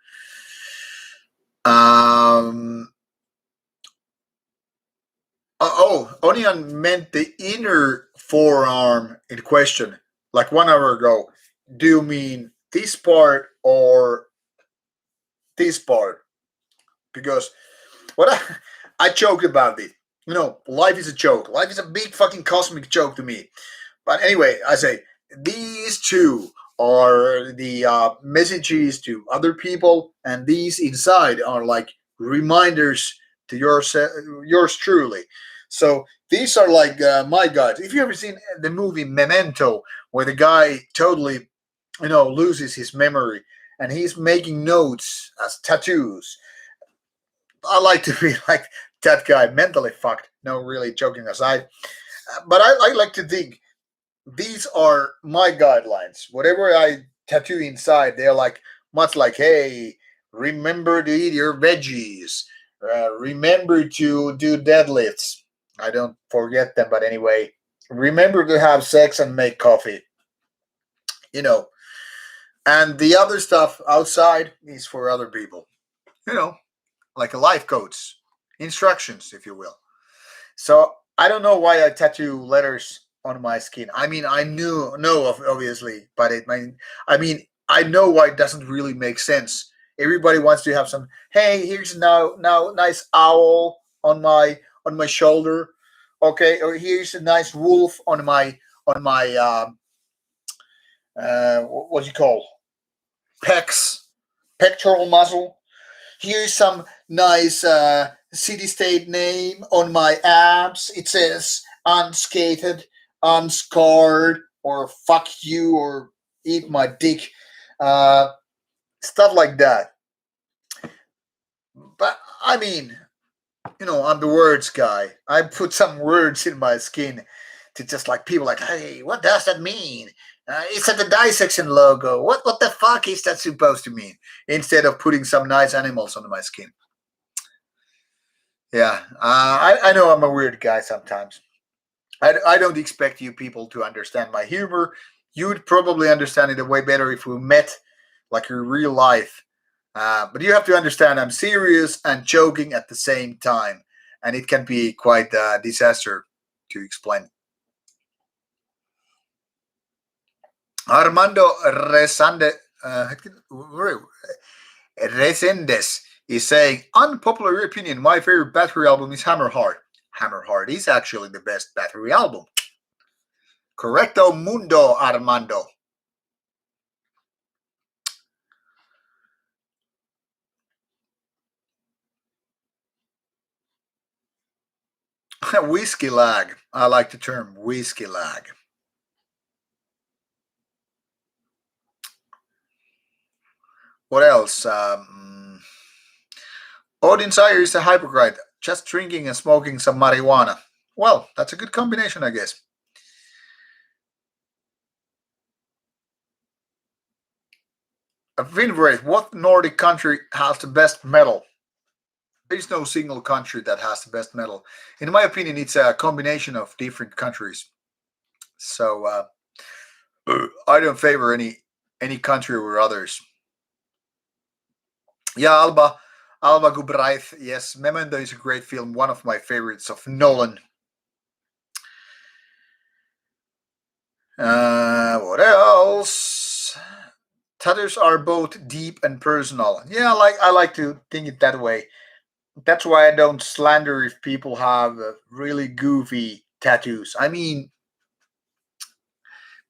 Onion meant the inner forearm in question, like 1 hour ago. Do you mean this part or this part? Because what I joked about it. Life is a joke. Life is a big fucking cosmic joke to me. But anyway, I say these two are the messages to other people, and these inside are like reminders to yours truly. So these are like my guides. If you ever seen the movie Memento, where the guy totally, loses his memory and he's making notes as tattoos, I like to be like that guy, mentally fucked. No, really, joking aside. But I like to think these are my guidelines. Whatever I tattoo inside, they're like much like, hey, remember to eat your veggies. Remember to do deadlifts. I don't forget them, but anyway, remember to have sex and make coffee. You know, and the other stuff outside is for other people. You know, like a life coach, instructions, if you will. So I don't know why I tattoo letters on my skin. I mean, I know of obviously, but I know why it doesn't really make sense. Everybody wants to have some. Hey, here's now nice owl on my shoulder. Okay, or here's a nice wolf on my what you call pecs, pectoral muscle. Here's some nice city state name on my abs. It says unscated, unscarred, or fuck you, or eat my dick. Uh, Stuff like that. But I mean, I'm the words guy. I put some words in my skin to just like people like, hey, what does that mean? It's at the dissection logo. What the fuck is that supposed to mean? Instead of putting some nice animals on my skin. Yeah, I know I'm a weird guy sometimes. I don't expect you people to understand my humor. You'd probably understand it way better if we met like in real life. But you have to understand I'm serious and joking at the same time. And it can be quite a disaster to explain. Armando Resendes is saying, unpopular opinion, my favorite Battery album is Hammerheart. Hammerheart is actually the best Battery album. Correcto mundo, Armando. Whiskey lag. I like the term whiskey lag. What else? Odin Sire is a hypocrite, just drinking and smoking some marijuana. Well, that's a good combination, I guess. Vinvray, what Nordic country has the best metal? There is no single country that has the best metal. In my opinion, it's a combination of different countries. So I don't favor any country or others. Yeah, Alba Gubraith. Yes, Memento is a great film, one of my favorites of Nolan. What else? Tattoos are both deep and personal. Yeah, I like to think it that way. That's why I don't slander if people have really goofy tattoos. I mean,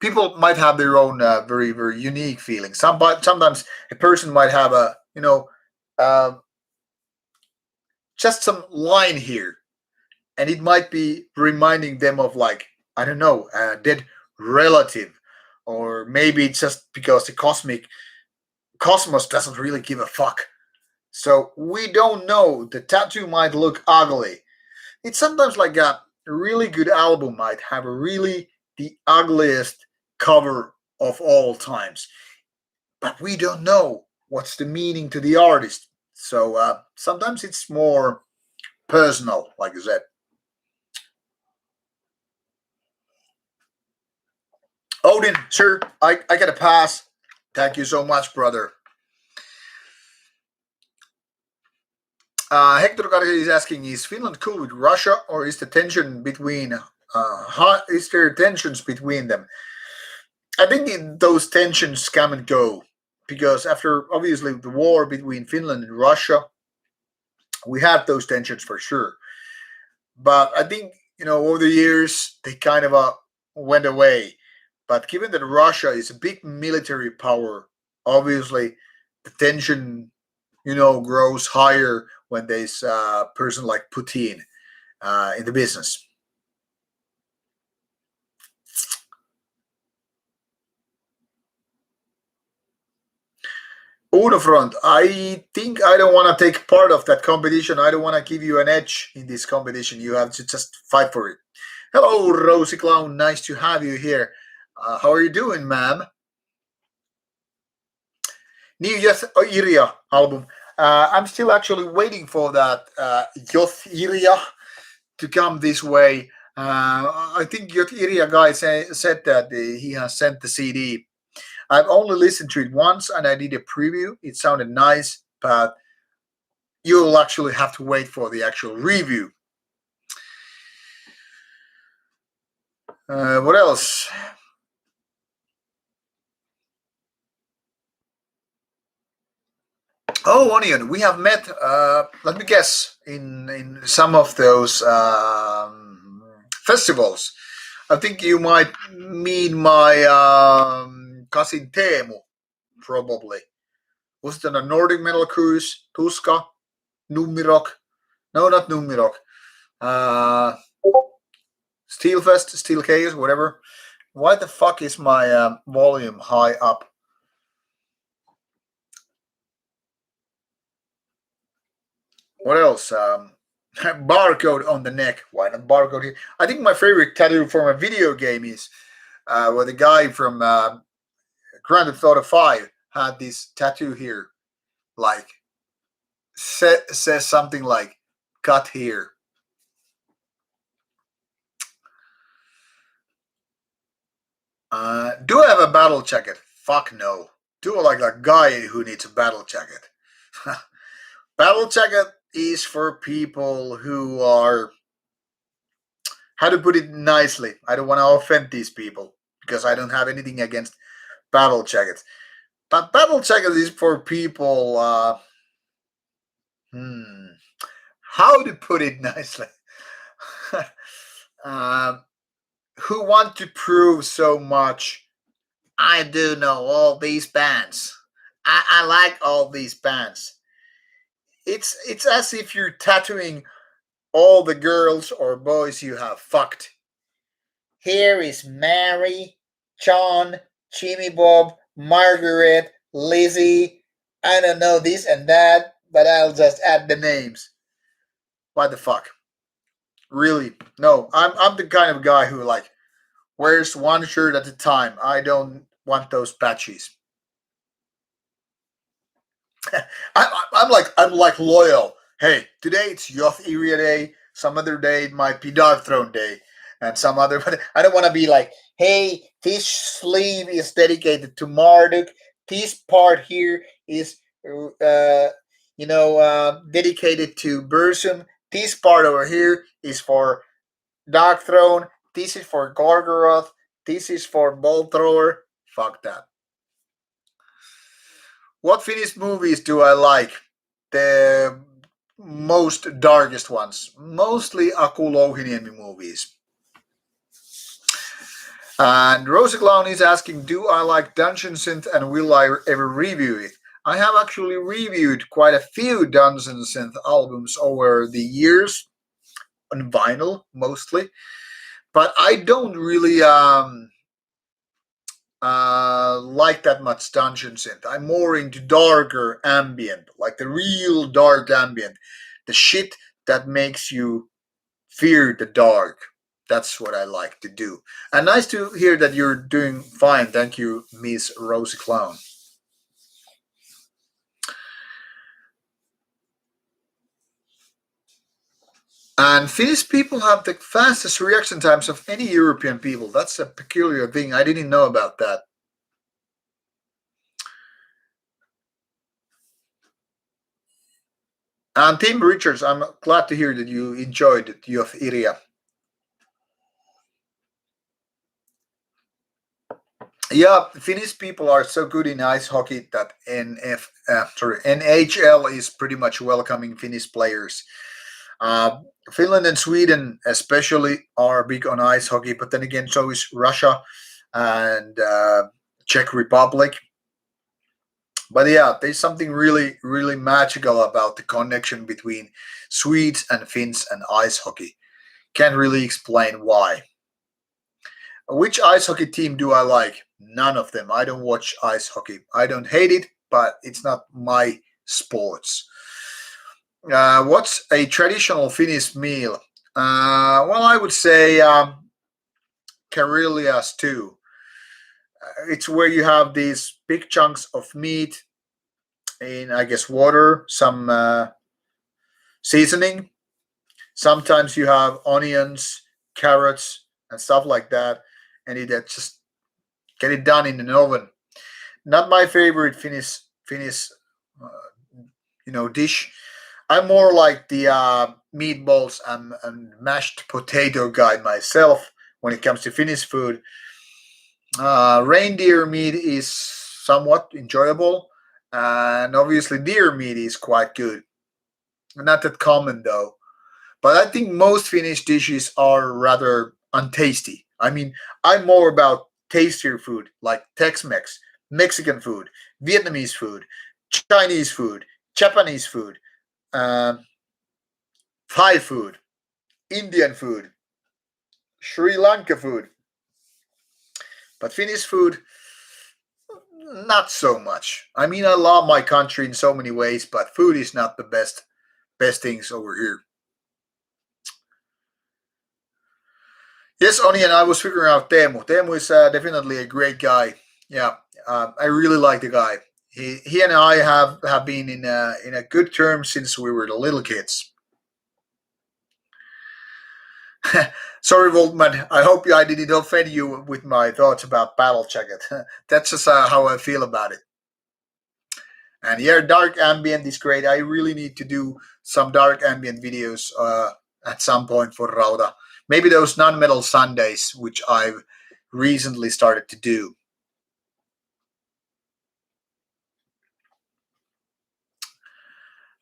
people might have their own very very unique feelings. Sometimes a person might have a uh, just some line here, and it might be reminding them of like I don't know a dead relative, or maybe it's just because the cosmos doesn't really give a fuck. So we don't know. The tattoo might look ugly. It's sometimes like a really good album might have a really the ugliest cover of all times, but we don't know what's the meaning to the artist. So sometimes it's more personal, like I said. Odin, sir, I got a pass. Thank you so much, brother. Hector Garcia is asking: is Finland cool with Russia, or is the tension between? Is there tensions between them? I think those tensions come and go because after obviously the war between Finland and Russia, we had those tensions for sure. But I think over the years they kind of went away. But given that Russia is a big military power, obviously the tension grows higher when there's a person like Putin in the business. Front, I think I don't want to take part of that competition. I don't want to give you an edge in this competition. You have to just fight for it. Hello, Rosie Clown. Nice to have you here. How are you doing, ma'am? New Yes album. I'm still actually waiting for that Yoth Iria to come this way. I think your Iria guy said that he has sent the CD. I've only listened to it once and I did a preview. It sounded nice, but you'll actually have to wait for the actual review. What else? Oh, Onion, we have met, let me guess, in some of those festivals. I think you might mean my cousin Teemu, probably. Was it on a Nordic Metal Cruise? Tuska? Numirok? No, not Numirok. Steelfest, Steel Chaos, whatever. Why the fuck is my volume high up? What else? Barcode on the neck. Why not barcode here? I think my favorite tattoo from a video game is where the guy from Grand Theft Auto 5 had this tattoo here. Like, says something like, cut here. Do I have a battle jacket? Fuck no. Do I like a guy who needs a battle jacket? Battle jacket is for people who are, how to put it nicely, I don't want to offend these people because I don't have anything against battle jackets. But battle jacket is for people, how to put it nicely? Who want to prove so much. I do know all these bands. I like all these bands. It's as if you're tattooing all the girls or boys you have fucked. Here is Mary, John, Jimmy Bob, Margaret, Lizzie. I don't know this and that, but I'll just add the names. What the fuck? Really? No, I'm the kind of guy who like wears one shirt at a time. I don't want those patches. I'm like loyal. Hey, today it's Yoth Iria Day. Some other day it might be Dark Throne Day, and some other. But I don't want to be like, hey, this sleeve is dedicated to Marduk. This part here is, dedicated to Bursum. This part over here is for Dark Throne. This is for Gorgoroth. This is for Bolt Thrower. Fuck that. What Finnish movies do I like? The most darkest ones. Mostly Aku Louhiniemi movies. And Rosa Clown is asking, do I like Dungeon Synth and will I ever review it? I have actually reviewed quite a few Dungeon Synth albums over the years, on vinyl mostly. But I don't really like that much Dungeon Synth. I'm more into darker ambient, like the real dark ambient, the shit that makes you fear the dark. That's what I like to do. And nice to hear that you're doing fine. Thank you, Miss Rosie Clown. And Finnish people have the fastest reaction times of any European people. That's a peculiar thing. I didn't know about that. And Tim Richards, I'm glad to hear that you enjoyed the of Iria. Yeah, Finnish people are so good in ice hockey that NHL is pretty much welcoming Finnish players. Finland and Sweden, especially, are big on ice hockey, but then again, so is Russia and Czech Republic. But yeah, there's something really, really magical about the connection between Swedes and Finns and ice hockey. Can't really explain why. Which ice hockey team do I like? None of them. I don't watch ice hockey. I don't hate it, but it's not my sports. What's a traditional Finnish meal? Well, I would say Karelia stew. It's where you have these big chunks of meat in, I guess, water, some seasoning, Sometimes you have onions, carrots, and stuff like that, and you just get it done in an oven. Not my favorite Finnish uh, dish. I'm more like the meatballs and mashed potato guy myself when it comes to Finnish food. Reindeer meat is somewhat enjoyable, and obviously deer meat is quite good. Not that common though. But I think most Finnish dishes are rather untasty. I mean, I'm more about tastier food like Tex-Mex, Mexican food, Vietnamese food, Chinese food, Japanese food, um, Thai food, Indian food, Sri Lanka food. But Finnish food, not so much. I mean, I love my country in so many ways, but food is not the best things over here. Yes, Onion, I was figuring out Teemu. Teemu is definitely a great guy. Yeah, I really like the guy. He and I have been in a good term since we were the little kids. Sorry, Voltman. I hope I didn't offend you with my thoughts about Battle Jacket. That's just how I feel about it. And yeah, dark ambient is great. I really need to do some dark ambient videos at some point for Rauta. Maybe those non-metal Sundays, which I've recently started to do.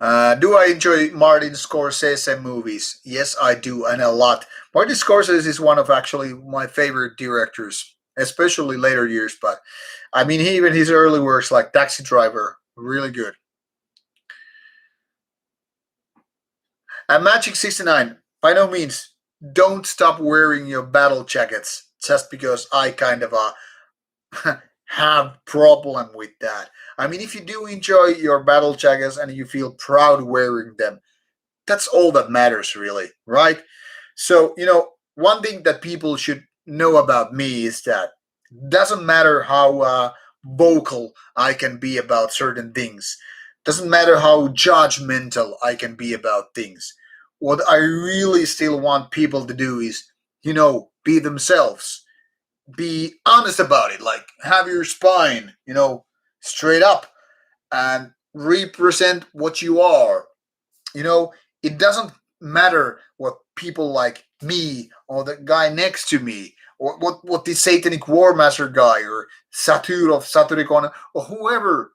Do I enjoy Martin Scorsese movies? Yes, I do, and a lot. Martin Scorsese is one of actually my favorite directors, especially later years. But I mean, even his early works like Taxi Driver, really good. And Magic 69, by no means, don't stop wearing your battle jackets just because I kind of have problem with that. I mean, if you do enjoy your battle jackets and you feel proud wearing them, that's all that matters, really, right? So, one thing that people should know about me is that doesn't matter how vocal I can be about certain things, doesn't matter how judgmental I can be about things. What I really still want people to do is, be themselves, be honest about it, like have your spine, straight up and represent what you are. You know, it doesn't matter what people like me or the guy next to me or what the Satanic War Master guy or Satyr of Satyricon or whoever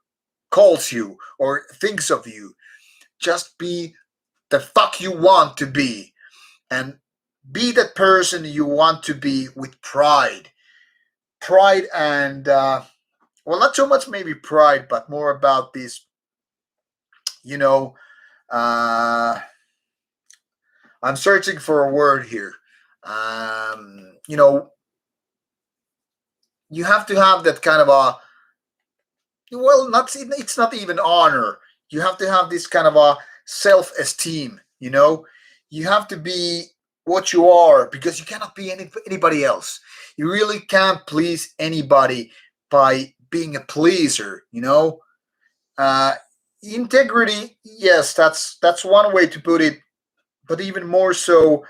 calls you or thinks of you. Just be the fuck you want to be and be that person you want to be with pride. Pride and, well, not so much maybe pride, but more about this, you know, uh, I'm searching for a word here. You know, you have to have that kind of a, well, not it's not even honor. You have to have this kind of a self-esteem. You have to be what you are because you cannot be anybody else. You really can't please anybody by being a pleaser. Uh, Integrity. Yes, that's one way to put it, but even more so,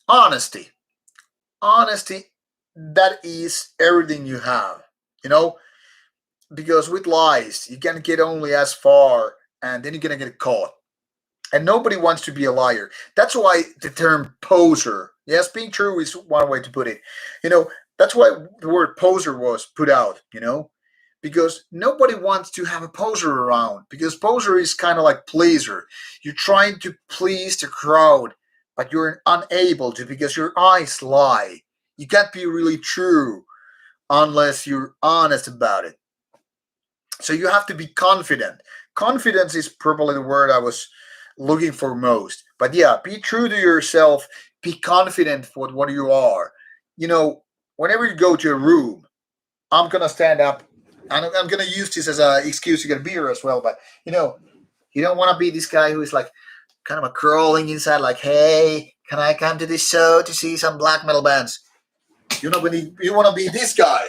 honesty. Honesty, that is everything you have. You know, because with lies you can get only as far, and then you're gonna get caught. And nobody wants to be a liar. That's why the term poser, yes, being true is one way to put it. That's why the word poser was put out. Because nobody wants to have a poser around. Because poser is kind of like pleaser. You're trying to please the crowd, but you're unable to because your eyes lie. You can't be really true unless you're honest about it. So you have to be confident. Confidence is probably the word I was looking for most. But yeah, be true to yourself. Be confident for what you are. Whenever you go to a room, I'm gonna stand up, and I'm gonna use this as an excuse to get a beer as well. But you don't want to be this guy who is like kind of a crawling inside, like, "Hey, can I come to this show to see some black metal bands?" You want to be this guy.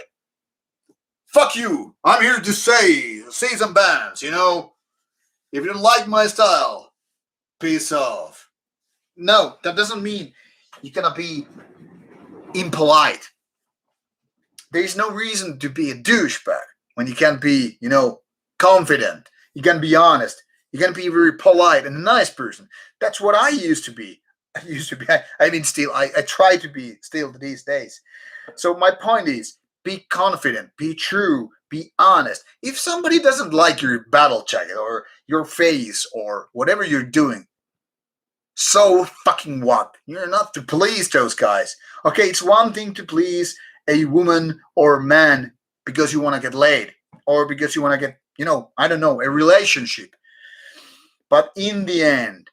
Fuck you! I'm here to see some bands. If you don't like my style, peace off. No, that doesn't mean you're gonna be impolite. There's no reason to be a douchebag when you can be, confident. You can be honest. You can be very polite and a nice person. That's what I used to be. I used to be. I mean, still, I try to be still these days. So my point is, be confident, be true, be honest. If somebody doesn't like your battle jacket or your face or whatever you're doing, so fucking what? You're not to please those guys. Okay, it's one thing to please a woman or a man because you want to get laid or because you want to get, I don't know, a relationship. But in the end,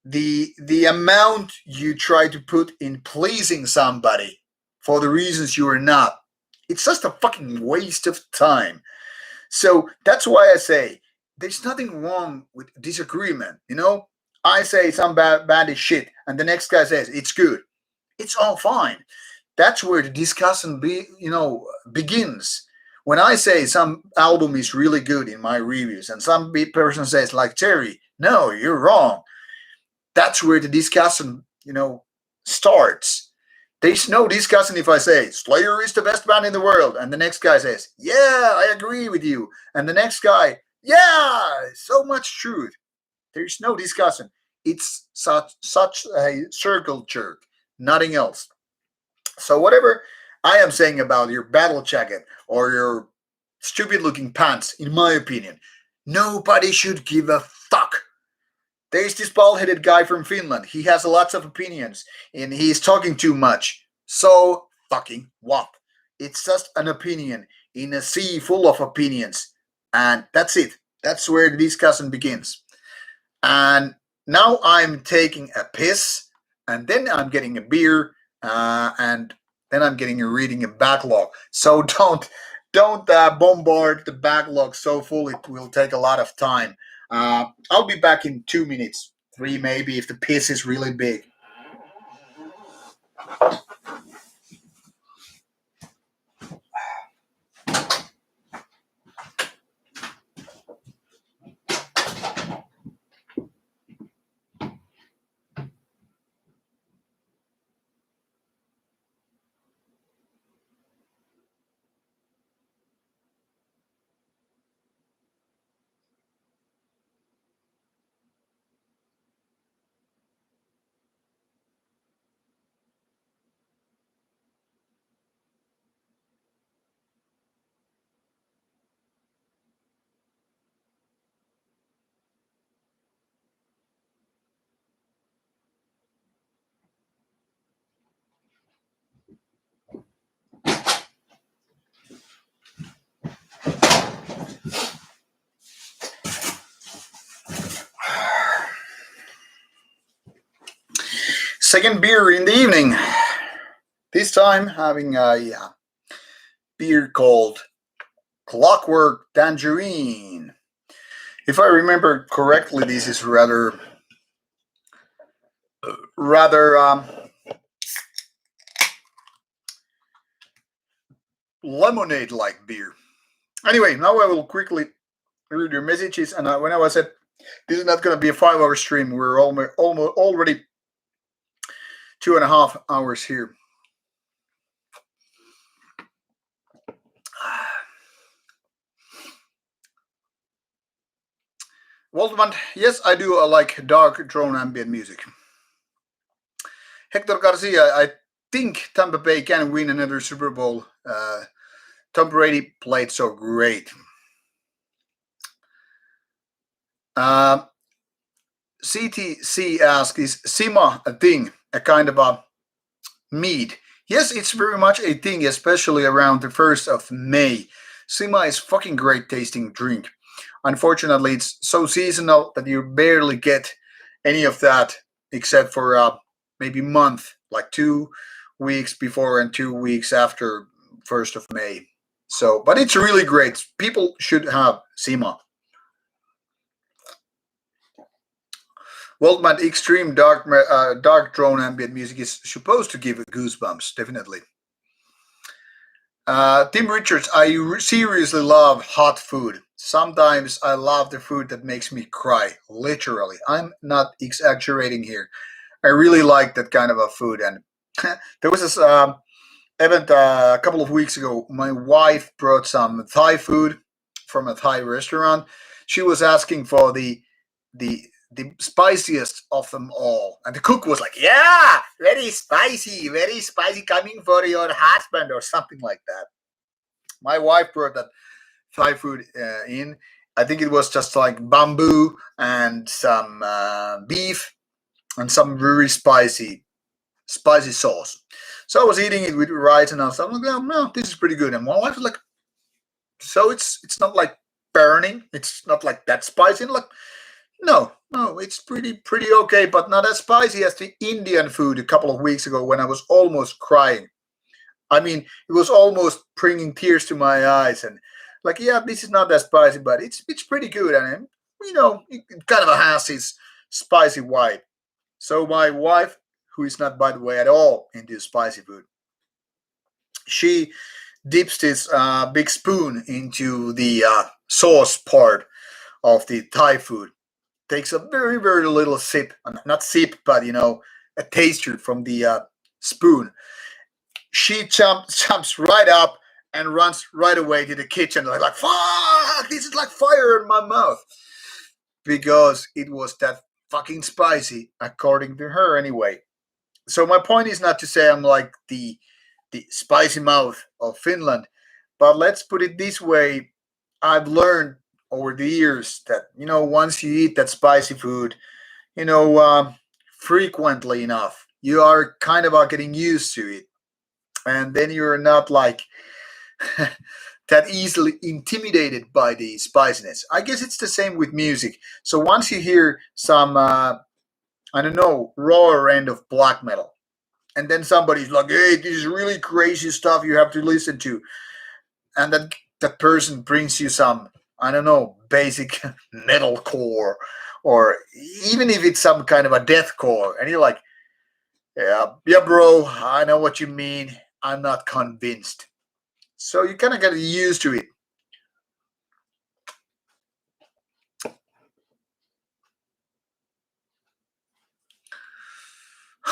the amount you try to put in pleasing somebody for the reasons you are not, it's just a fucking waste of time. So that's why I say there's nothing wrong with disagreement. I say some bad shit, and the next guy says it's good. It's all fine. That's where the discussion begins. When I say some album is really good in my reviews, and some person says like Terry, no, you're wrong. That's where the discussion, starts. There's no discussion if I say Slayer is the best band in the world, and the next guy says, yeah, I agree with you, and the next guy, yeah, so much truth. There's no discussion. It's such a circle jerk, nothing else. So whatever I am saying about your battle jacket or your stupid looking pants, in my opinion, nobody should give a fuck. There's this bald-headed guy from Finland. He has lots of opinions, and he's talking too much. So fucking what? It's just an opinion in a sea full of opinions, and that's it. That's where the discussion begins. And now I'm taking a piss, and then I'm getting a beer, and then I'm reading a backlog. So don't bombard the backlog so full. It will take a lot of time. I'll be back in 2 minutes, 3 maybe, if the piss is really big. Second beer in the evening. This time having a beer called Clockwork Tangerine. If I remember correctly, this is rather lemonade-like beer. Anyway, now I will quickly read your messages. And when I said this is not going to be a 5-hour stream, we're almost already 2.5 hours here. Waldman, yes, I do like dark drone ambient music. Hector Garcia, I think Tampa Bay can win another Super Bowl. Tom Brady played so great. CTC asks, is Sima a thing, a kind of a mead? Yes, it's very much a thing, especially around the 1st of May. Sima is fucking great tasting drink. Unfortunately, it's so seasonal that you barely get any of that except for maybe a month, like 2 weeks before and 2 weeks after 1st of May. So, but it's really great. People should have Sima. Waldman, extreme dark drone ambient music is supposed to give goosebumps, definitely. Tim Richards, seriously love hot food. Sometimes I love the food that makes me cry, literally. I'm not exaggerating here. I really like that kind of a food. And there was this event a couple of weeks ago. My wife brought some Thai food from a Thai restaurant. She was asking for the spiciest of them all, and the cook was like, "Yeah, very spicy, coming for your husband or something like that." My wife brought that Thai food in. I think it was just like bamboo and some beef and some very spicy sauce. So I was eating it with rice, and I was like, "Oh, no, this is pretty good." And my wife was like, "So it's not like burning. It's not like that spicy." And like, no, it's pretty okay, but not as spicy as the Indian food a couple of weeks ago when I was almost crying. I mean, it was almost bringing tears to my eyes, and like, yeah, this is not that spicy, but it's pretty good, and it kind of has this spicy vibe. So my wife, who is not, by the way, at all into spicy food, she dips this big spoon into the sauce part of the Thai food, takes a very little sip, not sip, but a taster from the spoon. She jumps right up and runs right away to the kitchen, like fuck, this is like fire in my mouth, because it was that fucking spicy, according to her anyway. So my point is not to say I'm like the spicy mouth of Finland, but let's put it this way: I've learned over the years that once you eat that spicy food, you know, frequently enough, you are kind of getting used to it, and then you're not like that easily intimidated by the spiciness. I guess it's the same with music. So once you hear some, I don't know, rawer end of black metal, and then somebody's like, "Hey, this is really crazy stuff you have to listen to," and then that person brings you some, I don't know, basic metalcore, or even if it's some kind of a deathcore, and you're like, yeah, bro, I know what you mean. I'm not convinced. So you kind of get used to it.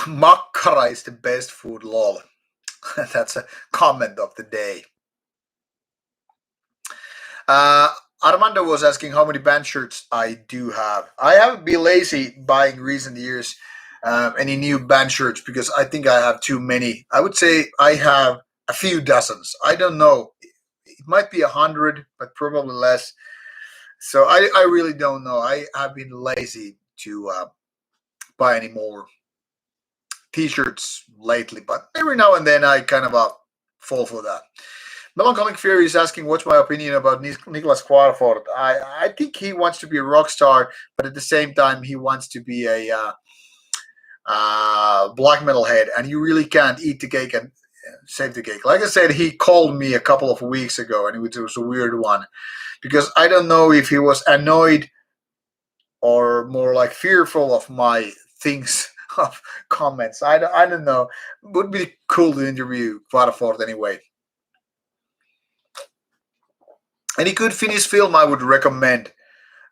Makkara is the best food, lol. That's a comment of the day. Armando was asking how many band shirts I do have. I haven't been lazy buying recent years any new band shirts because I think I have too many. I would say I have a few dozens. I don't know. It might be 100, but probably less. So I really don't know. I have been lazy to buy any more t-shirts lately, but every now and then I kind of fall for that. Melancholic Fury is asking what's my opinion about Nicholas Quarford. I think he wants to be a rock star, but at the same time he wants to be a black metal head, and you really can't eat the cake and save the cake. Like I said, he called me a couple of weeks ago, and it was a weird one because I don't know if he was annoyed or more like fearful of my things of comments. I don't know. Would be cool to interview Quarford anyway. Any good Finnish film I would recommend?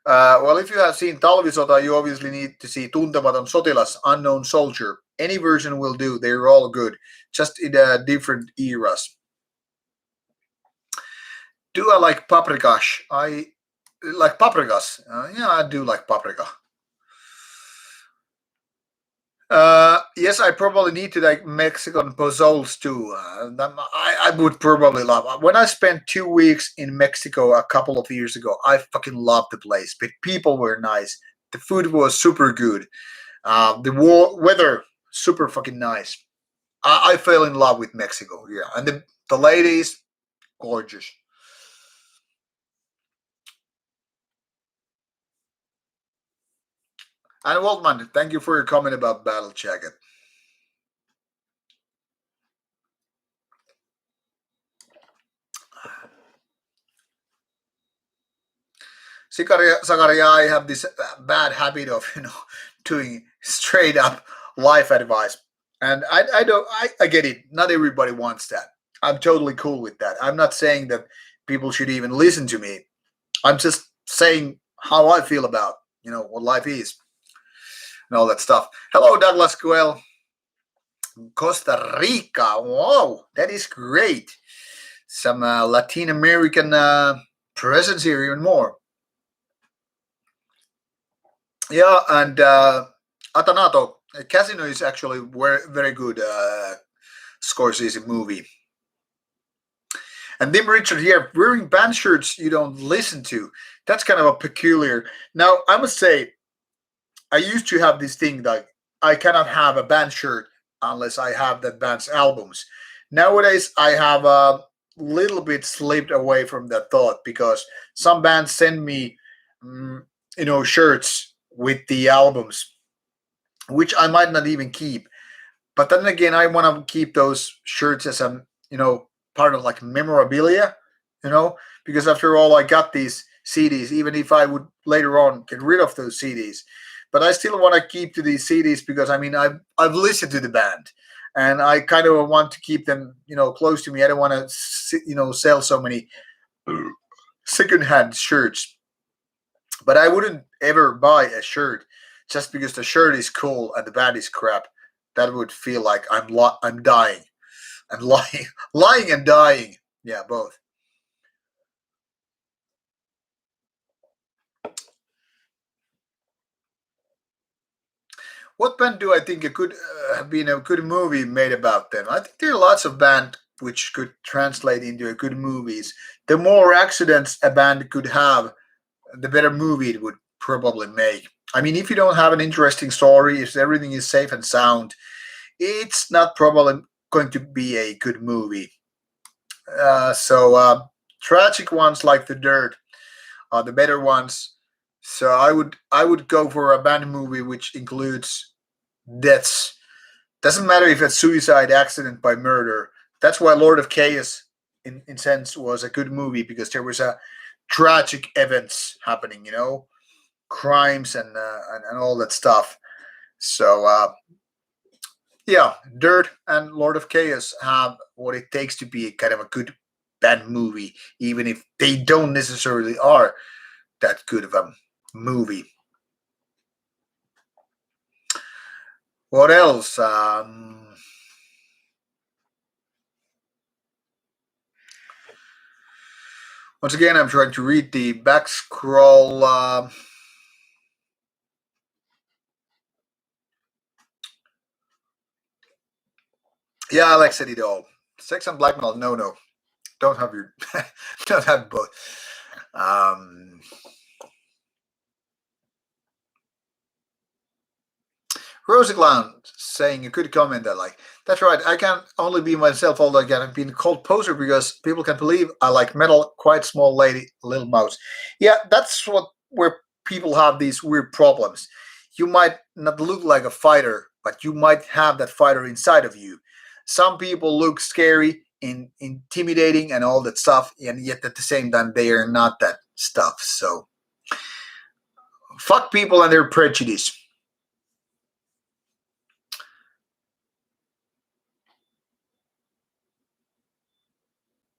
Well, if you have seen Talvisota, you obviously need to see Tuntematon Sotilas, Unknown Soldier. Any version will do. They're all good, just in different eras. Do I like paprikash? I like paprikas. Yeah, I do like paprika. Yes, I probably need to like Mexican pozoles too. I would probably love. When I spent 2 weeks in Mexico a couple of years ago, I fucking loved the place. But people were nice. The food was super good. Weather super fucking nice. I fell in love with Mexico. Yeah, and the ladies gorgeous. And Waltman, thank you for your comment about Battle Jacket. Sakaria, I have this bad habit of doing straight up life advice, and I don't I get it. Not everybody wants that. I'm totally cool with that. I'm not saying that people should even listen to me. I'm just saying how I feel about, what life is and all that stuff. Hello, Douglas Coel. Costa Rica. Wow, that is great. Some Latin American presence here, even more. Yeah, and Atanato. Casino is actually very good Scorsese movie. And Dim Richard here, wearing band shirts you don't listen to. That's kind of a peculiar. Now, I must say, I used to have this thing that I cannot have a band shirt unless I have that band's albums. Nowadays, I have a little bit slipped away from that thought because some bands send me, shirts with the albums, which I might not even keep. But then again, I want to keep those shirts as a, part of like memorabilia, because after all, I got these CDs, even if I would later on get rid of those CDs. But I still want to keep to these CDs because I've listened to the band, and I kind of want to keep them close to me. I don't want to sell so many secondhand shirts. But I wouldn't ever buy a shirt just because the shirt is cool and the band is crap. That would feel like I'm dying. I'm lying, lying and dying. Yeah, both. What band do I think it could have been a good movie made about them? I think there are lots of bands which could translate into a good movies. The more accidents a band could have, the better movie it would probably make. I mean, if you don't have an interesting story, if everything is safe and sound, it's not probably going to be a good movie. So tragic ones like The Dirt are the better ones. So I would go for a band movie which includes deaths. Doesn't matter if it's suicide, accident by murder. That's why Lord of Chaos, in sense, was a good movie because there was a tragic events happening. Crimes and all that stuff. So yeah, Dirt and Lord of Chaos have what it takes to be kind of a good band movie, even if they don't necessarily are that good of a movie. What else? Once again, I'm trying to read the back scroll. Yeah, Alex said it all. Sex and blackmail, no. Don't have your, don't have both. Um, Rosie Clown saying a good comment that that's right. I can only be myself, although I can be called poser because people can believe I like metal, quite small lady, little mouse. Yeah, that's where people have these weird problems. You might not look like a fighter, but you might have that fighter inside of you. Some people look scary and intimidating and all that stuff, and yet at the same time they are not that stuff. So fuck people and their prejudice.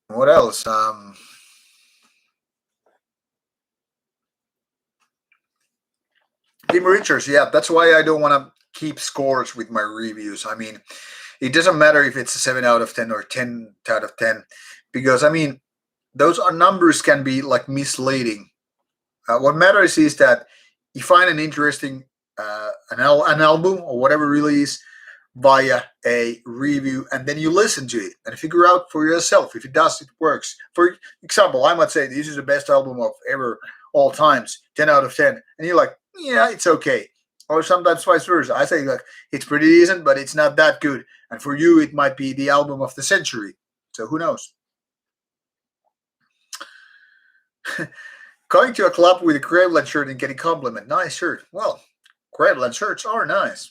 What else? Tim Richards, yeah, that's why I don't want to keep scores with my reviews. I mean, it doesn't matter if it's a 7 out of 10 or 10 out of 10, because those are numbers can be like misleading. What matters is that you find an interesting an album or whatever release via a review, and then you listen to it and figure out for yourself if it does, it works. For example, I might say this is the best album of ever all times, 10 out of 10, and you're like, yeah, it's okay. Or sometimes vice versa. I say like it's pretty decent, but it's not that good. And for you, it might be the album of the century. So who knows? Going to a club with a Graveland shirt and getting a compliment. Nice shirt. Well, Graveland shirts are nice.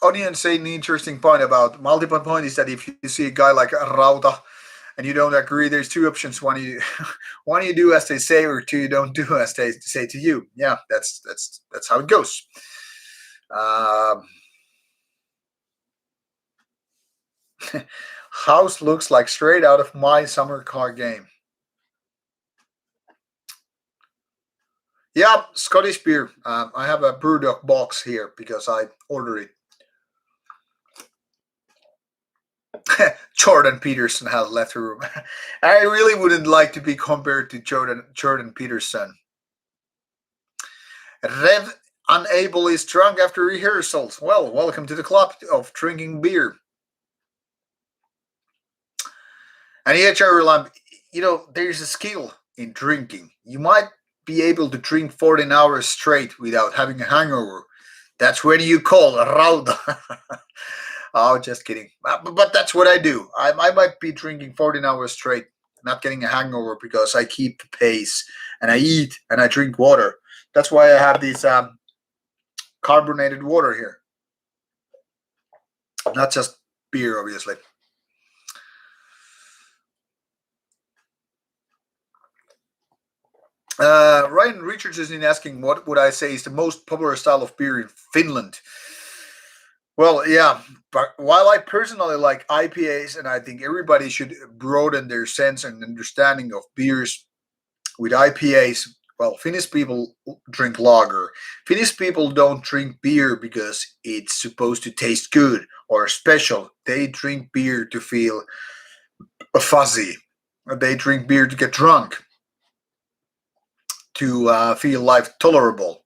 Onion saying an interesting point about multiple point is that if you see a guy like Rauta and you don't agree, there's two options. One you one you do as they say, or two you don't do as they say to you. Yeah, that's how it goes. Um, House looks like straight out of my summer car game. Yeah, Scottish beer. I have a Brewdog box here because I ordered it. Jordan Peterson has left the room. I really wouldn't like to be compared to Jordan Peterson. Rev unable is drunk after rehearsals. Well, welcome to the club of drinking beer. And yeah, Jerry Lamb, there's a skill in drinking. You might be able to drink 14 hours straight without having a hangover. That's when you call Rauta. Oh, just kidding. But that's what I do. I might be drinking 14 hours straight, not getting a hangover because I keep the pace and I eat and I drink water. That's why I have this carbonated water here. Not just beer, obviously. Ryan Richards is asking, what would I say is the most popular style of beer in Finland? Well, yeah, but while I personally like IPAs, and I think everybody should broaden their sense and understanding of beers with IPAs, well, Finnish people drink lager. Finnish people don't drink beer because it's supposed to taste good or special. They drink beer to feel fuzzy. They drink beer to get drunk, to feel life tolerable.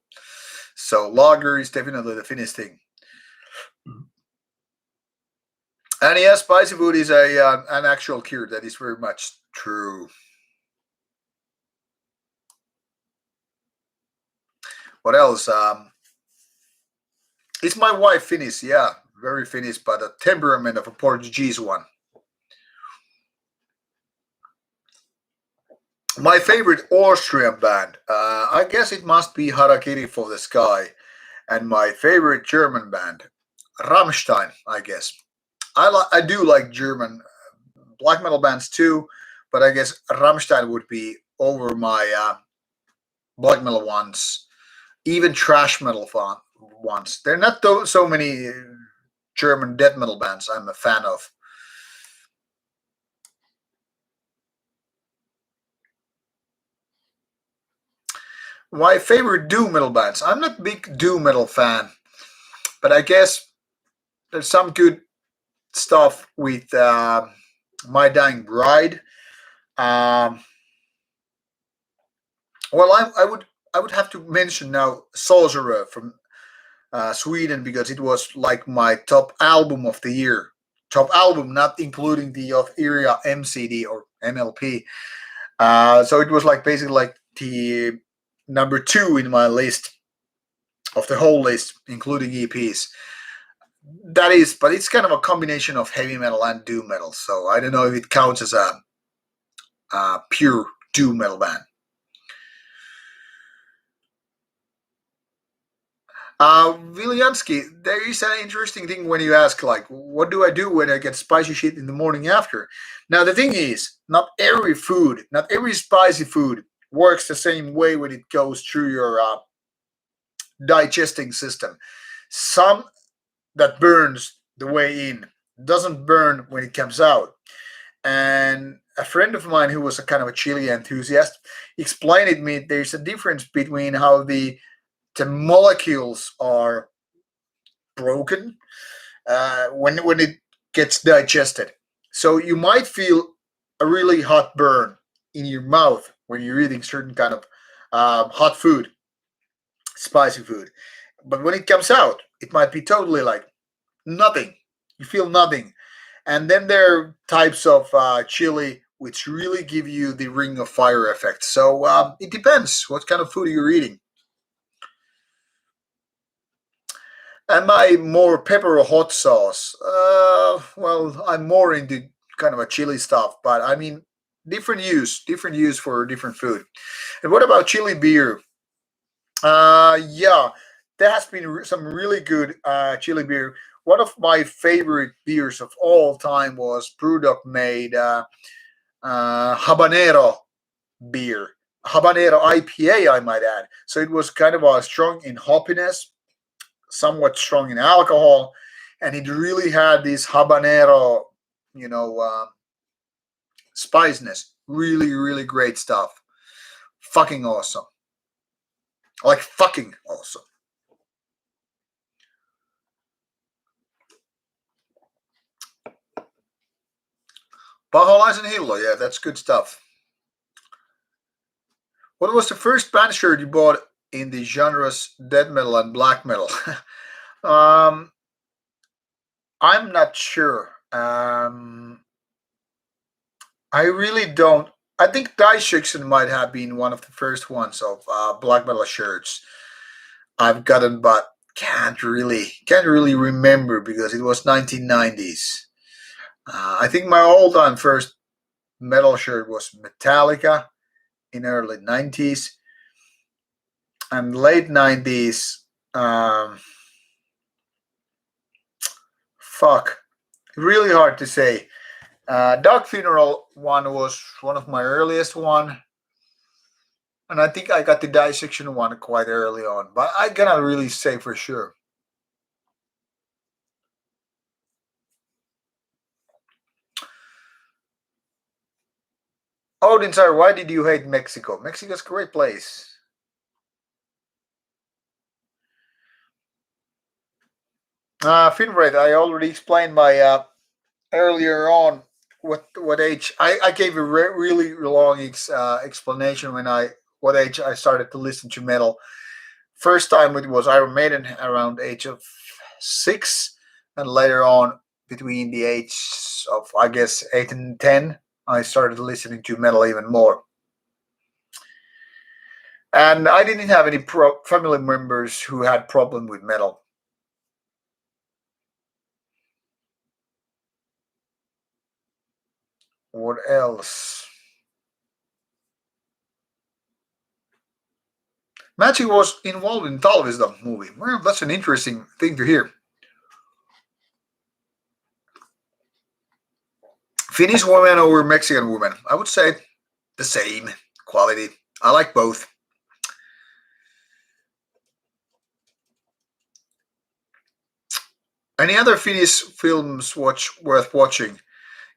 So lager is definitely the Finnish thing. And yes, spicy food is an actual cure. That is very much true. What else? Is my wife Finnish? Yeah, very Finnish, but a temperament of a Portuguese one. My favorite Austrian band, I guess it must be Harakiri for the Sky. And my favorite German band, Rammstein, I guess. I do like German black metal bands too, but I guess Rammstein would be over my black metal ones, even trash metal ones. There are not so many German death metal bands I'm a fan of. My favorite doom metal bands. I'm not a big doom metal fan, but I guess there's some good stuff with My Dying Bride. Um, well, I would have to mention now Sorcerer from Sweden because it was like my top album of the year. Top album, not including the of area MCD or MLP. So it was like basically like the number two in my list of the whole list, including EPs. That is, but it's kind of a combination of heavy metal and doom metal. So I don't know if it counts as a pure doom metal band. Vilyansky, there is an interesting thing when you ask, like, what do I do when I get spicy shit in the morning after? Now, the thing is, not every food, not every spicy food works the same way when it goes through your digesting system. Some that burns the way in doesn't burn when it comes out. And a friend of mine who was a kind of a chili enthusiast explained it to me there's a difference between how the molecules are broken when it gets digested. So you might feel a really hot burn in your mouth when you're eating certain kind of hot food, spicy food. But when it comes out, it might be totally like nothing. You feel nothing. And then there are types of chili which really give you the ring of fire effect. So it depends what kind of food you're eating. Am I more pepper or hot sauce? Well, I'm more into kind of a chili stuff, but I mean, different use for different food. And what about chili beer? Yeah, there has been some really good chili beer. One of my favorite beers of all time was Brewdog made habanero beer, habanero IPA, I might add. So it was kind of strong in hoppiness, somewhat strong in alcohol, and it really had this habanero, spiciness. Really, really great stuff. Fucking awesome. Like fucking awesome. Paholaisen Hillo, yeah, that's good stuff. What was the first band shirt you bought in the genres death metal and black metal? I'm not sure. I really don't. I think Dissection might have been one of the first ones of black metal shirts I've gotten, but can't really remember because it was 1990s. I think my all-time first metal shirt was Metallica in early 90s and late 90s. Fuck, really hard to say. Dog Funeral one was one of my earliest one, and I think I got the Dissection one quite early on, but I cannot really say for sure. Odin, sir, why did you hate Mexico? Mexico's a great place. Finrate, I already explained my earlier on what age I gave a really long explanation when what age I started to listen to metal. First time it was Iron Maiden around the age of 6, and later on between the age of I guess 8 and 10, I started listening to metal even more. And I didn't have any family members who had problem with metal. What else? Magic was involved in Talvisdom movie. Well, that's an interesting thing to hear. Finnish woman over Mexican woman? I would say the same quality. I like both. Any other Finnish films worth watching?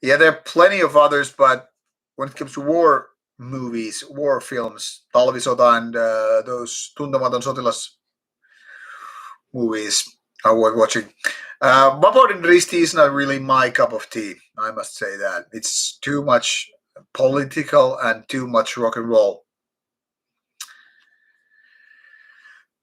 Yeah, there are plenty of others, but when it comes to war movies, war films, Talvisota and those Tuntematon Sotilas movies are worth watching. Vaporin Risti is not really my cup of tea, I must say that. It's too much political and too much rock and roll.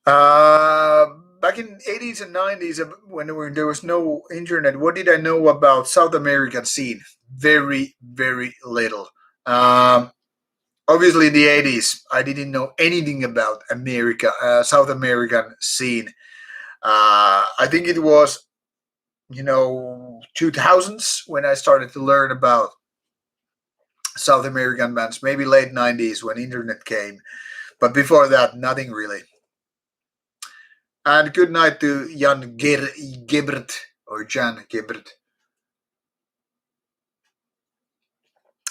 Back in 80s and 90s, when there was no internet, what did I know about South American scene? Very, very little. Obviously, in the 80s, I didn't know anything about America, South American scene. I think it was 2000s when I started to learn about South American bands, maybe late 90s when internet came, but before that, nothing really. And good night to Jan Gebert or Jan Gebert.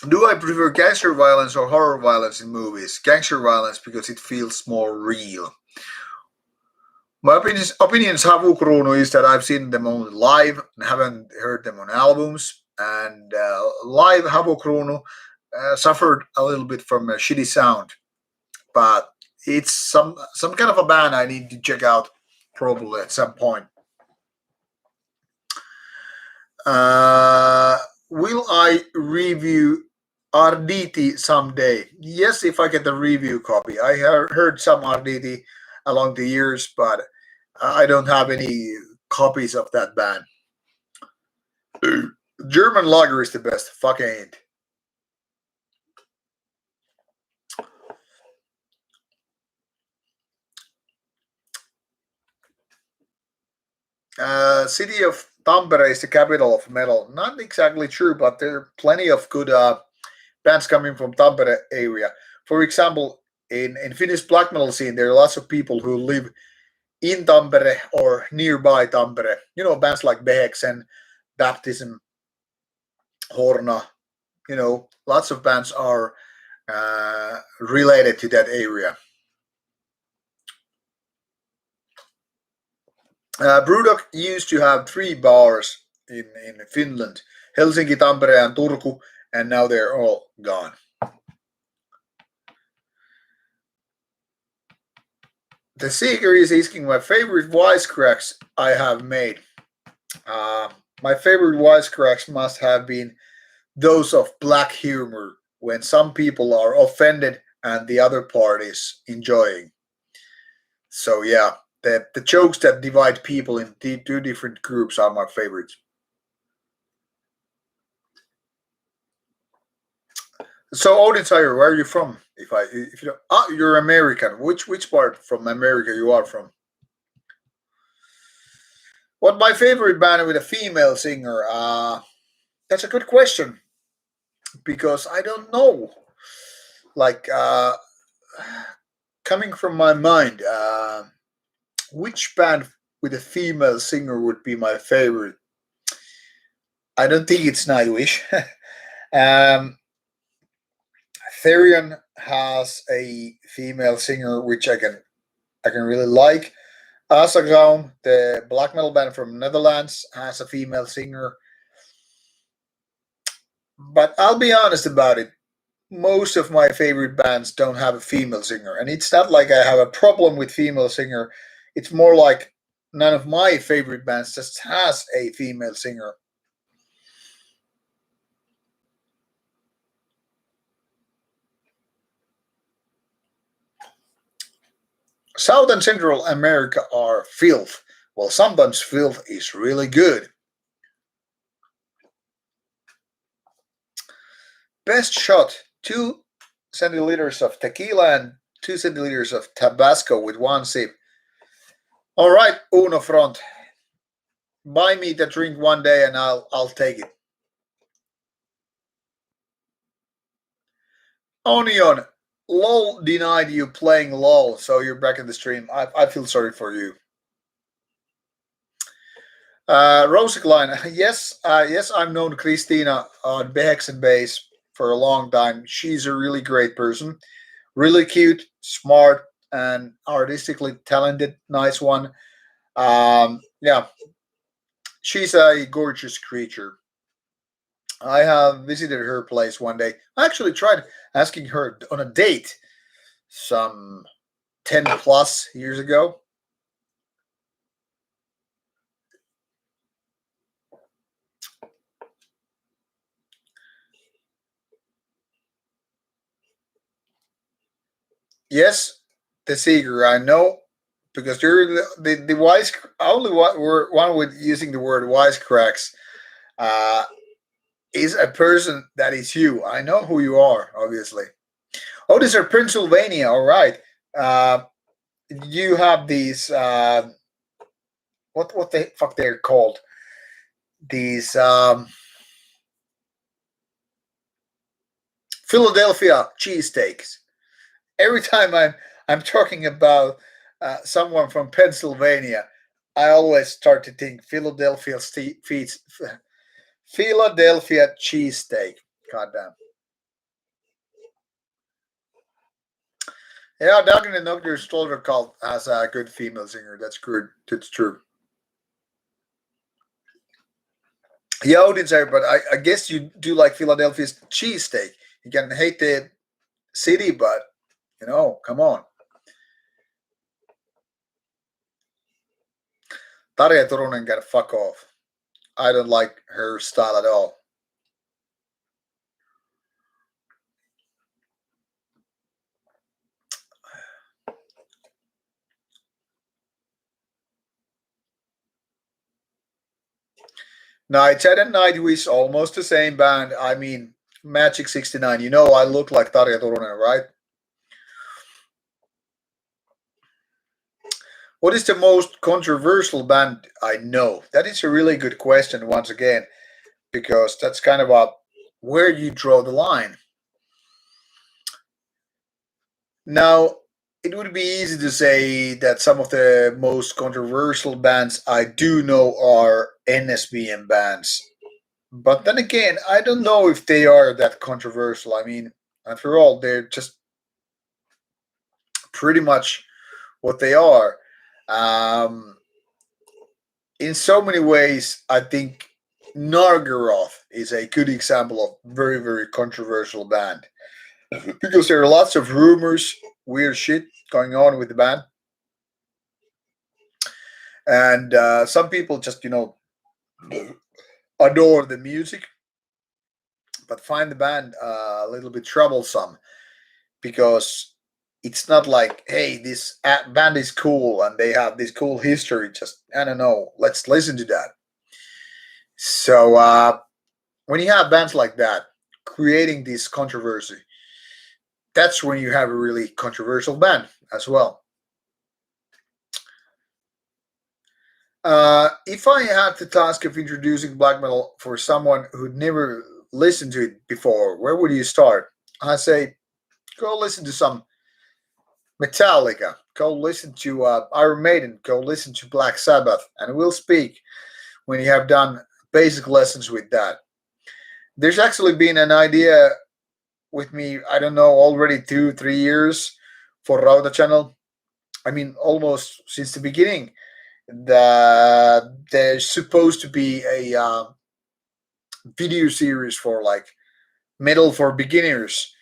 Do I prefer gangster violence or horror violence in movies? Gangster violence because it feels more real. My opinions Havukruunu is that I've seen them only live and haven't heard them on albums. And live Havukruunu suffered a little bit from a shitty sound, but it's some kind of a band I need to check out probably at some point. Will I review Arditi someday? Yes, if I get the review copy. I heard some Arditi along the years, but I don't have any copies of that band. German lager is the best. Fuck ain't. City of Tampere is the capital of metal. Not exactly true, but there are plenty of good bands coming from Tampere area. For example, in Finnish black metal scene, there are lots of people who live in Tampere or nearby Tampere. Bands like Beheksen, Baptism, Horna, lots of bands are related to that area. Brewdog used to have 3 bars in Finland: Helsinki, Tampere, and Turku, and now they're all gone. The seeker is asking my favorite wisecracks I have made. My favorite wisecracks must have been those of black humor, when some people are offended and the other part is enjoying. So yeah, the jokes that divide people into 2 different groups are my favorites. So Odin Sire, where are you from? If you don't, you're American. Which part from America you are from? What my favorite band with a female singer? That's a good question because I don't know. Like coming from my mind, which band with a female singer would be my favorite? I don't think it's Nightwish. um, Therion has a female singer which I can really like. Asagam, the black metal band from Netherlands, has a female singer. But I'll be honest about it. Most of my favorite bands don't have a female singer, and it's not like I have a problem with female singer. It's more like none of my favorite bands just has a female singer. South and Central America are filth. Well, sometimes filth is really good. Best shot: 2 centiliters of tequila and 2 centiliters of Tabasco with 1 sip. All right, Uno Front. Buy me the drink one day and I'll take it. Onion, LOL denied you playing LOL, so you're back in the stream. I feel sorry for you. Rosikline, yes, I've known Christina on Behex and Base for a long time. She's a really great person, really cute, smart, and artistically talented. Nice one. Yeah, she's a gorgeous creature. I have visited her place one day. I actually tried asking her on a date some 10 plus years ago. Yes, the seeker, I know, because you're the wise, only one with using the word wisecracks uh, is a person that is you. I know who you are, obviously. Oh, these are Pennsylvania. All right. Uh, you have these. What the fuck they're called? These Philadelphia cheesesteaks. Every time I'm talking about someone from Pennsylvania, I always start to think Philadelphia cheesesteak. Goddamn. Yeah, Dog in the Nuclear Soldier Cult has a good female singer. That's good. That's true. Yeah, Odin's there, but I guess you do like Philadelphia's cheesesteak. You can hate the city, but come on. Tarja Turunen can fuck off. I don't like her style at all. Nightshade and Nightwish, almost the same band. I mean, Magic 69. I look like Tarja Turunen, right? What is the most controversial band I know? That is a really good question, once again, because that's kind of where you draw the line. Now, it would be easy to say that some of the most controversial bands I do know are Nsbn bands, But then again, I don't know if they are that controversial. I mean, after all, they're just pretty much what they are. Um, in so many ways, I think Nargaroth is a good example of very, very controversial band because there are lots of rumors, weird shit going on with the band, and some people just adore the music, but find the band a little bit troublesome because it's not like, hey, this band is cool and they have this cool history. Just I don't know, let's listen to that. So when you have bands like that creating this controversy, that's when you have a really controversial band as well. If I had the task of introducing black metal for someone who'd never listened to it before, where would you start? I say, go listen to some Metallica, go listen to Iron Maiden, go listen to Black Sabbath, and we'll speak when you have done basic lessons with that. There's actually been an idea with me, I don't know, already 2, 3 years for Rauta channel. I mean, almost since the beginning. There's supposed to be a video series for like metal for beginners,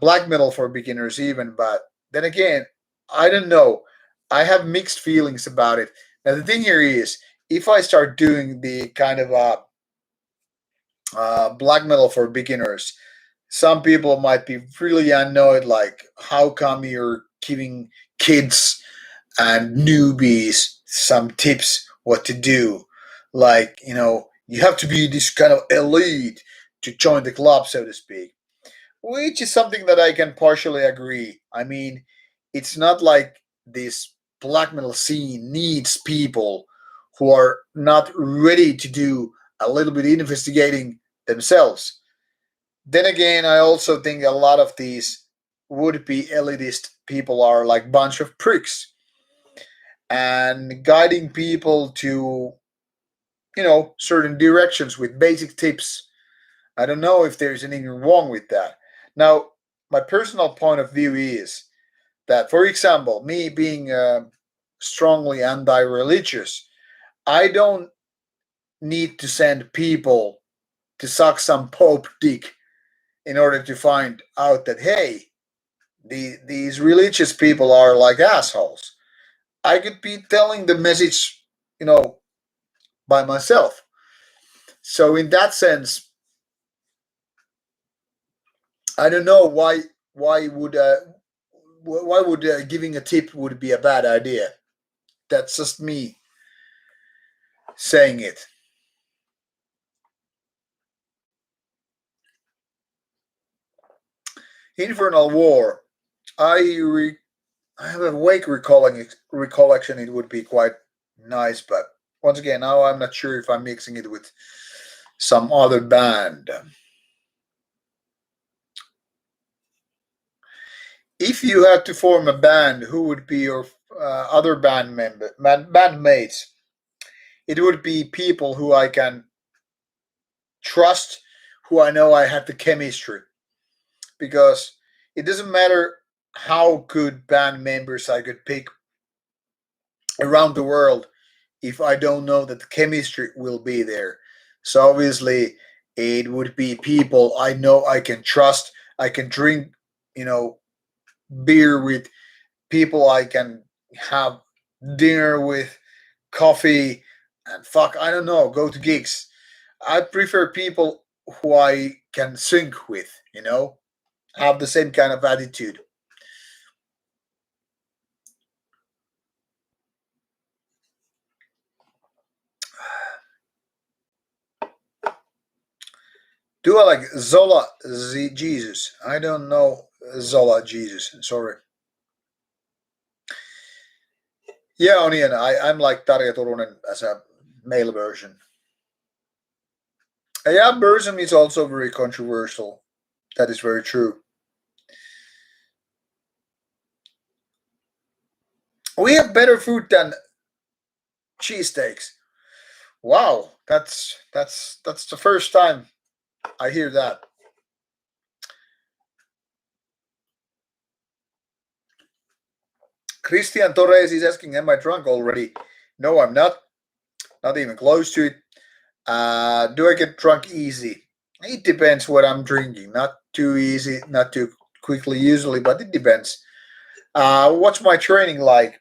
black metal for beginners, even. But then again, I don't know. I have mixed feelings about it. Now, the thing here is, if I start doing the kind of black metal for beginners, some people might be really annoyed. Like, how come you're giving kids and newbies some tips what to do? Like, you have to be this kind of elite to join the club, so to speak, which is something that I can partially agree. I mean, it's not like this black metal scene needs people who are not ready to do a little bit investigating themselves. Then again, I also think a lot of these would be elitist people are like bunch of pricks and guiding people to certain directions with basic tips. I don't know if there's anything wrong with that. Now, my personal point of view is that, for example, me being strongly anti-religious, I don't need to send people to suck some pope dick in order to find out that, hey, these religious people are like assholes. I could be telling the message, by myself. So in that sense, I don't know why would giving a tip would be a bad idea. That's just me saying it. Infernal War. I have a vague recollection. It would be quite nice, but once again, now I'm not sure if I'm mixing it with some other band. If you had to form a band, who would be your other bandmates? It would be people who I can trust, who I know I have the chemistry, because it doesn't matter how good band members I could pick around the world if I don't know that the chemistry will be there. So obviously, it would be people I know I can trust. I can drink, you know, beer with, people I can have dinner with, coffee, and fuck, I don't know, go to gigs. I prefer people who I can sync with, have the same kind of attitude. Do I like Zola Jesus? I don't know Zola Jesus. Sorry. Yeah, Onion. I'm like Tarja Turunen as a male version. Yeah, Burzum is also very controversial. That is very true. We have better food than cheesesteaks. Wow, that's the first time I hear that. Christian Torres is asking, "Am I drunk already?" No, I'm not. Not even close to it. Do I get drunk easy? It depends what I'm drinking. Not too easy, not too quickly usually, but it depends. What's my training like?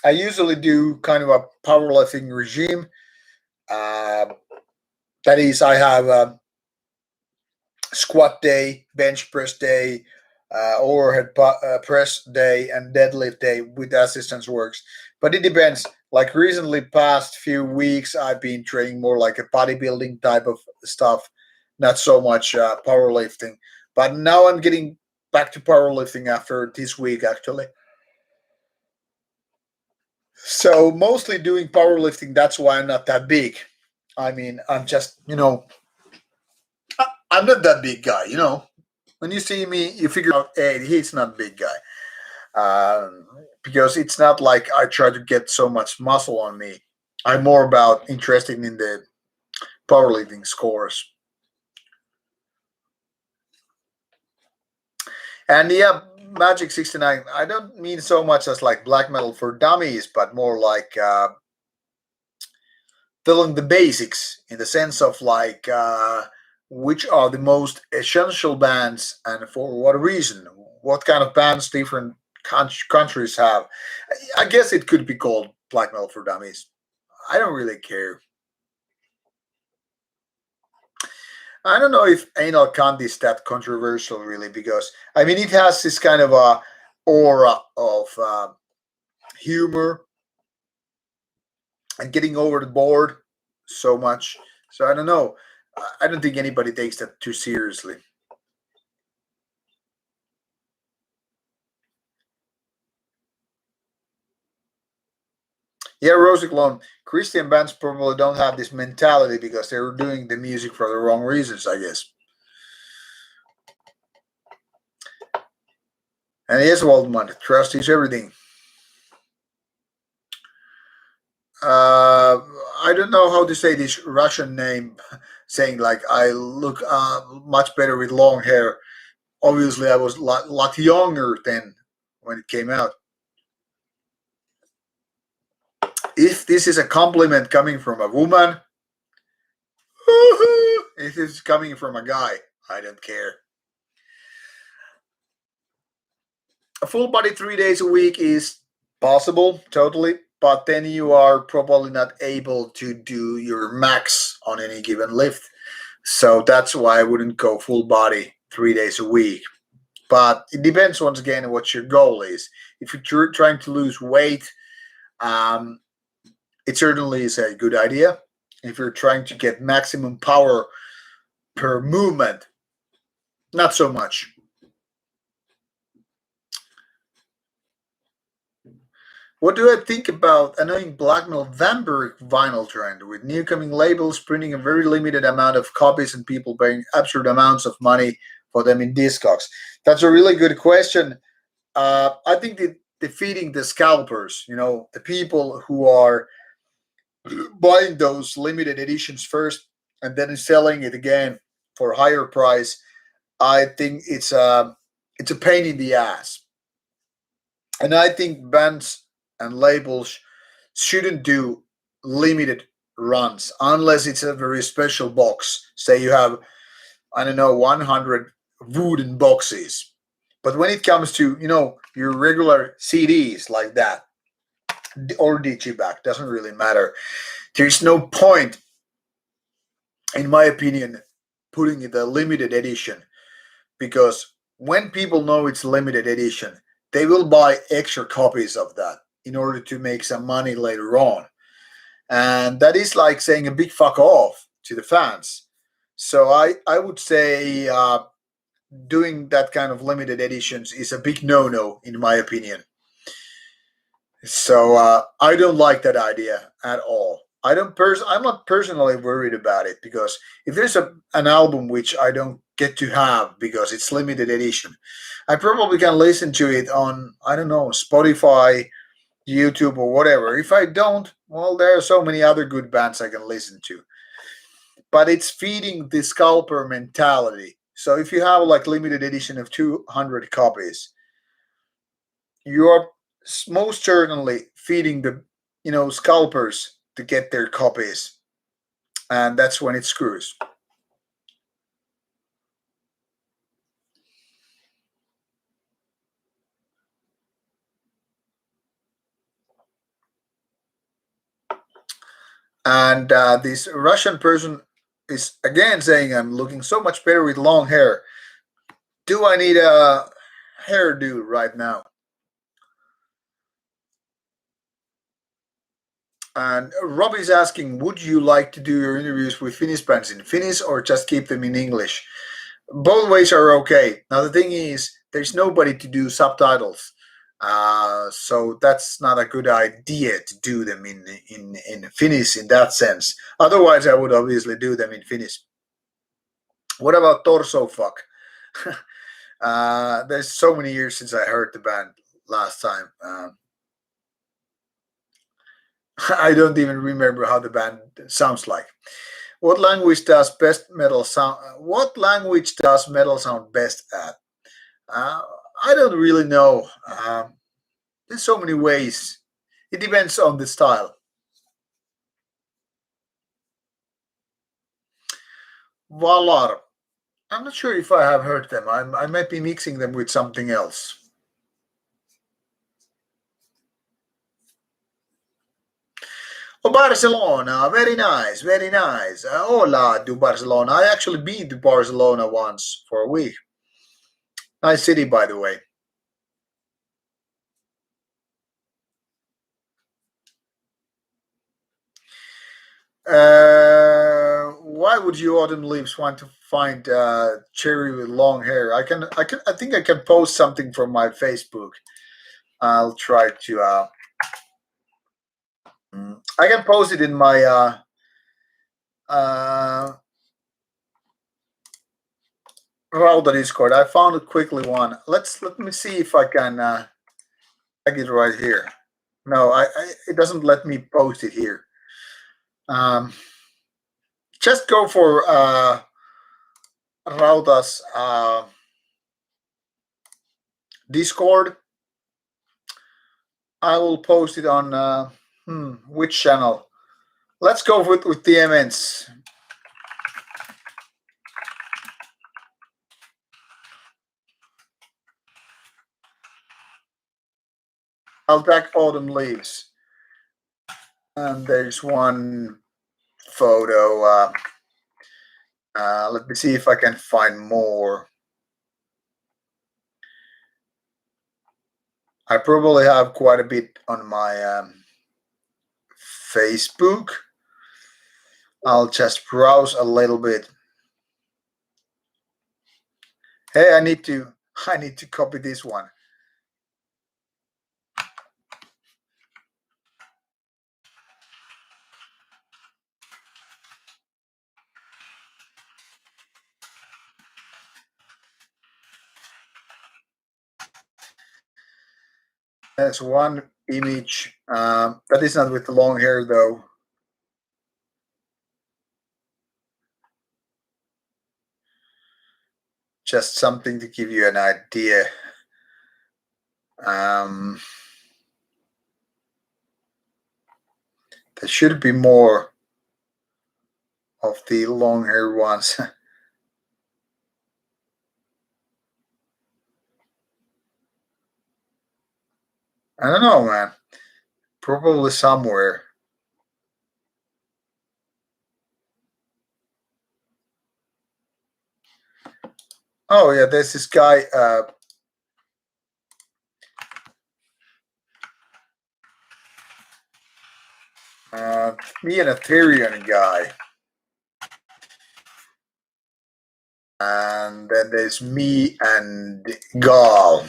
I usually do kind of a powerlifting regime. Uh, that is, I have a squat day, bench press day, overhead press day, and deadlift day with assistance works. But it depends. Like recently, past few weeks, I've been training more like a bodybuilding type of stuff, not so much powerlifting. But now I'm getting back to powerlifting after this week, actually. So mostly doing powerlifting. That's why I'm not that big. I mean, I'm just, I'm not that big guy. When you see me, you figure out, hey, he's not a big guy. Because it's not like I try to get so much muscle on me. I'm more about interested in the powerlifting scores. And yeah, Magic 69, I don't mean so much as like black metal for dummies, but more like filling the basics in the sense of like which are the most essential bands and for what reason, what kind of bands different countries have. I guess it could be called black metal for dummies. I don't really care. I don't know if anal cant is that controversial really, because I mean it has this kind of a aura of humor and getting over the board so much. So I don't know. I don't think anybody takes that too seriously. Yeah, Rosie Clone. Christian bands probably don't have this mentality because they're doing the music for the wrong reasons, I guess. And yes, Waldman, trust is everything. Uh, I don't know how to say this Russian name, saying like I look much better with long hair. Obviously, I was a lot younger then when it came out. If this is a compliment coming from a woman, if it's coming from a guy, I don't care. A full body 3 days a week is possible, totally, but then you are probably not able to do your max on any given lift. So that's why I wouldn't go full body 3 days a week. But it depends once again on what your goal is. If you're trying to lose weight, um, it certainly is a good idea. If you're trying to get maximum power per movement, not so much. What do I think about annoying black metal vampiric vinyl trend with new coming labels printing a very limited amount of copies and people paying absurd amounts of money for them in Discogs? That's a really good question. I think that defeating the scalpers, the people who are buying those limited editions first and then selling it again for a higher price, I think it's a pain in the ass. And I think bands and labels shouldn't do limited runs unless it's a very special box. Say you have, I don't know, 100 wooden boxes. But when it comes to, your regular CDs like that, or digiback, doesn't really matter. There's no point, in my opinion, putting it a limited edition because when people know it's limited edition, they will buy extra copies of that in order to make some money later on. And that is like saying a big fuck off to the fans. So I would say doing that kind of limited editions is a big no-no in my opinion. So I don't like that idea at all. I'm not personally worried about it because if there's an album which I don't get to have because it's limited edition, I probably can listen to it on, I don't know, Spotify, YouTube or whatever. If I don't, well, there are so many other good bands I can listen to. But it's feeding the scalper mentality. So if you have like limited edition of 200 copies, you are most certainly feeding the scalpers to get their copies, and that's when it screws. And this Russian person is again saying, I'm looking so much better with long hair. Do I need a hairdo right now? And Robbie's asking, would you like to do your interviews with Finnish bands in Finnish or just keep them in English? Both ways are okay. Now, the thing is, there's nobody to do subtitles. So that's not a good idea to do them in Finnish in that sense. Otherwise, I would obviously do them in Finnish. What about Torso Fuck? There's so many years since I heard the band last time. I don't even remember how the band sounds like. What language does metal sound best at? I don't really know. There's so many ways. It depends on the style. Valar. I'm not sure if I have heard them. I might be mixing them with something else. Oh, Barcelona, very nice, very nice. Hola to Barcelona. I actually been to Barcelona once for a week. Nice city, by the way. Why would you autumn leaves want to find Cherry with long hair? I think I can post something from my Facebook. I'll try to. I can post it in my Rauta Discord. I found it quickly one. Let me see if I can tag it right here. No, it doesn't let me post it here. Just go for Rauta's Discord. I will post it on which channel? Let's go with the MNs. I'll tag Autumn Leaves. And there's one photo. Let me see if I can find more. I probably have quite a bit on my Facebook. I'll just browse a little bit. Hey, I need to copy this one. There's one image. That is not with the long hair, though. Just something to give you an idea. There should be more of the long hair ones. I don't know, man. Probably somewhere. Oh yeah, there's this guy. Me and Ethereum guy. And then there's me and Gal.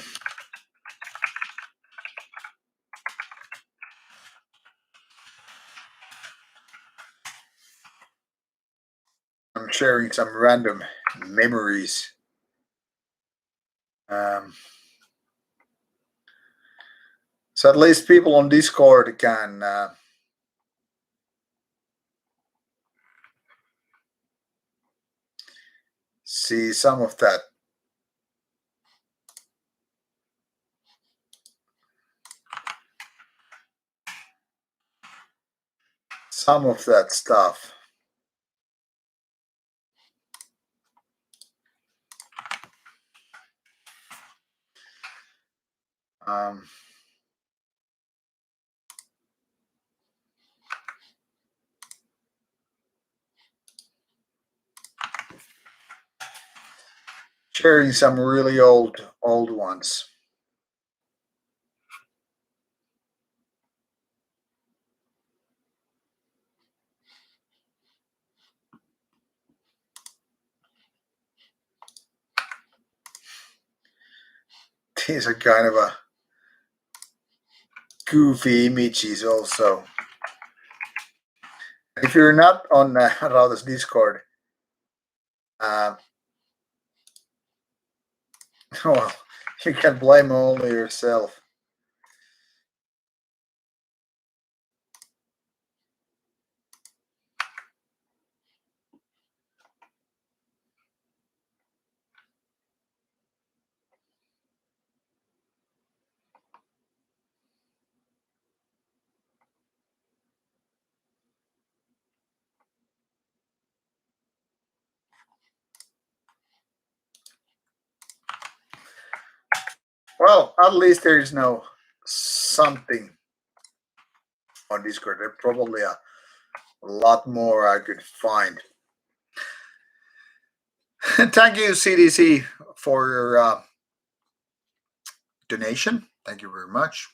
I'm sharing some random memories. So at least people on Discord can see some of that. Some of that stuff. Sharing some really old ones. These are kind of a goofy images also. If you're not on Rauta's Discord, well, you can blame only yourself. Well, at least there is no something on Discord. There's probably a lot more I could find. Thank you, CDC, for your donation. Thank you very much.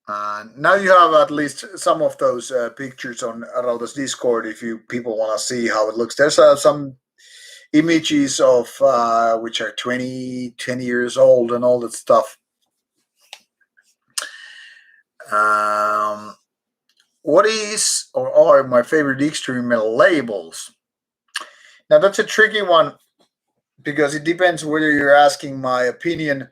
Now you have at least some of those pictures on Rauta's Discord if you people want to see how it looks. There's some images of which are 20 years old and all that stuff. What is or are my favorite extreme metal labels? Now that's a tricky one because it depends whether you're asking my opinion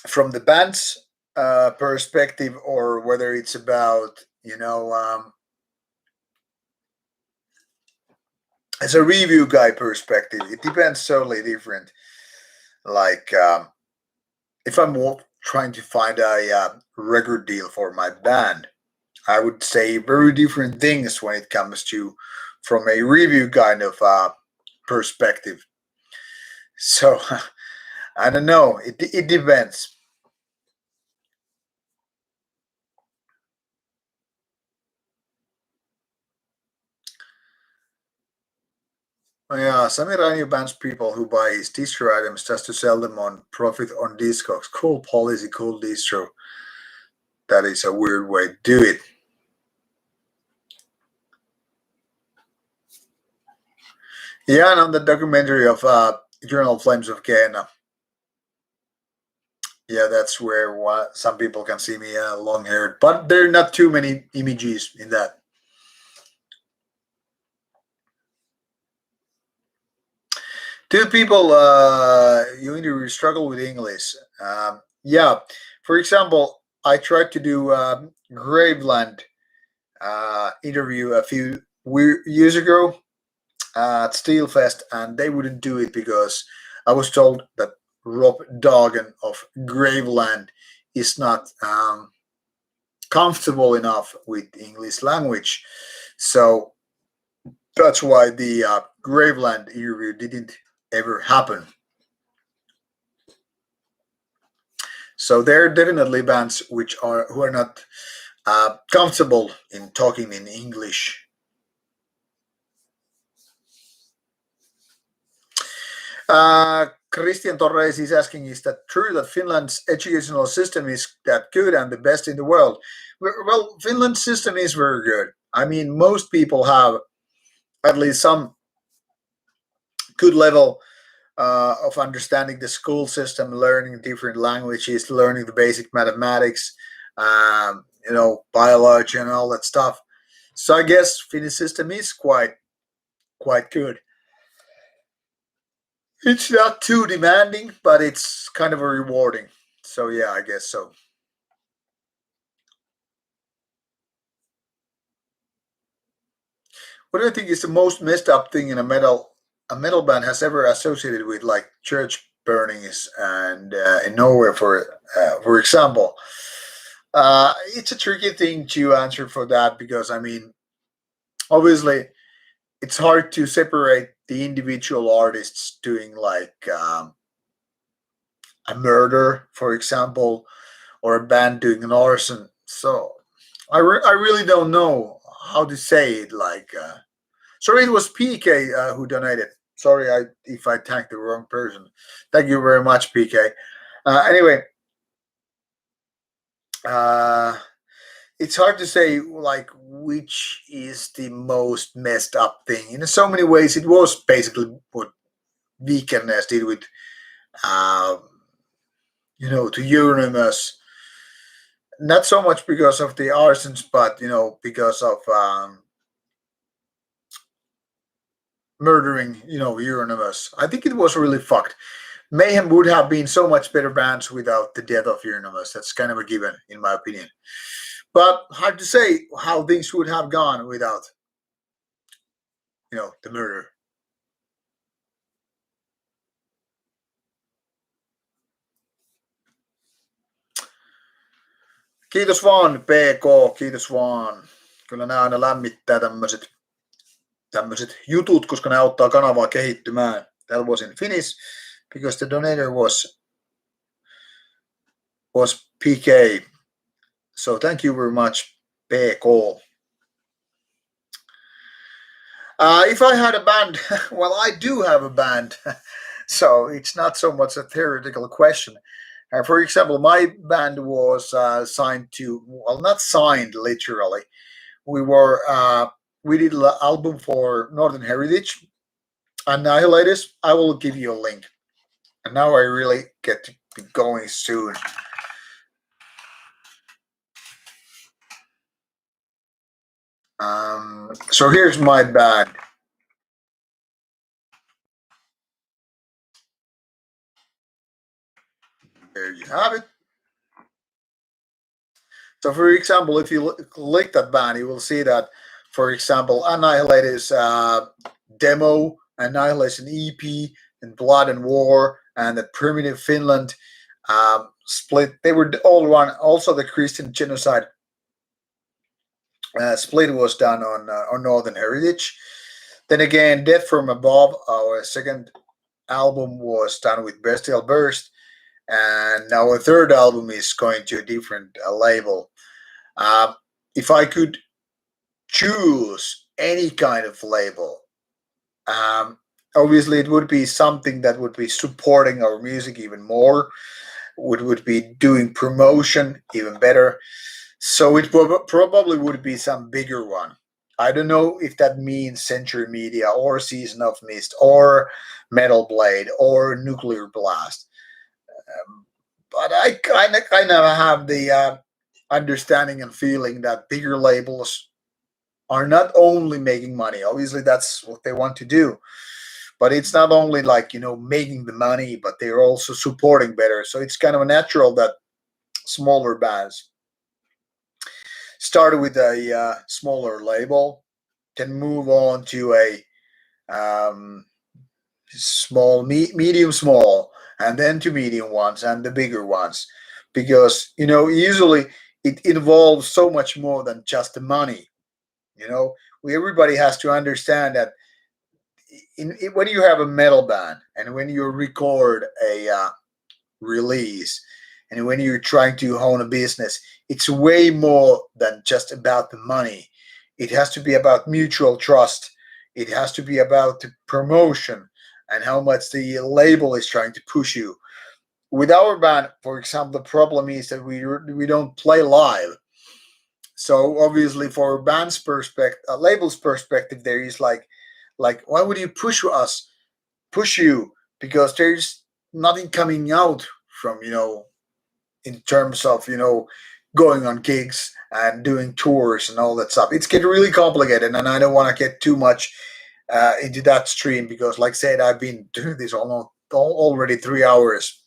from the band's perspective or whether it's about, as a review guy perspective. It depends, totally different. Like if I'm trying to find a record deal for my band, I would say very different things when it comes to from a review kind of perspective. So I don't know. It depends. Oh, yeah, Samir Ranio bans people who buy his distro items just to sell them on profit on Discogs. Cool policy, cool distro. That is a weird way to do it. Yeah, and on the documentary of Eternal Flames of Gehenna. Yeah, that's where some people can see me long-haired, but there are not too many images in that. Do people you interview struggle with English? Yeah, for example, I tried to do Graveland interview a few years ago at Steelfest, and they wouldn't do it because I was told that Rob Doggan of Graveland is not comfortable enough with English language. So that's why the Graveland interview didn't ever happen. So there are definitely bands who are not comfortable in talking in English. Christian Torres is asking, is that true that Finland's educational system is that good and the best in the world? Well, Finland's system is very good. I mean, most people have at least some good level of understanding the school system, learning different languages, learning the basic mathematics, biology and all that stuff. So I guess Finnish system is quite good. It's not too demanding, but it's kind of a rewarding. So yeah, I guess so. What do you think is the most messed up thing in a metal band has ever associated with like church burnings and in Norway, for example? It's a tricky thing to answer for that because I mean, obviously, it's hard to separate the individual artists doing like a murder, for example, or a band doing an arson. So I really don't know how to say it. Like, sorry, it was PK who donated. Sorry, if I tagged the wrong person. Thank you very much, PK. Anyway, uh, it's hard to say like which is the most messed up thing. In so many ways, it was basically what Weekendness did with, uh, to Euronymous. Not so much because of the arsons, but because of murdering, Euronymous. I think it was really fucked. Mayhem would have been so much better bands without the death of Euronymous. That's kind of a given, in my opinion. But hard to say how things would have gone without, the murder. Kiitos vaan, PK, kiitos vaan. Kyllä nämä aina lämmittää tämmöiset jutut, koska ne auttaa kanavaa kehittymään. That was in Finnish, because the donator was PK. So thank you very much, PK. If I had a band, well, I do have a band, so it's not so much a theoretical question. For example, my band was signed to, well, not signed literally. We did an album for Northern Heritage, Annihilators. I will give you a link. And now I really get to be going soon. So here's my band. There you have it. So, for example, if you click that band, you will see that, for example, Annihilators demo, Annihilation EP, and Blood and War, and the Primitive Finland split. They were all run. Also, the Christian Genocide split was done on Northern Heritage. Then again, Death from Above, our second album, was done with Bestial Burst, and our third album is going to a different label. If I could choose any kind of label, obviously it would be something that would be supporting our music even more, would be doing promotion even better. So it probably would be some bigger one. I don't know if that means Century Media or Season of Mist or Metal Blade or Nuclear Blast. But I kind of have the understanding and feeling that bigger labels are not only making money. Obviously, that's what they want to do. But it's not only like, making the money, but they're also supporting better. So it's kind of natural that smaller bands started with a smaller label, can move on to a small, medium, small, and then to medium ones and the bigger ones, because usually it involves so much more than just the money. Everybody has to understand that when you have a metal band and when you record a release and when you're trying to own a business, it's way more than just about the money. It has to be about mutual trust. It has to be about the promotion and how much the label is trying to push you. With our band, for example, the problem is that we don't play live. So obviously, for a band's perspective, a label's perspective, there is like why would you push you, because there's nothing coming out from in terms of going on gigs and doing tours and all that stuff. It's getting really complicated, and I don't want to get too much into that stream because, like I said, I've been doing this already 3 hours.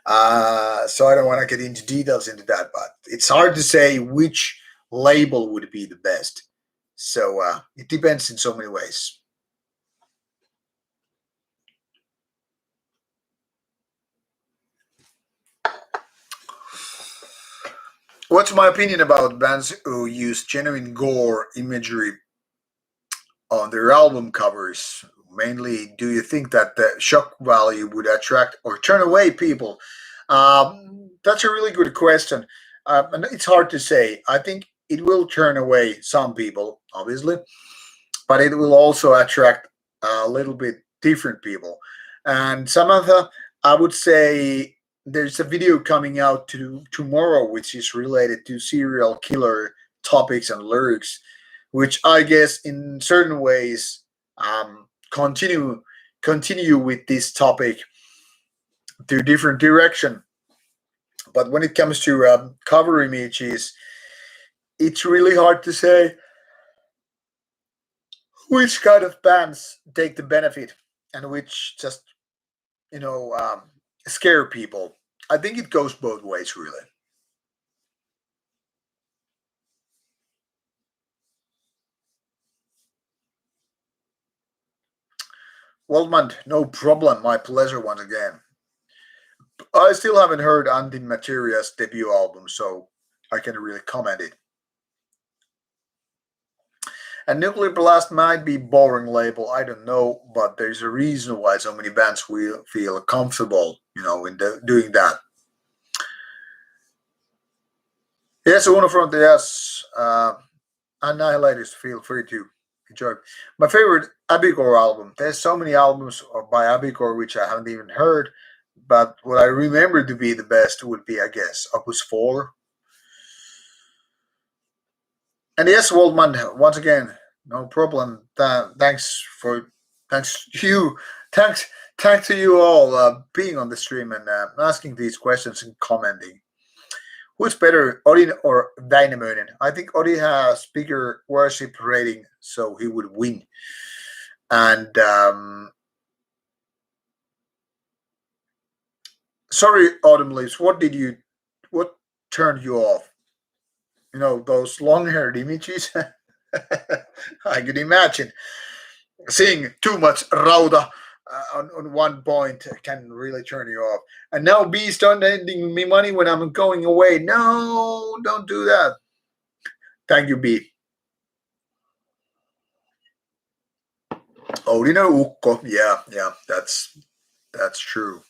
So I don't want to get into details into that, but it's hard to say which label would be the best. So it depends in so many ways. What's my opinion about bands who use genuine gore imagery on their album covers? Mainly, do you think that the shock value would attract or turn away people? That's a really good question. And it's hard to say. I think it will turn away some people, obviously, but it will also attract a little bit different people. And some of the, I would say, there's a video coming out tomorrow which is related to serial killer topics and lyrics, which I guess in certain ways continue with this topic to different direction. But when it comes to cover images, it's really hard to say which kind of bands take the benefit and which just scare people. I think it goes both ways, really. Waldman, no problem. My pleasure once again. I still haven't heard Antimateria's debut album, so I can't really comment it. And Nuclear Blast might be boring label, I don't know, but there's a reason why so many bands will feel comfortable, in doing that. Yes, Uno Front, yes. Annihilators, feel free to enjoy. My favorite Abigor album. There's so many albums by Abigor which I haven't even heard, but what I remember to be the best would be, I guess, Opus 4. And yes, Waldman, once again, no problem. Thanks to you all being on the stream and asking these questions and commenting. Who's better, Odin or Väinämöinen? I think Odin has bigger worship rating, so he would win. And sorry, Autumn Leaves, what turned you off? Those long-haired images. I can imagine seeing too much Rauta on one point can really turn you off. And now B's donating me money when I'm going away. No, don't do that. Thank you, B. Odin Ukko. Yeah, that's true.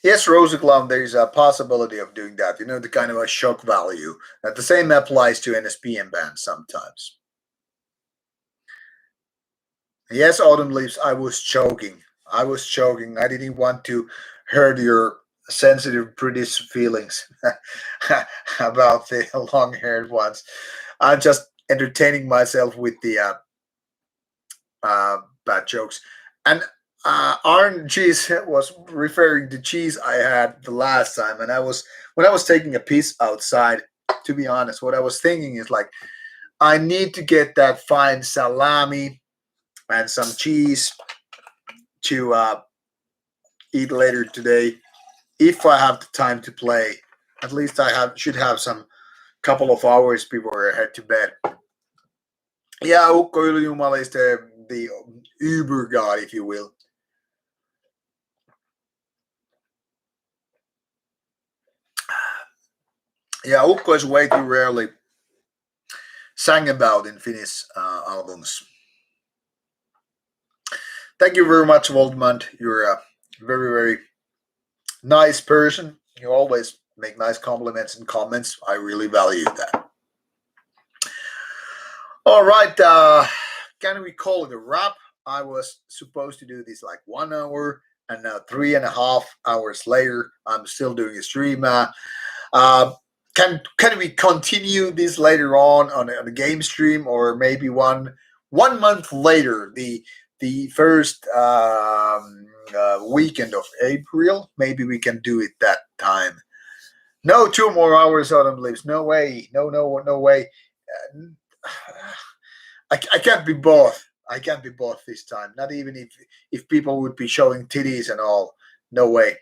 Yes, Rosa Clown, there is a possibility of doing that. The kind of a shock value. That the same applies to Nsbn bands sometimes. Yes, Autumn Leaves, I was joking. I didn't want to hurt your sensitive British feelings about the long-haired ones. I'm just entertaining myself with the bad jokes. And Arn Cheese was referring to cheese I had the last time, and when I was taking a piss outside. To be honest, what I was thinking is like, I need to get that fine salami and some cheese to eat later today. If I have the time to play, at least should have some couple of hours before I head to bed. Yeah, Ukko Ylijumala is the Uber god, if you will. Yeah, Ukko is way too rarely sang about in Finnish albums. Thank you very much, Waldman. You're a very, very nice person. You always make nice compliments and comments. I really value that. All right. Can we call it a wrap? I was supposed to do this like 1 hour, and now 3.5 hours later, I'm still doing a stream. Can we continue this later on a game stream, or maybe one month later, the first weekend of April? Maybe we can do it that time. No 2 more hours autumn leaves. No way. No way. I can't be both. I can't be both this time. Not even if people would be showing titties and all. No way.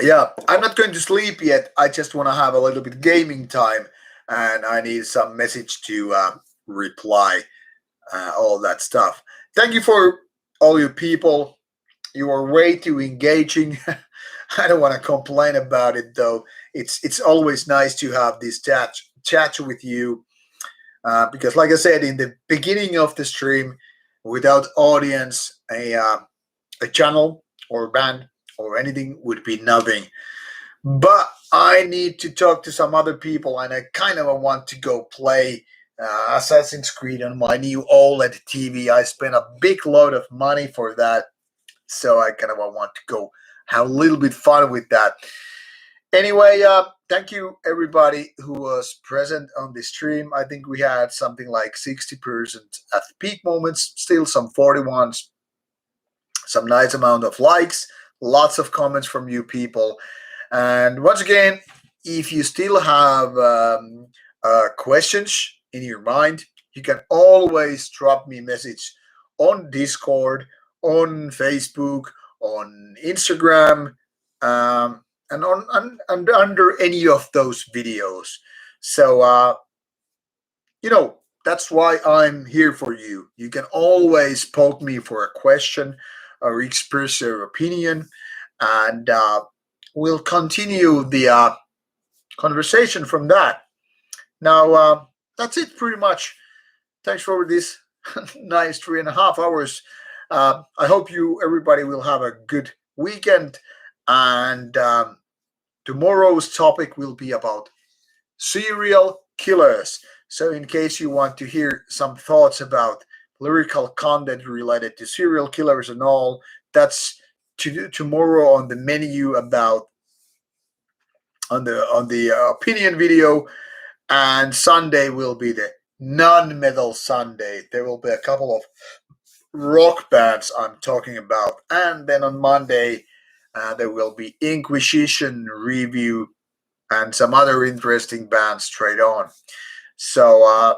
Yeah, I'm not going to sleep yet. I just want to have a little bit gaming time, and I need some message to reply, all that stuff. Thank you for all you people. You are way too engaging. I don't want to complain about it though. It's always nice to have this chat with you, because, like I said in the beginning of the stream, without audience, a channel or band or anything would be nothing. But I need to talk to some other people, and I kind of want to go play Assassin's Creed on my new OLED TV. I spent a big load of money for that, so I kind of want to go have a little bit fun with that. Anyway, thank you everybody who was present on the stream. I think we had something like 60% at the peak moments, still some 41s, some nice amount of likes, lots of comments from you people. And once again, if you still have questions in your mind, you can always drop me a message on Discord, on Facebook, on Instagram, and under any of those videos. So that's why I'm here for you. You can always poke me for a question or express your opinion, and we'll continue the conversation from that. Now, that's it pretty much. Thanks for this nice 3.5 hours. I hope everybody will have a good weekend. And tomorrow's topic will be about serial killers. So in case you want to hear some thoughts about lyrical content related to serial killers and all, that's tomorrow on the menu about on the opinion video. And Sunday will be the non-metal Sunday. There will be a couple of rock bands I'm talking about. And then on Monday, there will be Inquisition review and some other interesting bands straight on. So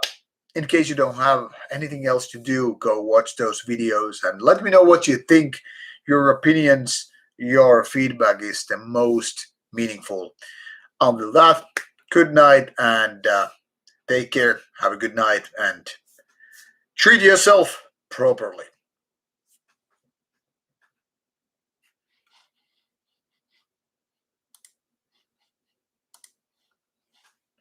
in case you don't have anything else to do, go watch those videos and let me know what you think. Your opinions, your feedback is the most meaningful. Until that, good night and take care. Have a good night and treat yourself properly.